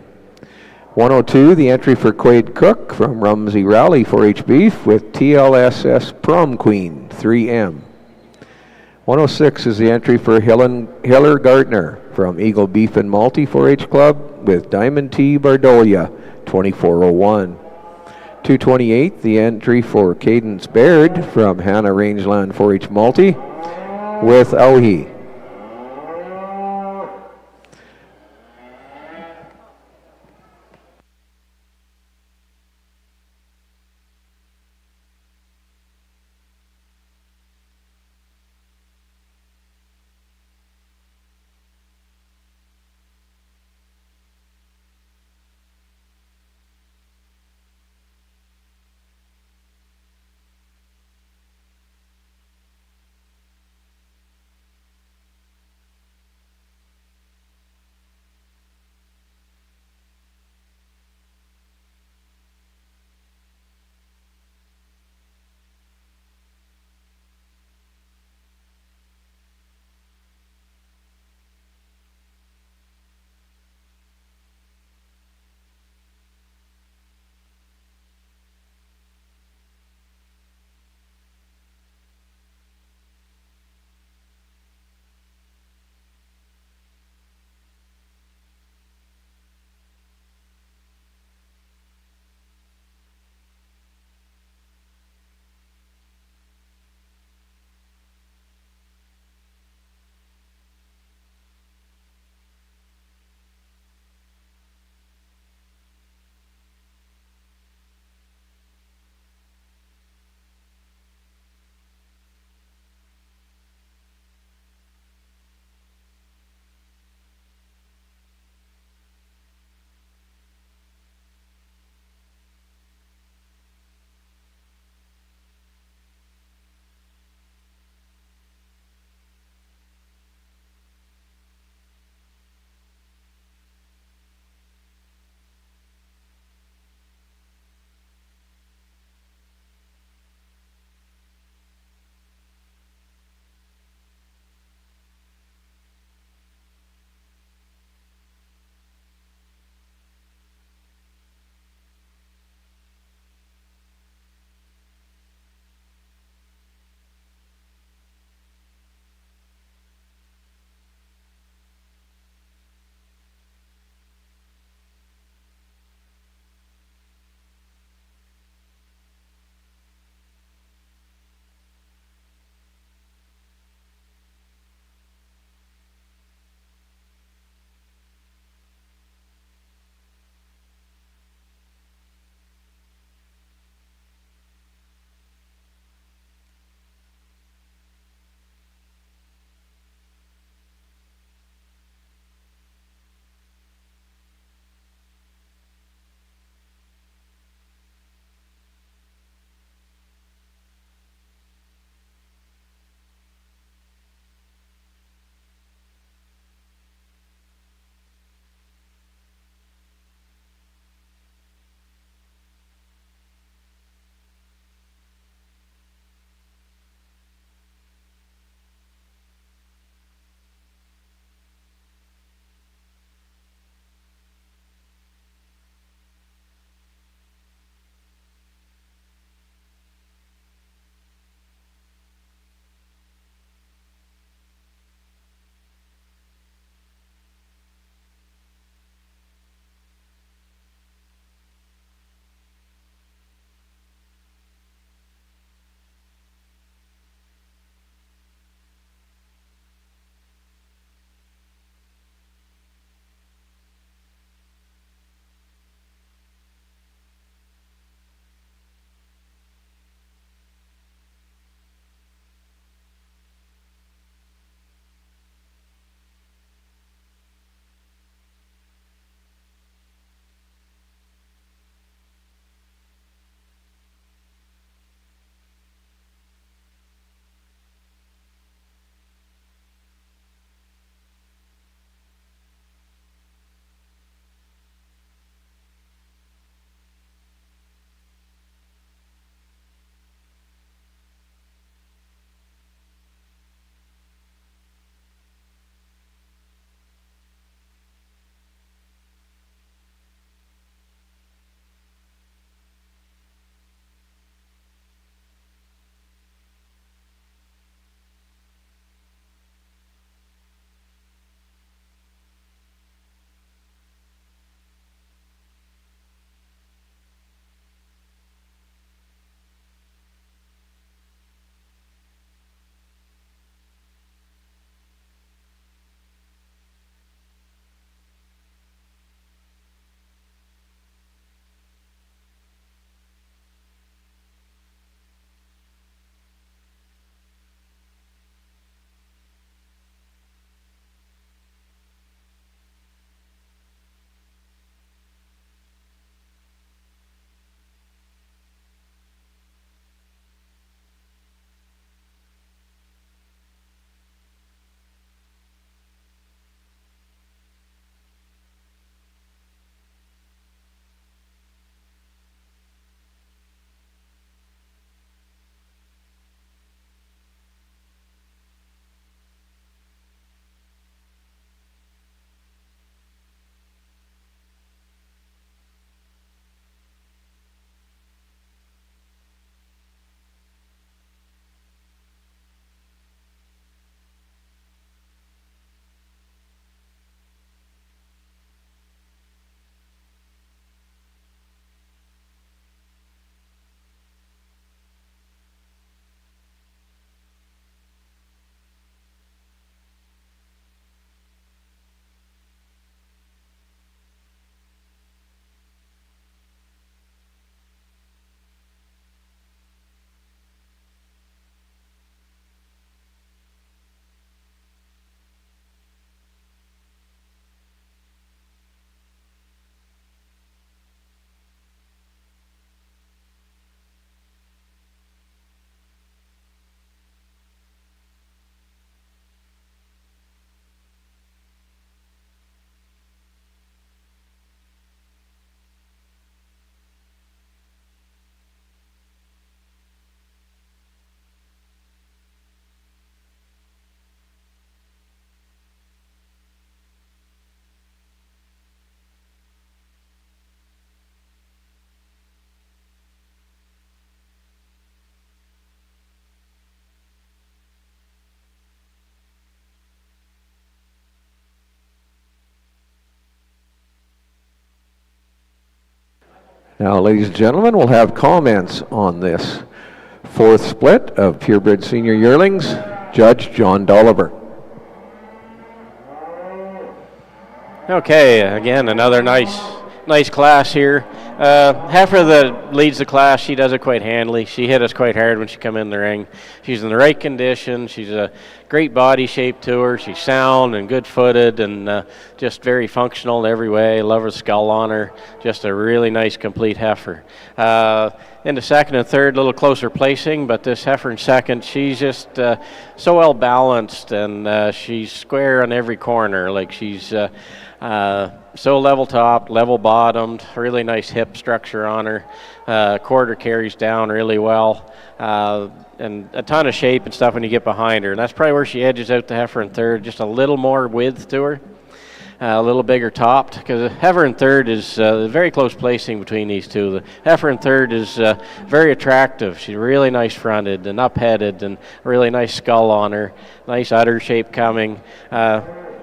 S1: 102, the entry for Quade Cook from Rumsey Rally 4-H Beef with TLSS Prom Queen 3M. 106 is the entry for Hiller Gardner from Eagle Beef and Multi 4-H Club with Diamond T Bardolia 2401. 228, the entry for Cadence Baird from Hannah Rangeland 4-H Multi with Auhi. Now, ladies and gentlemen, we'll have comments on this fourth split of purebred senior yearlings. Judge John Dolliver.
S3: Okay, again, another nice class here. Heifer that leads the class, she does it quite handily. She hit us quite hard when she come in the ring. She's in the right condition. She's a great body shape to her. She's sound and good-footed and just very functional in every way. Love her skull on her. Just a really nice, complete heifer. In the second and third, a little closer placing, but this heifer in second, she's just so well balanced and she's square on every corner. Like she's so level topped, level bottomed, really nice hip structure on her. Quarter carries down really well, and a ton of shape and stuff when you get behind her. And that's probably where she edges out the heifer in third, just a little more width to her. A little bigger topped, because the heifer in third is very close placing between these two. The heifer in third is very attractive. She's really nice fronted and up-headed and a really nice skull on her. Nice udder shape coming.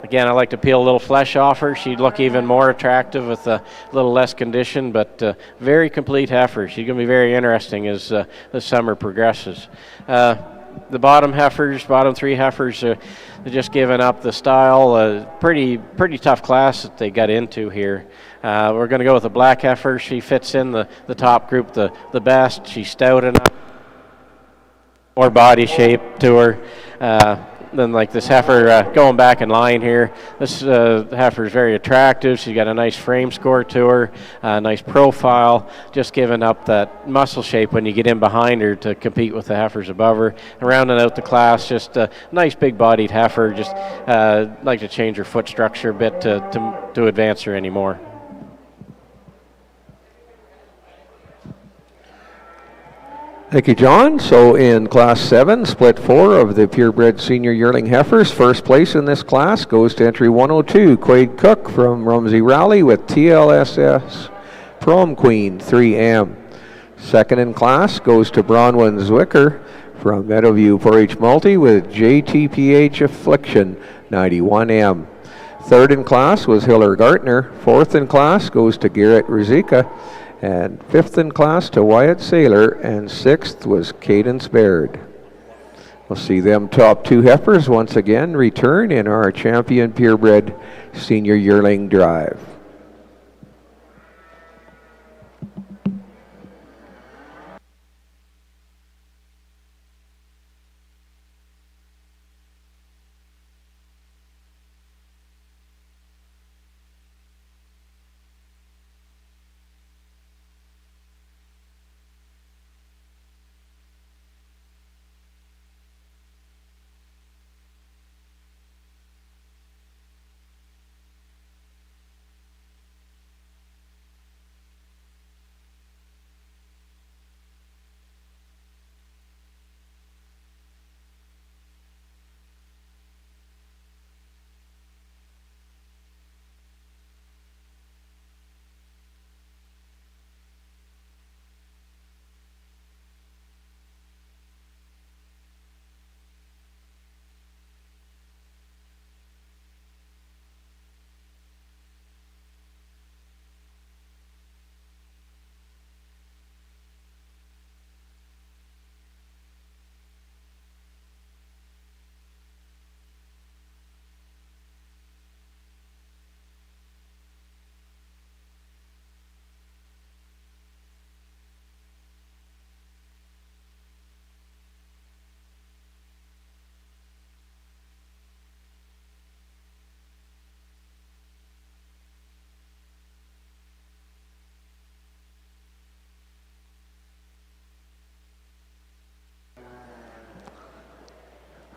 S3: Again, I like to peel a little flesh off her. She'd look even more attractive with a little less condition, but very complete heifer. She's going to be very interesting as the summer progresses. The bottom three heifers, they're just giving up the style. Pretty tough class that they got into here. We're going to go with a black heifer. She fits in the top group the best. She's stout enough, more body shape to her. Then like this heifer going back in line here. This heifer is very attractive. She's got a nice frame score to her, nice profile, just giving up that muscle shape when you get in behind her to compete with the heifers above her. And rounding out the class, just a nice big bodied heifer. Just like to change her foot structure a bit to advance her anymore.
S1: Thank you, John. So in Class 7, Split 4 of the purebred senior yearling heifers, first place in this class goes to entry 102, Quade Cook from Rumsey Rally with TLSS Prom Queen 3M. Second in class goes to Bronwyn Zwicker from Meadowview 4-H Multi with JTPH Affliction 91M. Third in class was Hiller Gartner. Fourth in class goes to Garrett Rizika. And fifth in class to Wyatt Saylor, and sixth was Cadence Baird. We'll see them top two heifers once again return in our champion purebred senior yearling drive.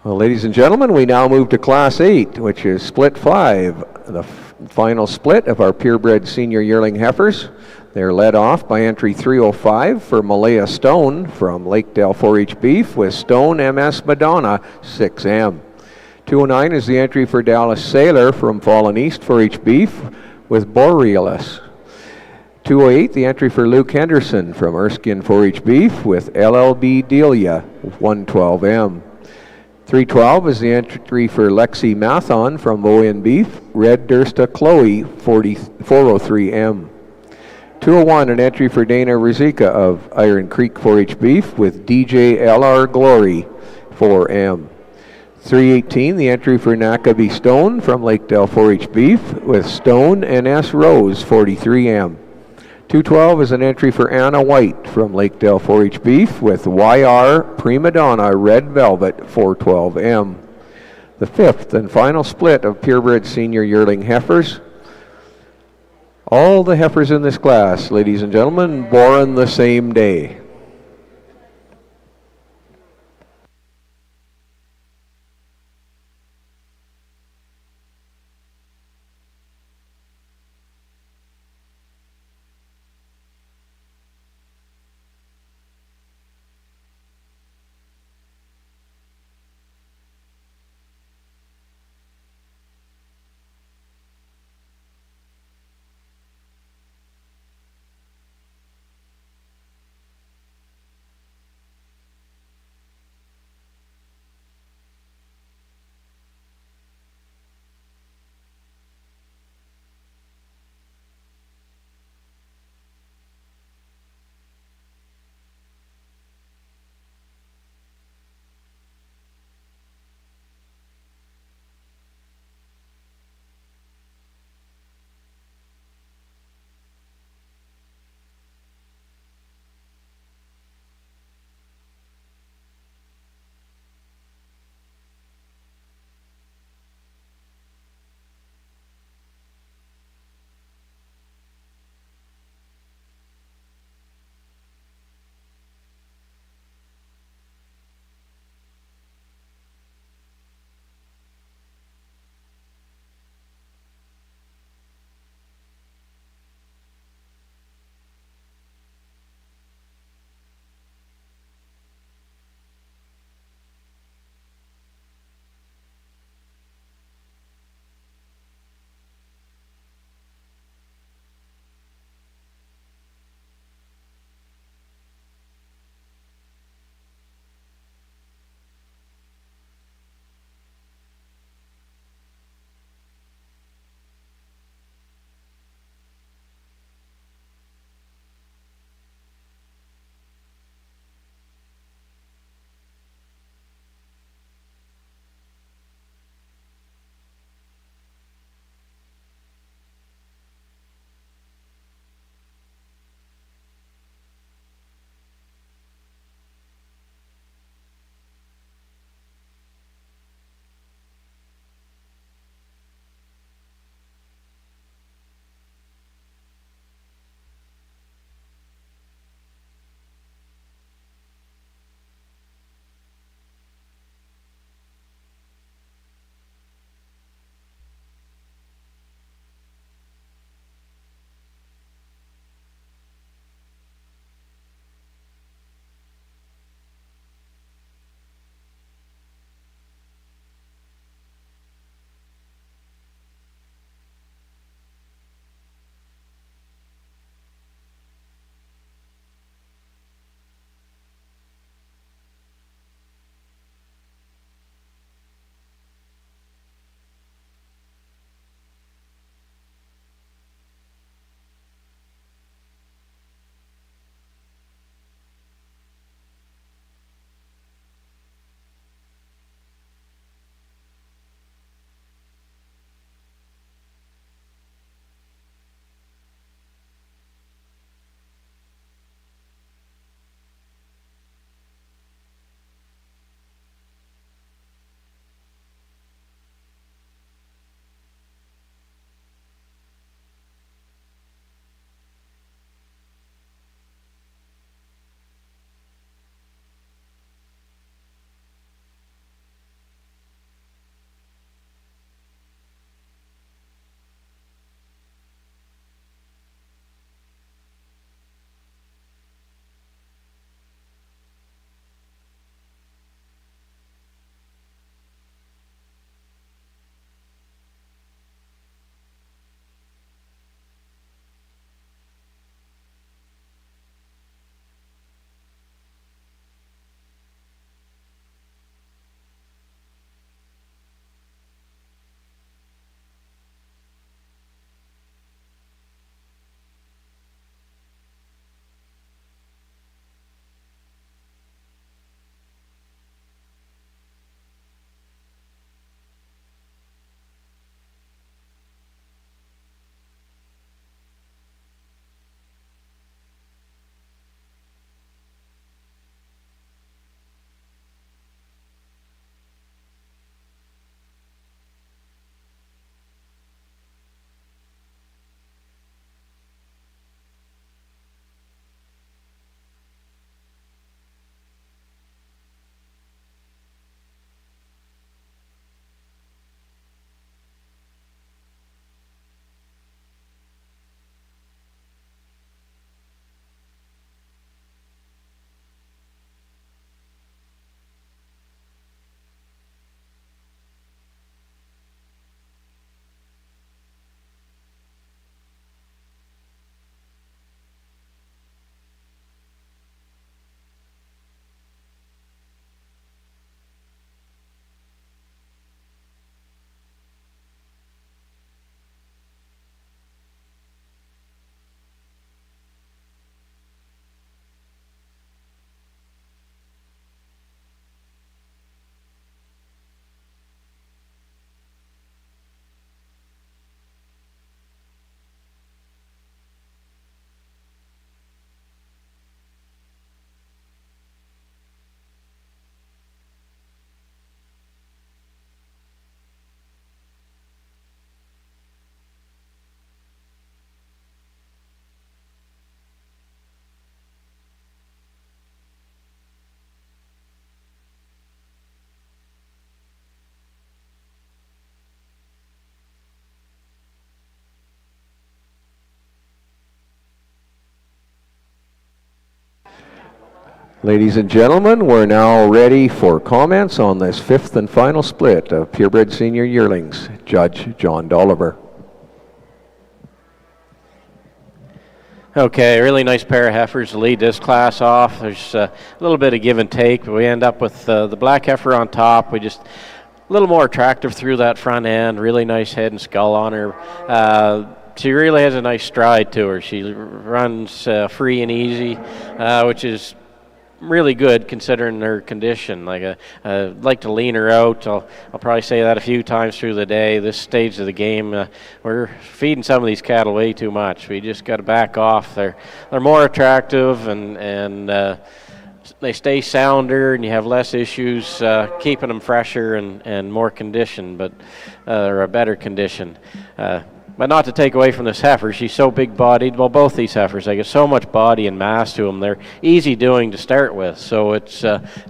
S1: Well, ladies and gentlemen, we now move to Class 8, which is Split 5, the final split of our purebred senior yearling heifers. They're led off by entry 305 for Malaya Stone from Lakedale 4-H Beef with Stone MS Madonna 6M. 209 is the entry for Dallas Sailor from Fallen East 4-H Beef with Borealis. 208, the entry for Luke Henderson from Erskine 4-H Beef with LLB Delia 112M. 312 is the entry for Lexi Mathon from Bowen Beef, Red Dursta Chloe 403M. 201, an entry for Dana Rizika of Iron Creek 4-H Beef with DJ LR Glory 4M. 318, the entry for Nakabi Stone from Lakedale 4-H Beef with Stone and S. Rose 43M. 212 is an entry for Anna White from Lakedale 4-H Beef with YR Prima Donna Red Velvet 412M. The fifth and final split of purebred senior yearling heifers. All the heifers in this class, ladies and gentlemen, born the same day. Ladies and gentlemen, we're now ready for comments on this fifth and final split of purebred senior yearlings. Judge John Dolliver.
S3: Okay, really nice pair of heifers to lead this class off. There's a little bit of give and take, but we end up with the black heifer on top. We just a little more attractive through that front end, really nice head and skull on her. She really has a nice stride to her. She runs free and easy, which is really good considering her condition. Like I'd like to lean her out. I'll probably say that a few times through the day. This stage of the game, we're feeding some of these cattle way too much. We just got to back off. They're more attractive and they stay sounder, and you have less issues keeping them fresher and more condition, or a better condition. But not to take away from this heifer, she's so big-bodied. Well, both these heifers, they get so much body and mass to them. They're easy doing to start with, so it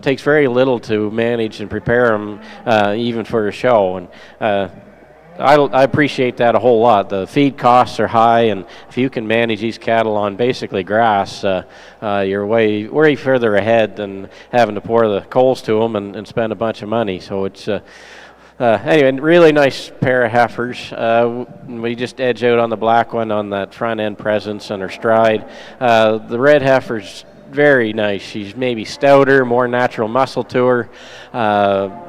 S3: takes very little to manage and prepare them, even for a show. And I appreciate that a whole lot. The feed costs are high, and if you can manage these cattle on basically grass, you're way further ahead than having to pour the coals to them and spend a bunch of money. So it's anyway, really nice pair of heifers. We just edge out on the black one on that front end presence and her stride. The red heifer's very nice. She's maybe stouter, more natural muscle to her.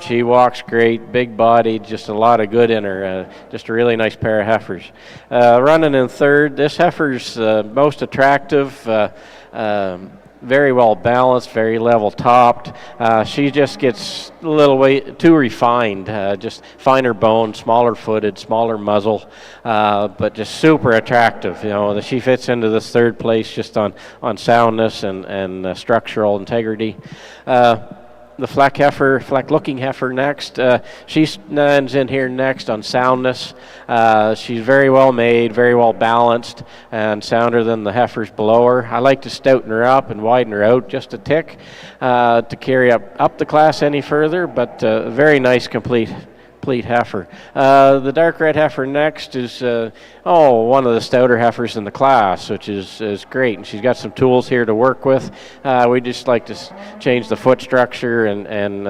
S3: She walks great, big body, just a lot of good in her. Just a really nice pair of heifers. Running in third, this heifer's most attractive. Very well balanced, very level topped. She just gets a little way too refined, just finer bone, smaller footed, smaller muzzle, but just super attractive. You know, she fits into this third place just on soundness and structural integrity. The fleck-looking heifer next. She stands in here next on soundness. She's very well made, very well balanced, and sounder than the heifers below her. I like to stouten her up and widen her out just a tick to carry up the class any further, but very nice, complete heifer. The dark red heifer next is one of the stouter heifers in the class, which is great, and she's got some tools here to work with. We just like to change the foot structure and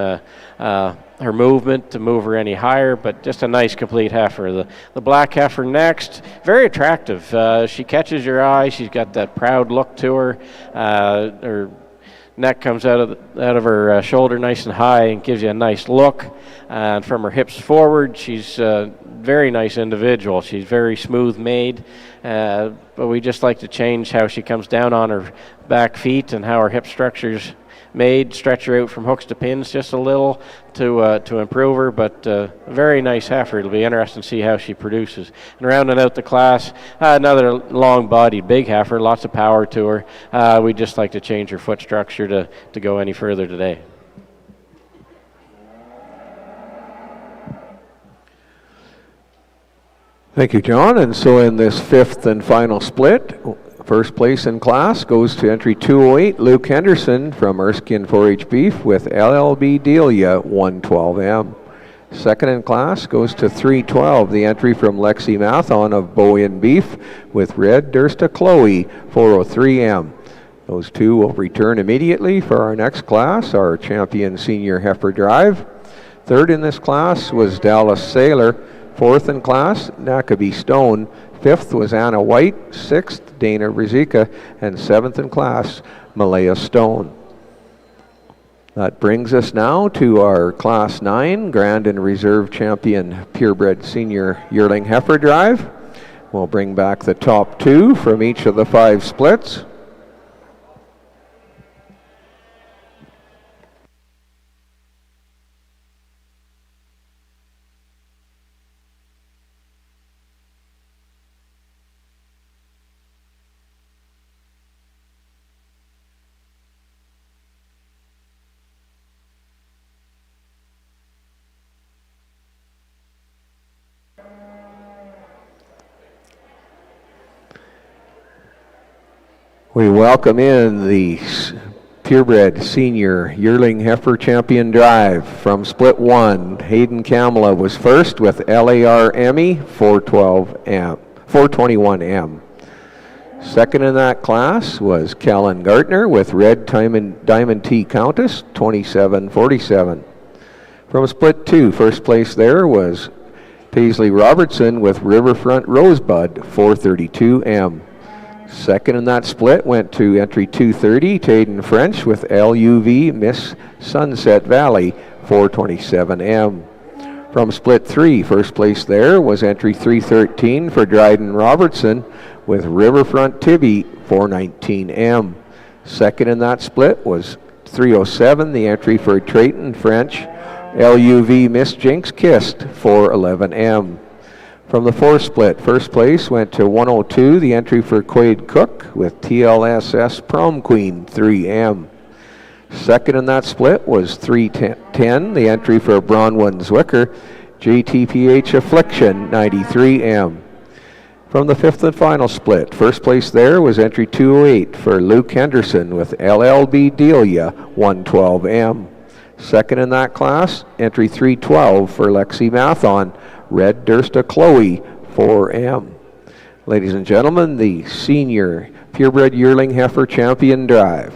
S3: her movement to move her any higher, but just a nice complete heifer. The black heifer next, very attractive. She catches your eye. She's got that proud look to her. Her neck comes out of her shoulder nice and high and gives you a nice look. And from her hips forward, she's a very nice individual. She's very smooth made, but we just like to change how she comes down on her back feet and how her hip structure's made, stretch her out from hooks to pins just a little to improve her, but very nice heifer. It'll be interesting to see how she produces. And rounding out the class, another long-bodied big heifer, lots of power to her. We just like to change her foot structure to go any further today.
S1: Thank you, John. And so in this fifth and final split, first place in class goes to entry 208, Luke Henderson from Erskine 4-H Beef with LLB Delia 112M. Second in class goes to 312, the entry from Lexi Mathon of Bowen Beef with Red Dursta Chloe 403M. Those two will return immediately for our next class, our champion senior heifer drive. Third in this class was Dallas Sailor. Fourth in class, Nakabe Stone. Fifth was Anna White. Sixth, Dana Rizika. And seventh in class, Malaya Stone. That brings us now to our Class 9 Grand and Reserve Champion Purebred Senior Yearling Heifer Drive. We'll bring back the top two from each of the 5 splits. We welcome in the Purebred Senior Yearling Heifer Champion Drive from Split 1. Hayden Kamala was first with LAR Emmy 421M. Second in that class was Callan Gartner with Red Diamond T Countess, 27.47. From split 2, first place there was Paisley Robertson with Riverfront Rosebud, 432 M. Second in that split went to entry 230, Tayden French with LUV Miss Sunset Valley, 427 M. From split 3, first place there was entry 313 for Dryden Robertson with Riverfront Tibby, 419 M. Second in that split was 307, the entry for Trayton French, LUV Miss Jinx Kissed, 411 M. From the fourth split, first place went to 102, the entry for Quade Cook with TLSS Prom Queen, 3M. Second in that split was 310, the entry for Bronwyn Zwicker, JTPH Affliction, 93M. From the fifth and final split, first place there was entry 208 for Luke Henderson with LLB Delia, 112M. Second in that class, entry 312 for Lexi Mathon, Red Dursta Chloe, 4M. Ladies and gentlemen, the senior purebred yearling heifer champion drive.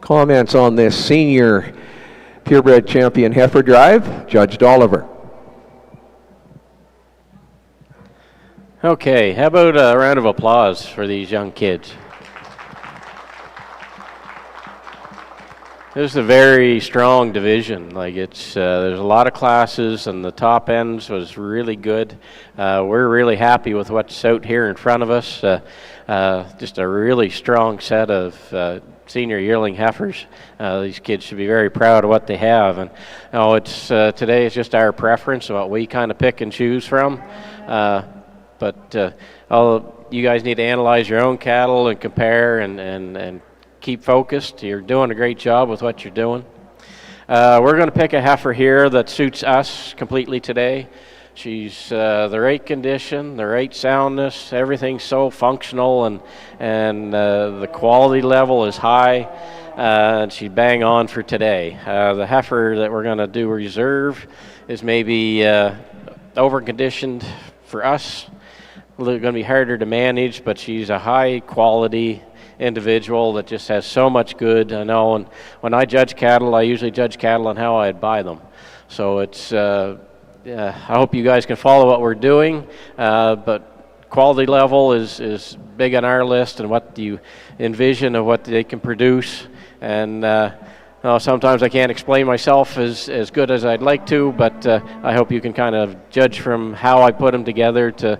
S1: Comments on this senior purebred champion heifer drive, Judge Dolliver.
S3: Okay, how about a round of applause for these young kids? This is a very strong division. Like there's a lot of classes, and the top ends was really good. We're really happy with what's out here in front of us. Just a really strong set of senior yearling heifers. These kids should be very proud of what they have. And it's today is just our preference, what we kind of pick and choose from. But all you guys need to analyze your own cattle and compare and keep focused. You're doing a great job with what you're doing. We're going to pick a heifer here that suits us completely today. She's the right condition, the right soundness, everything's so functional, and the quality level is high, and she's bang on for today. The heifer that we're going to do reserve is maybe over-conditioned for us, going to be harder to manage, but she's a high quality individual that just has so much good. I know, and when I judge cattle, I usually judge cattle on how I'd buy them. So it's, I hope you guys can follow what we're doing, but quality level is big on our list, and what you envision of what they can produce. And sometimes I can't explain myself as good as I'd like to, but I hope you can kind of judge from how I put them together to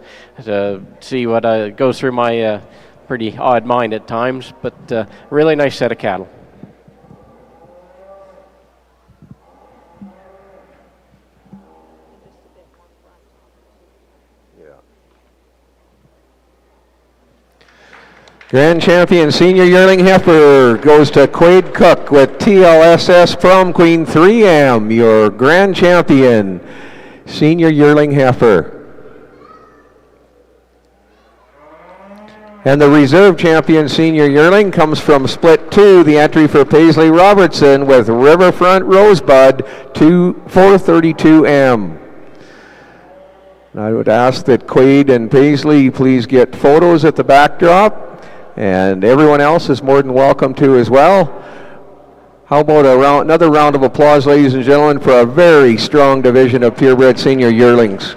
S3: see what goes through my pretty odd mind at times, but really nice set of cattle.
S1: Grand Champion Senior Yearling Heifer goes to Quade Cook with TLSS from Queen 3M, your Grand Champion Senior Yearling Heifer. And the Reserve Champion Senior Yearling comes from Split 2, the entry for Paisley Robertson with Riverfront Rosebud 432M. I would ask that Quade and Paisley please get photos at the backdrop, and everyone else is more than welcome to as well. How about another round of applause, ladies and gentlemen, for a very strong division of purebred senior yearlings.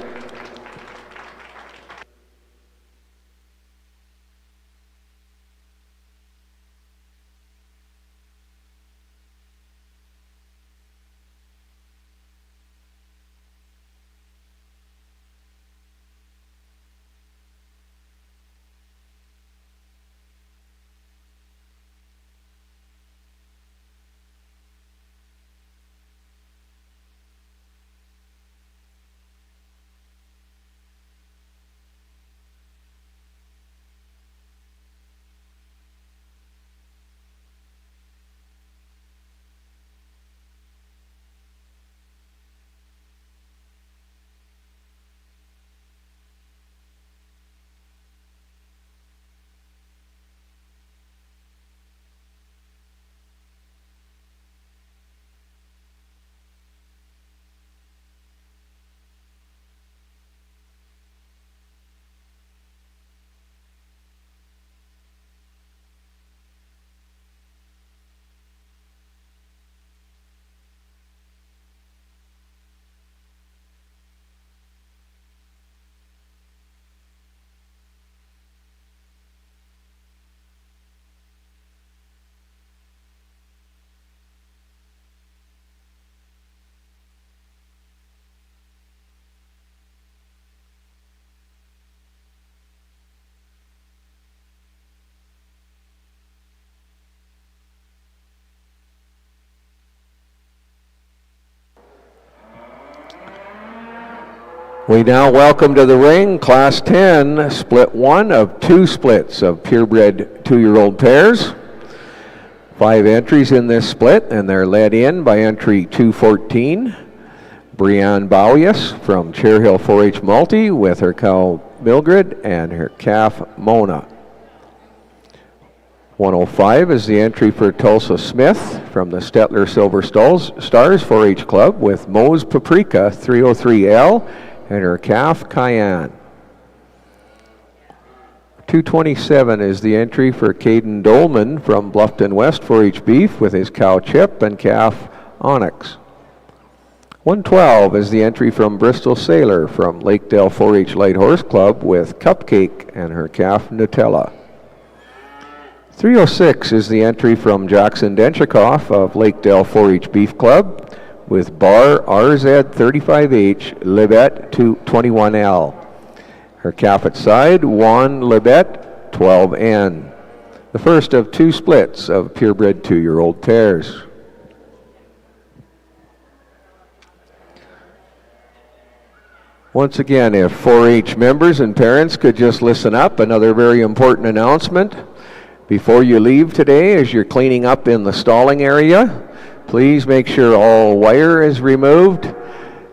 S1: We now welcome to the ring Class 10, Split 1 of 2 splits of purebred 2-year-old pairs. 5 entries in this split, and they're led in by entry 214, Brianne Bowius from Chair Hill 4-H Multi with her cow Mildred and her calf Mona. 105 is the entry for Tulsa Smith from the Stettler Silver Stars 4-H Club with Moe's Paprika 303L and her calf Cayenne. 227 is the entry for Caden Dolman from Bluffton West 4-H Beef with his cow Chip and calf Onyx. 112 is the entry from Bristol Sailor from Lakedale 4-H Light Horse Club with Cupcake and her calf Nutella. 306 is the entry from Jackson Denchikoff of Lakedale 4-H Beef Club with Bar RZ35H Libet 21L. Her calf at side, Juan Libet 12N. The first of 2 splits of purebred 2-year-old pairs. Once again, if 4-H members and parents could just listen up, another very important announcement. Before you leave today, as you're cleaning up in the stalling area, please make sure all wire is removed.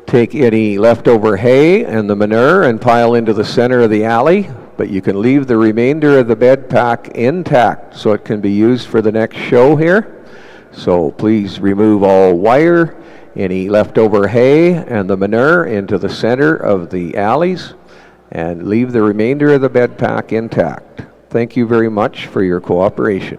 S1: Take any leftover hay and the manure and pile into the center of the alley, but you can leave the remainder of the bed pack intact so it can be used for the next show here. So please remove all wire, any leftover hay and the manure into the center of the alleys, and leave the remainder of the bed pack intact. Thank you very much for your cooperation.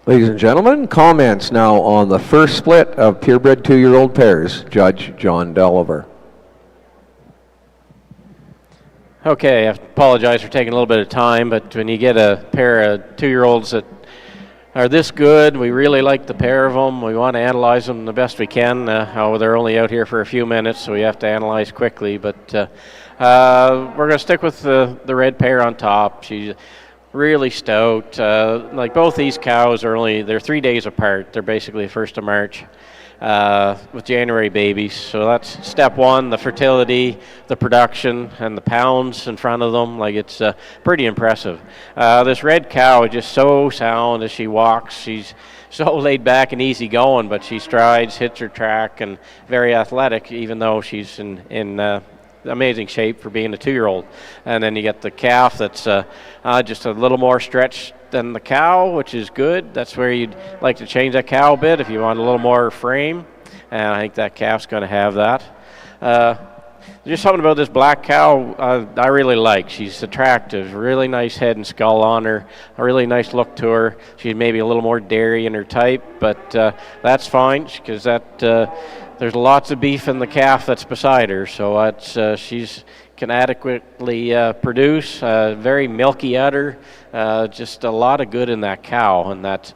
S1: Ladies and gentlemen, comments now on the first split of purebred 2-year-old pairs. Judge John Delliver.
S3: Okay, I apologize for taking a little bit of time, but when you get a pair of 2-year-olds that are this good, we really like the pair of them. We want to analyze them the best we can. They're only out here for a few minutes, so we have to analyze quickly. But we're going to stick with the red pair on top. She's really stout. Like both these cows they're 3 days apart. They're basically 1st of March. With January babies. So that's step one, the fertility, the production, and the pounds in front of them. Like it's pretty impressive. This red cow is just so sound as she walks. She's so laid back and easy going, but she strides, hits her track, and very athletic, even though she's in amazing shape for being a 2-year-old. And then you get the calf that's just a little more stretched than the cow, which is good. That's where you'd like to change that cow a bit if you want a little more frame, and I think that calf's going to have that. There's something about this black cow I really like. She's attractive, really nice head and skull on her, a really nice look to her. She's maybe a little more dairy in her type, but that's fine because there's lots of beef in the calf that's beside her, so she's can adequately produce, very milky udder, just a lot of good in that cow, and that's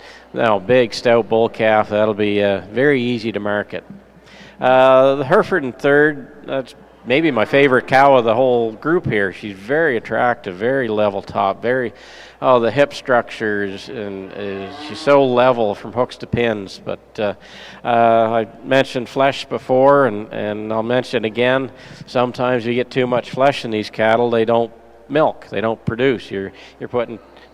S3: big stout bull calf. That'll be very easy to market. The Hereford in third, that's maybe my favorite cow of the whole group here. She's very attractive, very level top, the hip structures, and she's so level from hooks to pins. But I mentioned flesh before, and I'll mention again, sometimes you get too much flesh in these cattle, they don't milk, they don't produce. You're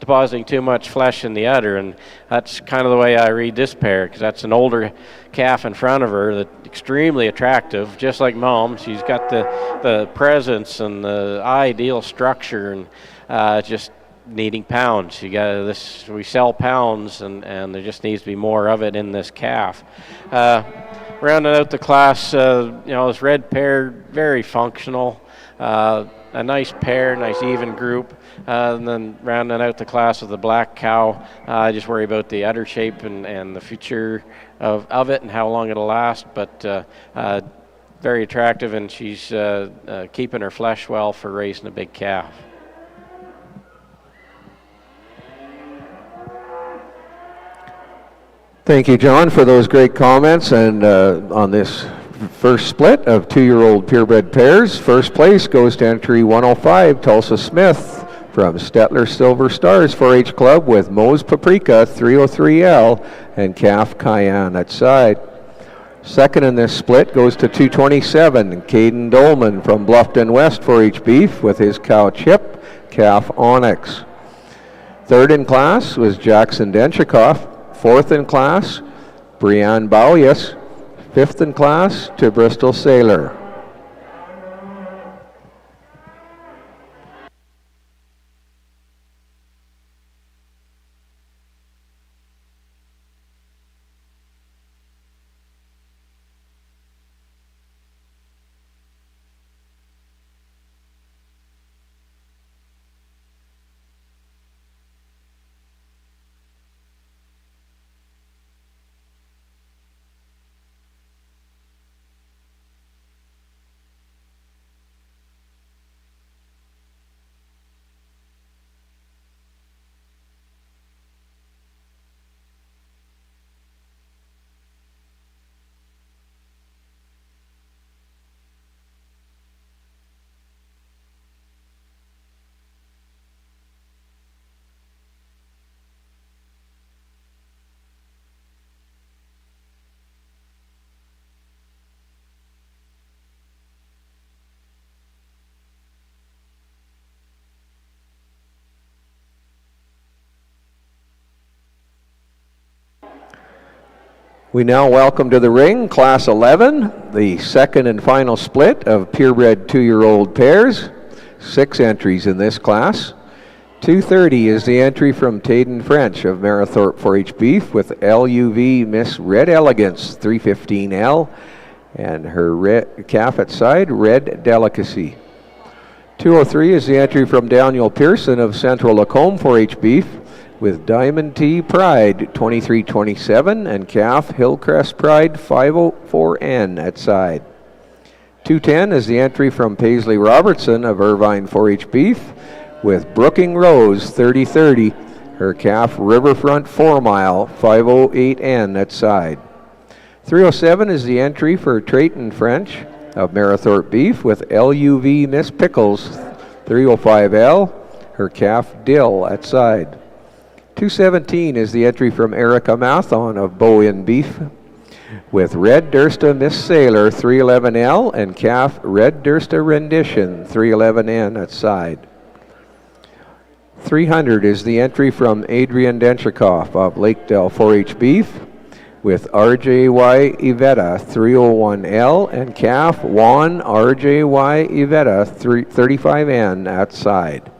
S3: depositing too much flesh in the udder, and that's kind of the way I read this pair, because that's an older calf in front of her that's extremely attractive, just like Mom. She's got the presence and the ideal structure, and just needing pounds. We sell pounds, and there just needs to be more of it in this calf. Rounding out the class, this red pair, very functional, a nice pair, nice even group. And then rounding out the class with the black cow, I just worry about the udder shape and the future of it and how long it'll last, but very attractive, and she's keeping her flesh well for raising a big calf.
S1: Thank you, John, for those great comments. And on this first split of 2-year-old purebred pairs, first place goes to entry 105, Tulsa Smith from Stettler Silver Stars 4-H Club with Moe's Paprika 303L and Calf Cayenne at side. Second in this split goes to 227, Caden Dolman from Bluffton West 4-H Beef with his cow Chip, Calf Onyx. Third in class was Jackson Denchikoff. Fourth in class, Brianne Baulius. Fifth in class to Bristol Sailor. We now welcome to the ring Class 11, the second and final split of purebred 2-year-old pairs. 6 entries in this class. 230 is the entry from Tayden French of Marathorpe 4-H Beef with LUV Miss Red Elegance 315L and her calf at side, Red Delicacy. 203 is the entry from Daniel Pearson of Central Lacombe 4-H Beef with Diamond T Pride 2327 and calf Hillcrest Pride 504N at side. 210 is the entry from Paisley Robertson of Irvine 4-H Beef with Brooking Rose 3030, her calf Riverfront 4 Mile 508N at side. 307 is the entry for Trayton French of Marathorpe Beef with LUV Miss Pickles 305L, her calf Dill at side. 217 is the entry from Erica Mathon of Bowen Beef with Red Dursta Miss Sailor 311L and calf Red Dursta Rendition 311N at side. 300 is the entry from Adrian Denchikoff of Lakedale 4-H Beef with RJY Iveta 301L and calf Juan RJY Iveta 35N at side.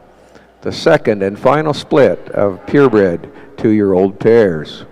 S1: The second and final split of purebred 2-year-old pairs.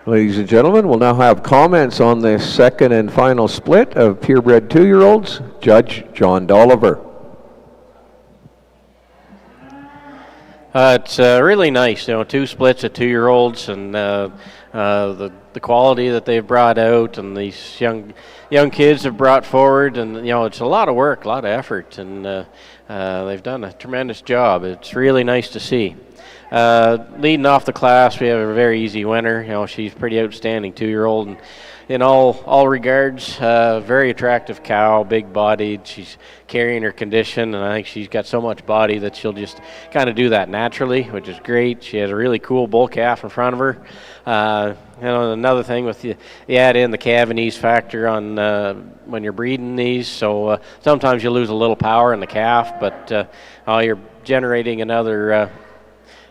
S1: Ladies and gentlemen, we'll now have comments on the second and final split of purebred 2-year-olds. Judge John Dolliver.
S3: It's really nice, 2 splits of 2-year-olds, and the quality that they've brought out, and these young kids have brought forward, and it's a lot of work, a lot of effort, and they've done a tremendous job. It's really nice to see. Leading off the class, we have a very easy winner. She's pretty outstanding 2-year-old, and in all regards, very attractive cow, big-bodied. She's carrying her condition, and I think she's got so much body that she'll just kind of do that naturally, which is great. She has a really cool bull calf in front of her. Another thing with you add in the calf and ease factor on when you're breeding these, so sometimes you lose a little power in the calf, but you're generating another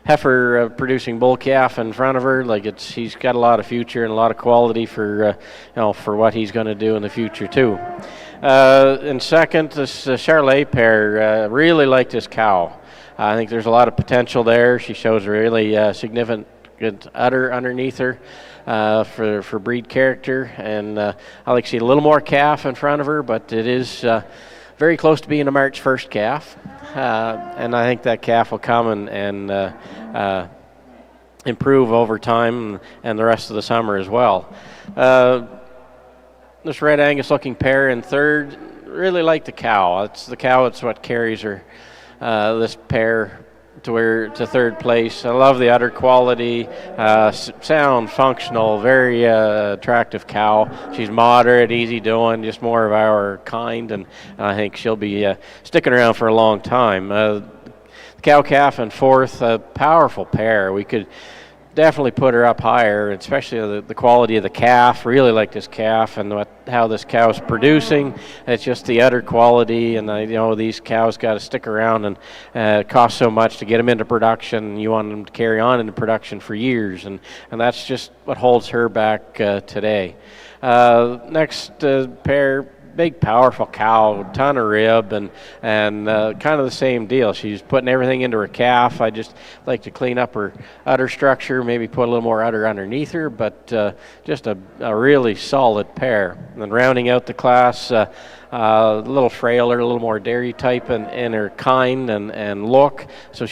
S3: heifer producing bull calf in front of her. He's got a lot of future and a lot of quality for for what he's going to do in the future too. And second, this Charlet pair, really like this cow. I think there's a lot of potential there. She shows a really significant udder underneath her for breed character, and I like to see a little more calf in front of her, but it is very close to being a March 1st calf, and I think that calf will come and improve over time and the rest of the summer as well. This Red Angus looking pair in third, really like the cow. It's what carries her, this pair to third place. I love the udder quality, sound, functional, very attractive cow. She's moderate, easy doing, just more of our kind, and I think she'll be sticking around for a long time. The cow calf in fourth, a powerful pair. We could definitely put her up higher, especially the quality of the calf. Really like this calf and how this cow's producing. It's just the udder quality, and these cows got to stick around, and it costs so much to get them into production. You want them to carry on into production for years, and that's just what holds her back today. Next pair, big powerful cow, ton of rib, and kind of the same deal. She's putting everything into her calf. I just like to clean up her udder structure, maybe put a little more udder underneath her, but just a really solid pair. And then rounding out the class, a little frailer, a little more dairy type in her kind and look. So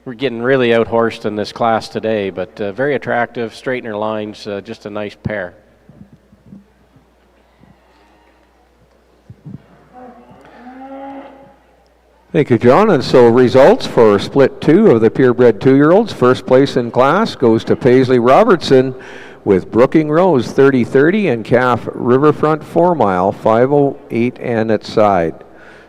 S3: we're getting really out-horsed in this class today, but very attractive, straight in her lines, just a nice pair.
S1: Thank you, John. And so results for split 2 of the purebred 2-year-olds. First place in class goes to Paisley Robertson with Brooking Rose 30-30 and calf Riverfront 4 Mile 508 and its side.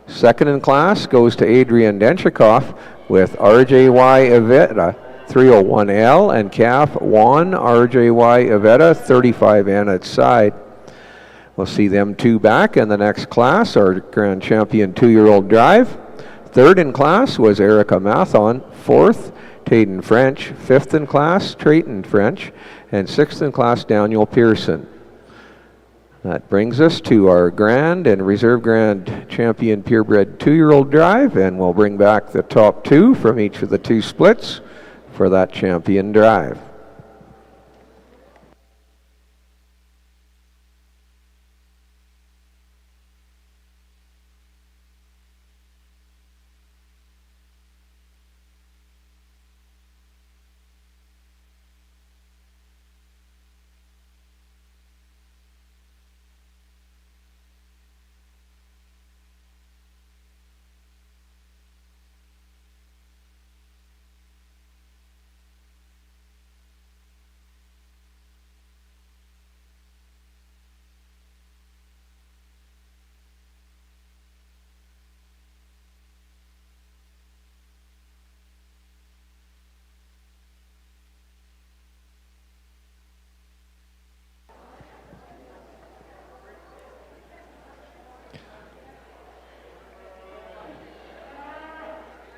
S1: Second in class goes to Adrian Denchikoff with RJY Evetta 301L and calf Juan RJY Evetta 35 and its side. We'll see them 2 back in the next class, our Grand Champion 2-year-old drive. Third in class was Erica Mathon. Fourth, Tayden French. Fifth in class, Trayton French. And sixth in class, Daniel Pearson. That brings us to our Grand and Reserve Grand Champion Purebred 2-year-old drive, and we'll bring back the top 2 from each of the 2 splits for that champion drive.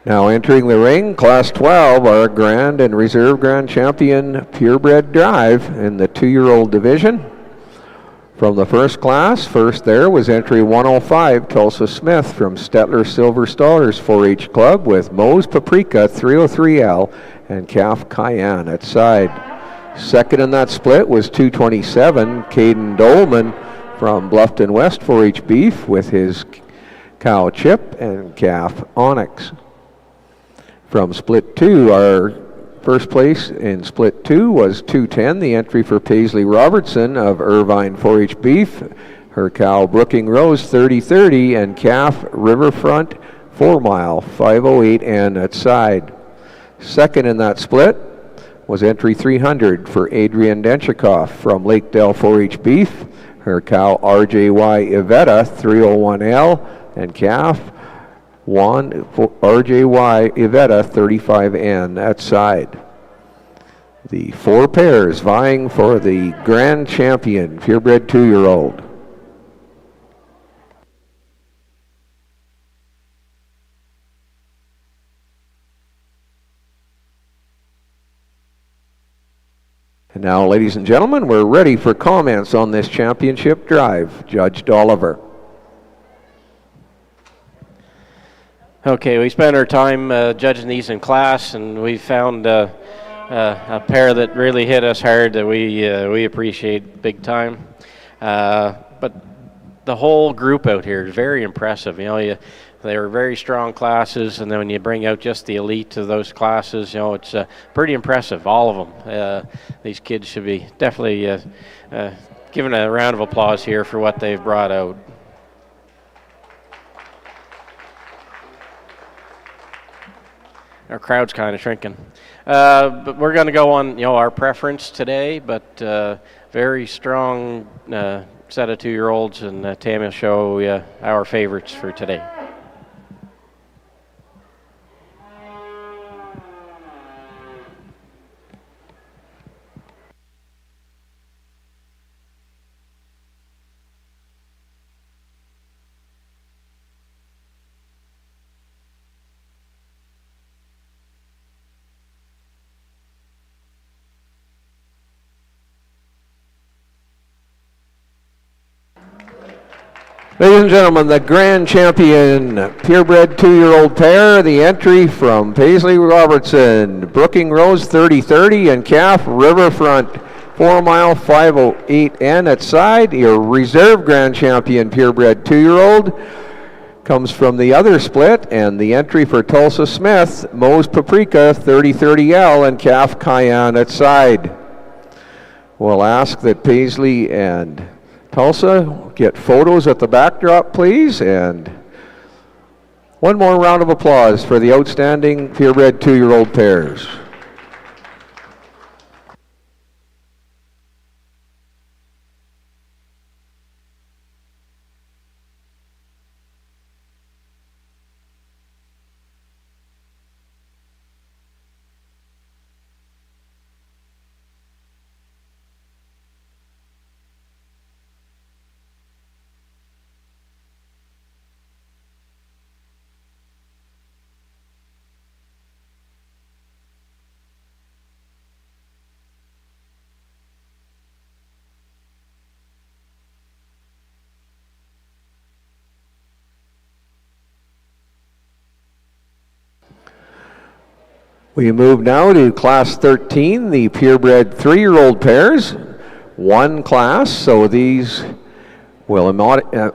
S1: Now entering the ring, Class 12, our Grand and Reserve Grand Champion Purebred Drive in the 2-year-old division. From the first class, first there was entry 105, Tulsa Smith from Stettler Silver Stars 4-H Club with Moe's Paprika 303L and calf Cayenne at side. Second in that split was 227, Caden Dolman from Bluffton West 4-H Beef with his cow Chip and calf Onyx. From split 2, our first place in split 2 was 210, the entry for Paisley Robertson of Irvine 4-H Beef, her cow Brooking Rose 30-30, and calf Riverfront 4 Mile 508 and at side. Second in that split was entry 300 for Adrian Denchikoff from Lakedale 4-H Beef, her cow RJY Iveta 301L, and calf RJY Iveta 35N at side. The 4 pairs vying for the grand champion purebred 2-year-old. And now, ladies and gentlemen, we're ready for comments on this championship drive. Judge Dolliver.
S3: Okay, we spent our time judging these in class, and we found a pair that really hit us hard that we appreciate big time. But the whole group out here is very impressive. You know, they were very strong classes, and then when you bring out just the elite of those classes, you know, it's pretty impressive, all of them. These kids should be definitely given a round of applause here for what they've brought out. Our crowd's kind of shrinking. But we're going to go on, you know, our preference today, but very strong set of 2-year-olds, and Tammy will show our favorites for today.
S1: Ladies and gentlemen, the grand champion purebred 2-year-old pair, the entry from Paisley Robertson, Brooking Rose 30-30, and calf Riverfront 4 Mile 508N at side. Your reserve grand champion purebred 2-year-old comes from the other split, and the entry for Tulsa Smith, Moe's Paprika 30-30L, and calf Cayenne at side. We'll ask that Paisley and Tulsa get photos at the backdrop, please, and one more round of applause for the outstanding purebred 2-year-old pairs. We move now to Class 13, the purebred 3-year-old pairs. One class, so these will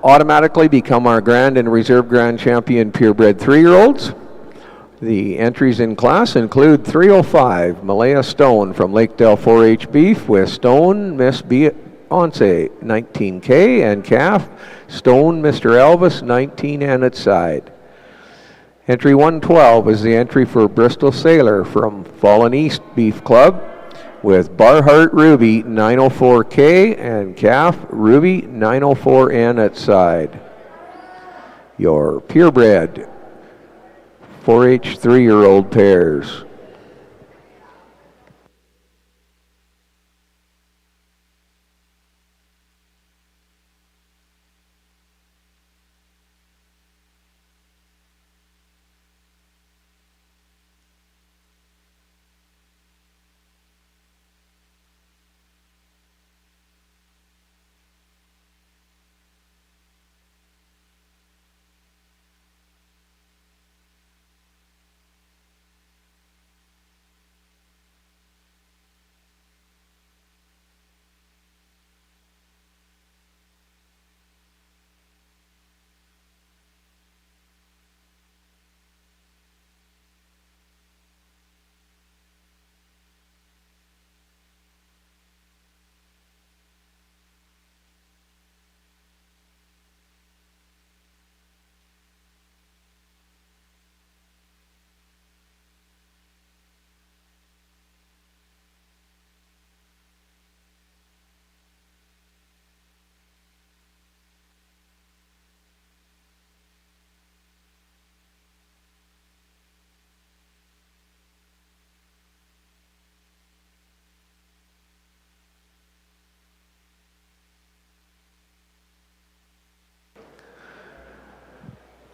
S1: automatically become our grand and reserve grand champion purebred 3-year-olds. The entries in class include 305, Malaya Stone from Lakedale 4-H Beef with Stone, Miss Beyonce, 19K, and calf, Stone, Mr. Elvis, 19 and at side. Entry 112 is the entry for Bristol Sailor from Fallen East Beef Club with Barhart Ruby 904K and calf Ruby 904N at side. Your purebred 4-H 3-year-old pairs.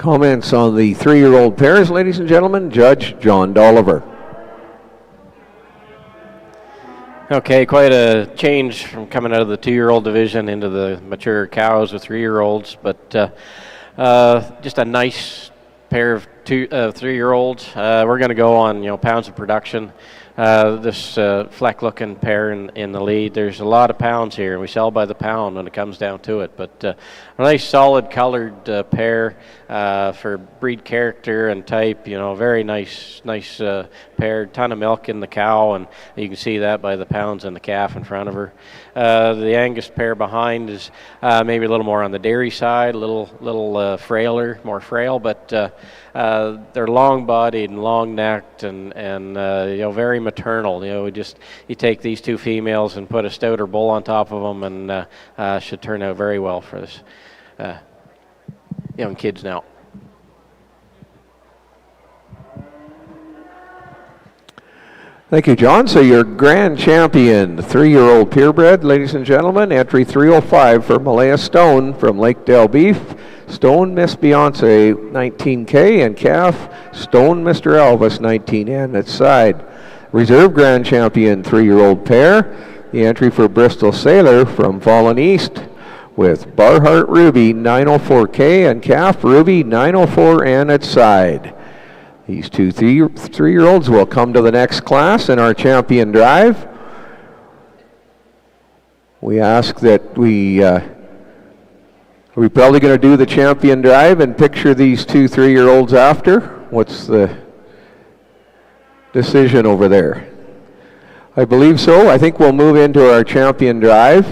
S1: Comments on the 3-year-old pairs, ladies and gentlemen. Judge John Dolliver.
S3: Okay, quite a change from coming out of the 2-year-old division into the mature cows with 3-year-olds, but just a nice pair of 3-year-olds. We're going to go on pounds of production. This Fleck-looking pair in the lead. There's a lot of pounds here, and we sell by the pound when it comes down to it. But a nice solid colored pair for breed character and type. Very nice pair. Ton of milk in the cow, and you can see that by the pounds in the calf in front of her. The Angus pair behind is maybe a little more on the dairy side, a little frailer, more frail, but they're long-bodied and long-necked and very maternal. You take these two females and put a stouter bull on top of them, and should turn out very well for this young kids now.
S1: Thank you, John. So your grand champion, 3-year-old purebred, ladies and gentlemen, entry 305 for Malaya Stone from Lakedale Beef. Stone Miss Beyonce 19K, and calf Stone Mr. Elvis 19N at side. Reserve grand champion 3-year-old pair, the entry for Bristol Sailor from Fallen East with Barhart Ruby 904K and calf Ruby 904N at side. These two 3-year-olds will come to the next class in our champion drive. We ask that are we probably going to do the champion drive and picture these two 3-year-olds after? What's the decision over there? I believe so. I think we'll move into our champion drive.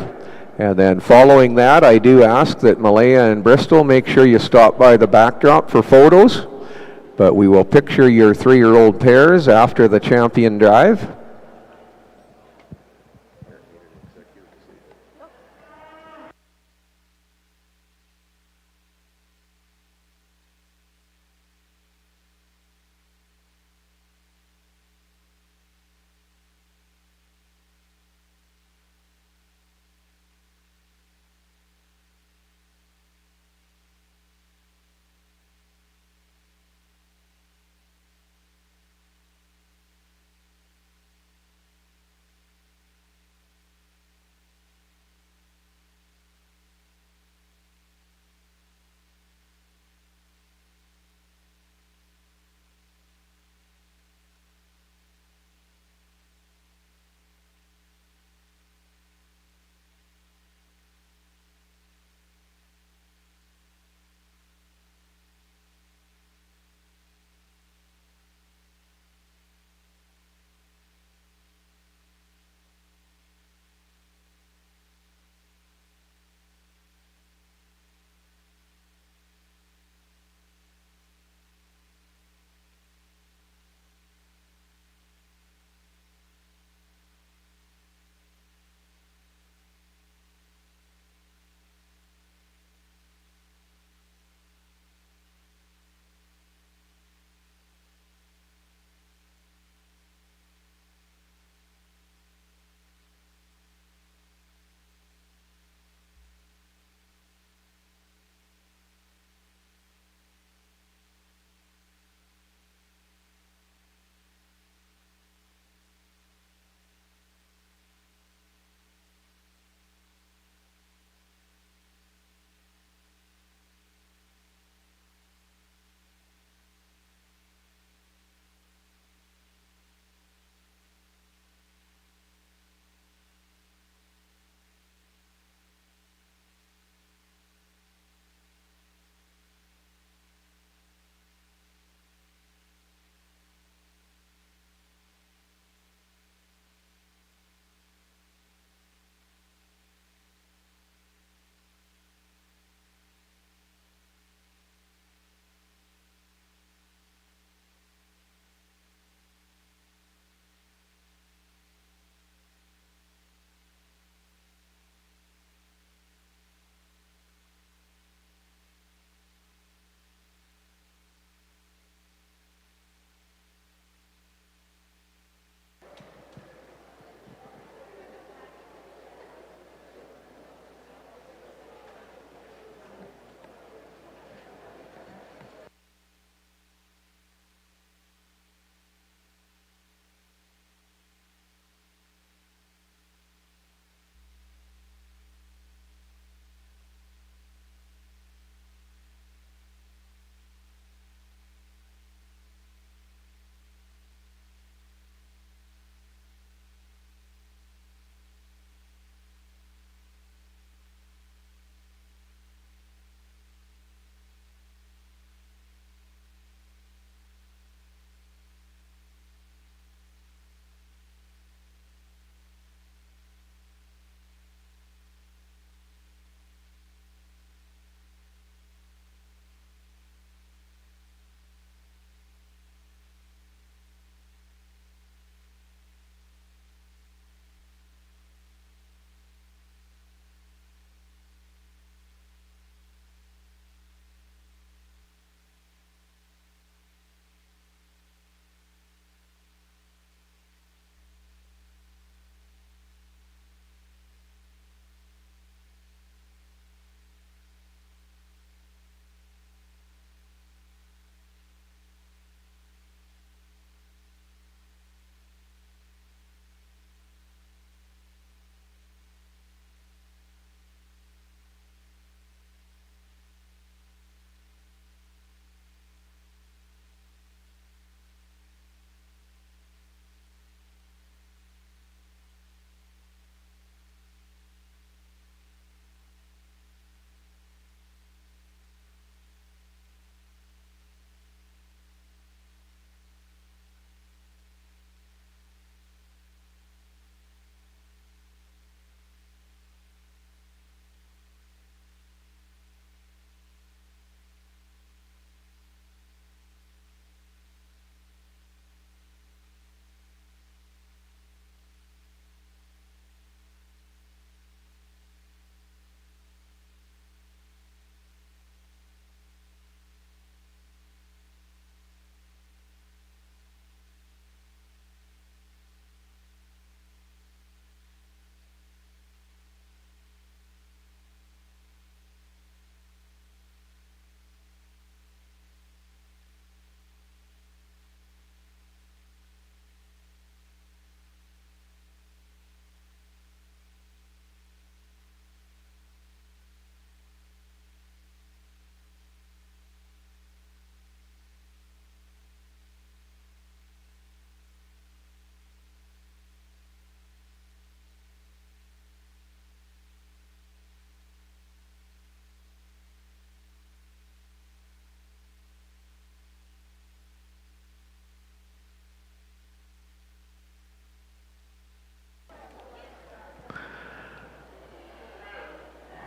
S1: And then following that, I do ask that Malaya and Bristol make sure you stop by the backdrop for photos. But we will picture your 3-year-old pairs after the champion drive.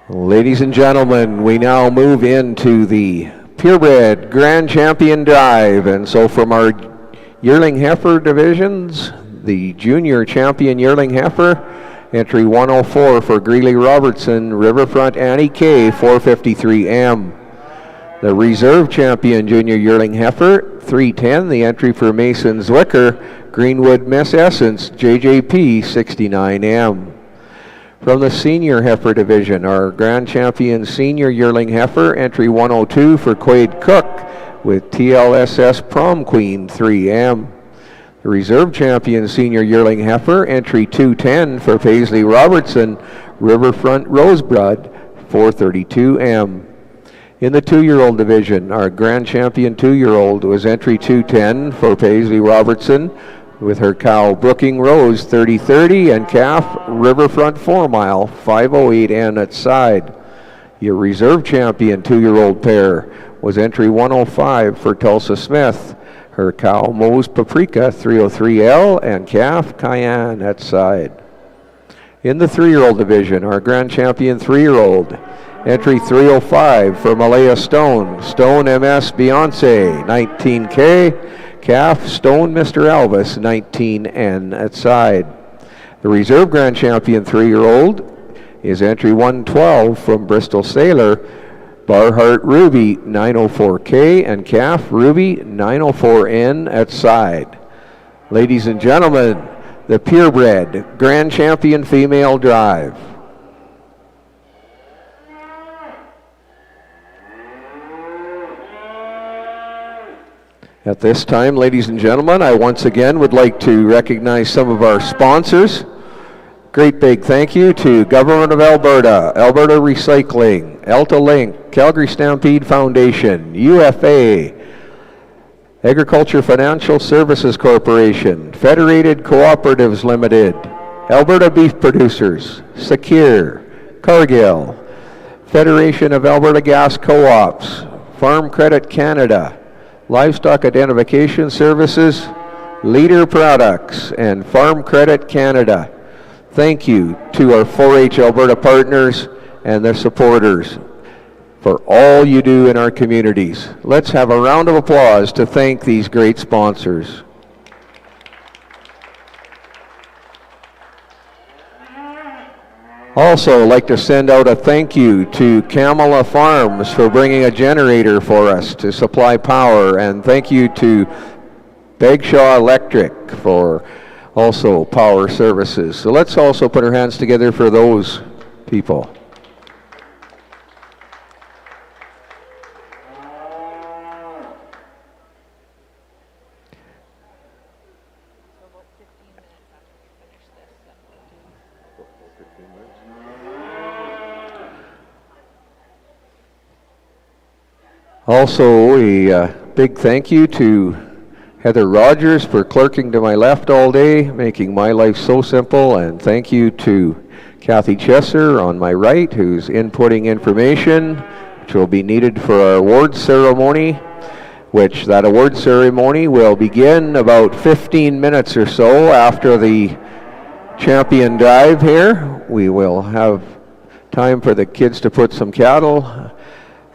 S1: Ladies and gentlemen, we now move into the purebred Grand Champion Drive. And so from our yearling heifer divisions, the junior champion yearling heifer, entry 104 for Greeley Robertson, Riverfront Annie K, 453M. The reserve champion junior yearling heifer, 310, the entry for Mason Zwicker, Greenwood Miss Essence, JJP, 69M. From the senior heifer division, our grand champion senior yearling heifer, entry 102 for Quade Cook with TLSS Prom Queen 3M. The reserve champion senior yearling heifer, entry 210 for Paisley Robertson, Riverfront Rosebud 432M. In the 2-year-old division, our grand champion 2-year-old was entry 210 for Paisley Robertson, with her cow Brooking Rose 3030 and calf Riverfront 4 Mile 508N at side. Your reserve champion 2-year-old pair was entry 105 for Tulsa Smith, her cow Moe's Paprika 303L and calf Cayenne at side. In the 3-year-old division, our grand champion 3-year-old, entry 305 for Malaya Stone, Stone MS Beyonce 19K, calf Stone Mr. Elvis 19N at side. The reserve grand champion 3-year-old is entry 112 from Bristol Sailor, Barhart Ruby 904K and calf Ruby 904N at side. Ladies and gentlemen, the purebred grand champion female drive. At this time, ladies and gentlemen, I once again would like to recognize some of our sponsors. Great big thank you to Government of Alberta, Alberta Recycling, Alta Link, Calgary Stampede Foundation, UFA, Agriculture Financial Services Corporation, Federated Cooperatives Limited, Alberta Beef Producers, Secure, Cargill, Federation of Alberta Gas Co-ops, Farm Credit Canada, Livestock Identification Services, Leader Products, and Farm Credit Canada. Thank you to our 4-H Alberta partners and their supporters for all you do in our communities. Let's have a round of applause to thank these great sponsors. Also, like to send out a thank you to Kamala Farms for bringing a generator for us to supply power, and thank you to Bagshaw Electric for also power services. So let's also put our hands together for those people. Also, a big thank you to Heather Rogers for clerking to my left all day, making my life so simple, and thank you to Kathy Chesser on my right, who's inputting information which will be needed for our awards ceremony, which that award ceremony will begin about 15 minutes or so after the champion drive here. We will have time for the kids to put some cattle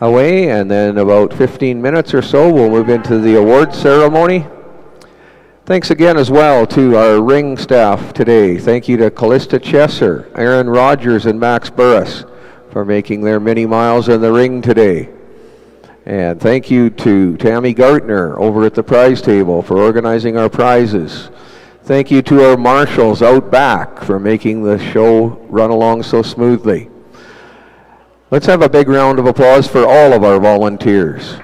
S1: away, and then about 15 minutes or so we'll move into the award ceremony. Thanks again as well to our ring staff today. Thank you to Callista Chesser, Aaron Rogers, and Max Burris for making their many miles in the ring today. And thank you to Tammy Gartner over at the prize table for organizing our prizes. Thank you to our marshals out back for making the show run along so smoothly. Let's have a big round of applause for all of our volunteers.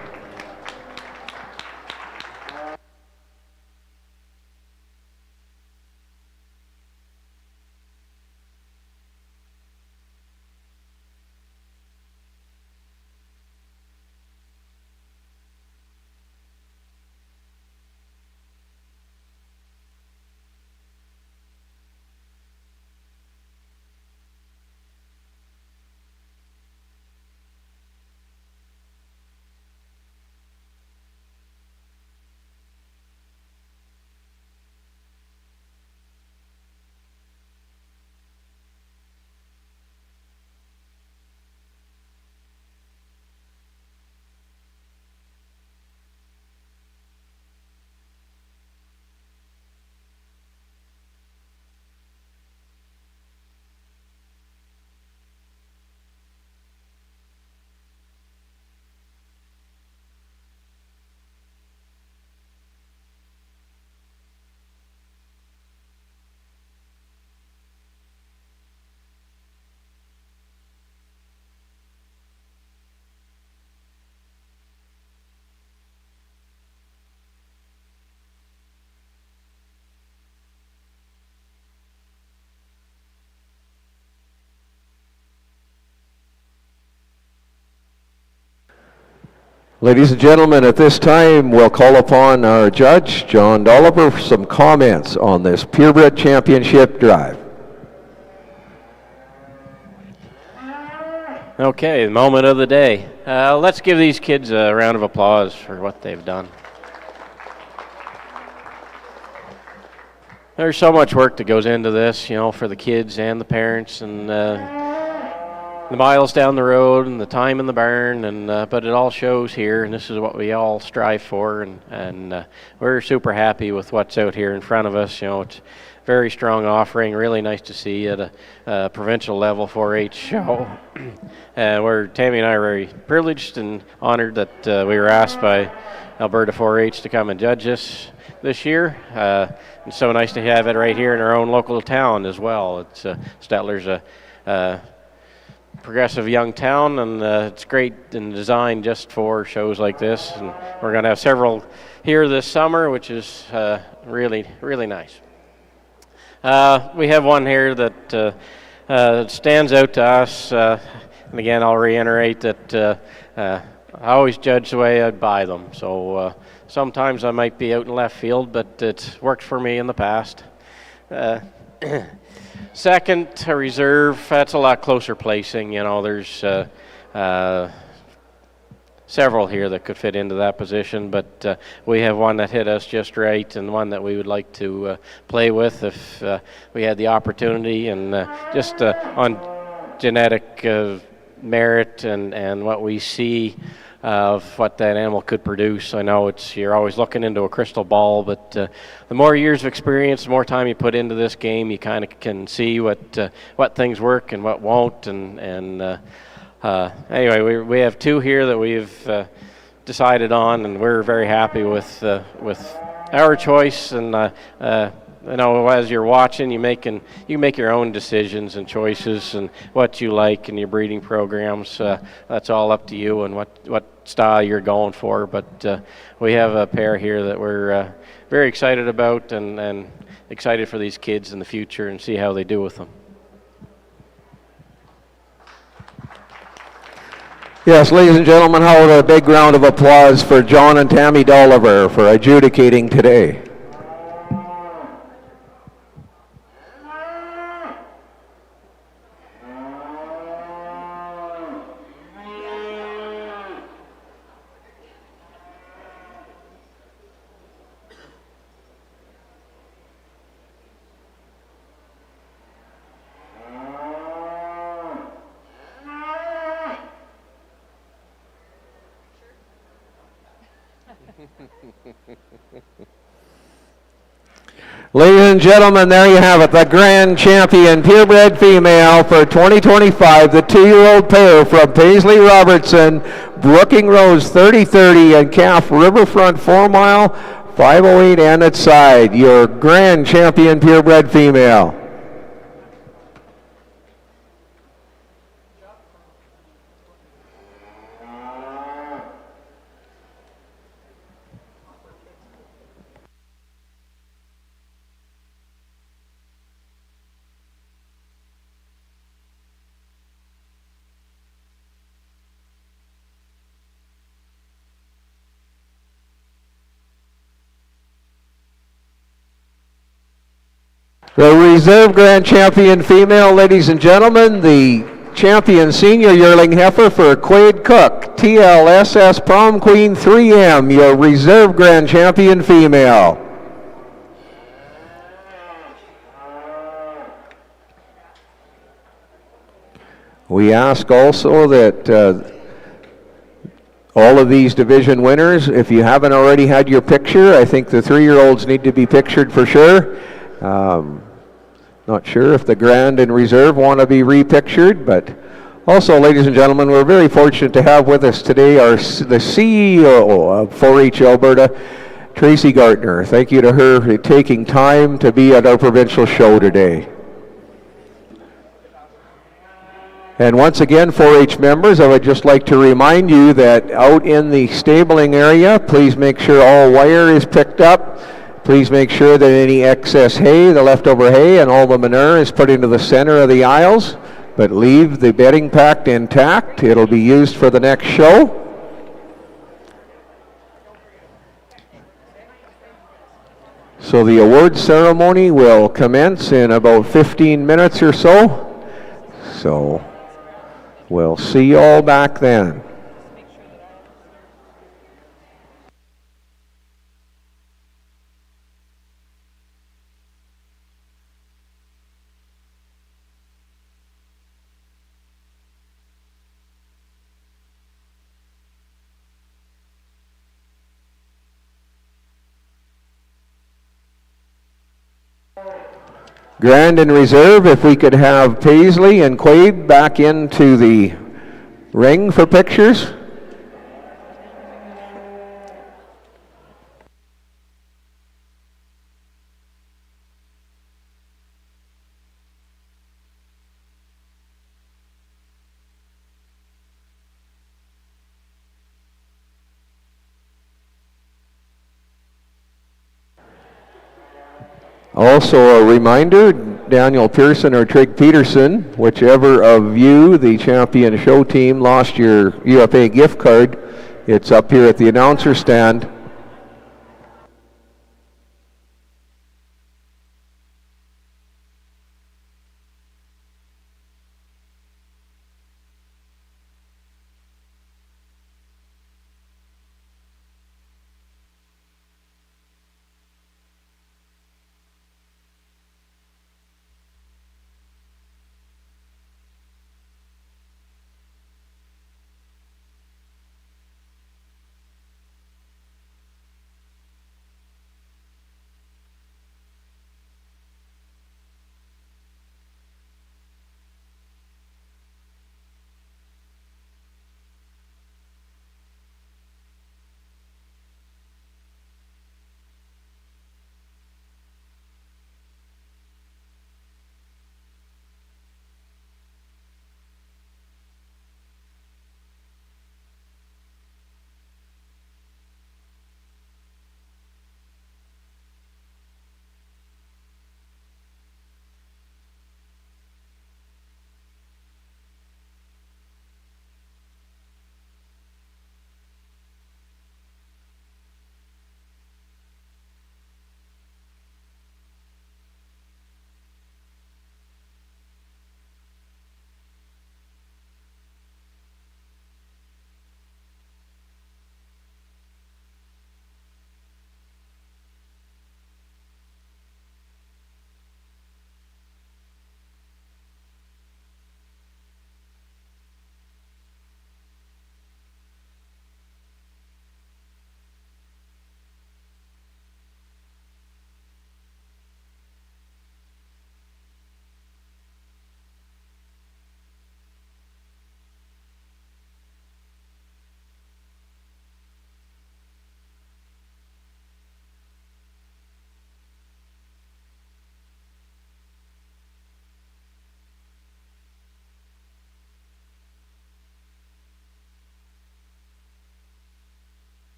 S1: Ladies and gentlemen, at this time, we'll call upon our judge, John Dolliver, for some comments on this Purebred Championship drive.
S3: Okay, the moment of the day. Let's give these kids a round of applause for what they've done. There's so much work that goes into this, you know, for the kids and the parents, and the miles down the road and the time in the barn, and but it all shows here, and this is what we all strive for, and we're super happy with what's out here in front of us. You know, it's very strong offering, really nice to see at a provincial level 4-H show. Tammy and I are very privileged and honored that we were asked by Alberta 4-H to come and judge this year. It's so nice to have it right here in our own local town as well. It's Stettler's a progressive young town, and it's great and designed just for shows like this. And we're going to have several here this summer, which is really, really nice. We have one here that stands out to us, and again, I'll reiterate that I always judge the way I buy them. So sometimes I might be out in left field, but it's worked for me in the past. Second, a reserve, that's a lot closer placing. You know, there's several here that could fit into that position, but we have one that hit us just right, and one that we would like to play with if we had the opportunity, and just on genetic merit and what we see of what that animal could produce. I know you're always looking into a crystal ball, but the more years of experience, the more time you put into this game, you kind of can see what things work and what won't, and anyway, we have two here that we've decided on, and we're very happy with our choice. And you know, as you're watching, you make your own decisions and choices and what you like in your breeding programs. That's all up to you and what style you're going for. But we have a pair here that we're very excited about, and excited for these kids in the future and see how they do with them.
S1: Yes, ladies and gentlemen, how about a big round of applause for John and Tammy Dolliver for adjudicating today. Ladies and gentlemen, there you have it, the grand champion purebred female for 2025, the 2-year-old pair from Paisley Robertson, Brooking Rose 3030 and Calf Riverfront 4 Mile 508 and its side, your grand champion purebred female. The reserve grand champion female, ladies and gentlemen, the champion senior yearling heifer for Quade Cook, TLSS Prom Queen 3M, your reserve grand champion female. We ask also that all of these division winners, if you haven't already had your picture, I think the 3-year-olds need to be pictured for sure. Not sure if the Grand and Reserve want to be repictured, but also, ladies and gentlemen, we're very fortunate to have with us today the CEO of 4-H Alberta, Tracy Gartner. Thank you to her for taking time to be at our provincial show today. And once again, 4-H members, I would just like to remind you that out in the stabling area, please make sure all wire is picked up. Please make sure that any excess hay, the leftover hay, and all the manure is put into the center of the aisles, but leave the bedding packed intact. It'll be used for the next show. So the award ceremony will commence in about 15 minutes or so. So we'll see you all back then. Grand and reserve, if we could have Paisley and Quaid back into the ring for pictures. Also a reminder, Daniel Pearson or Trig Peterson, whichever of you, the champion show team, lost your UFA gift card, it's up here at the announcer stand.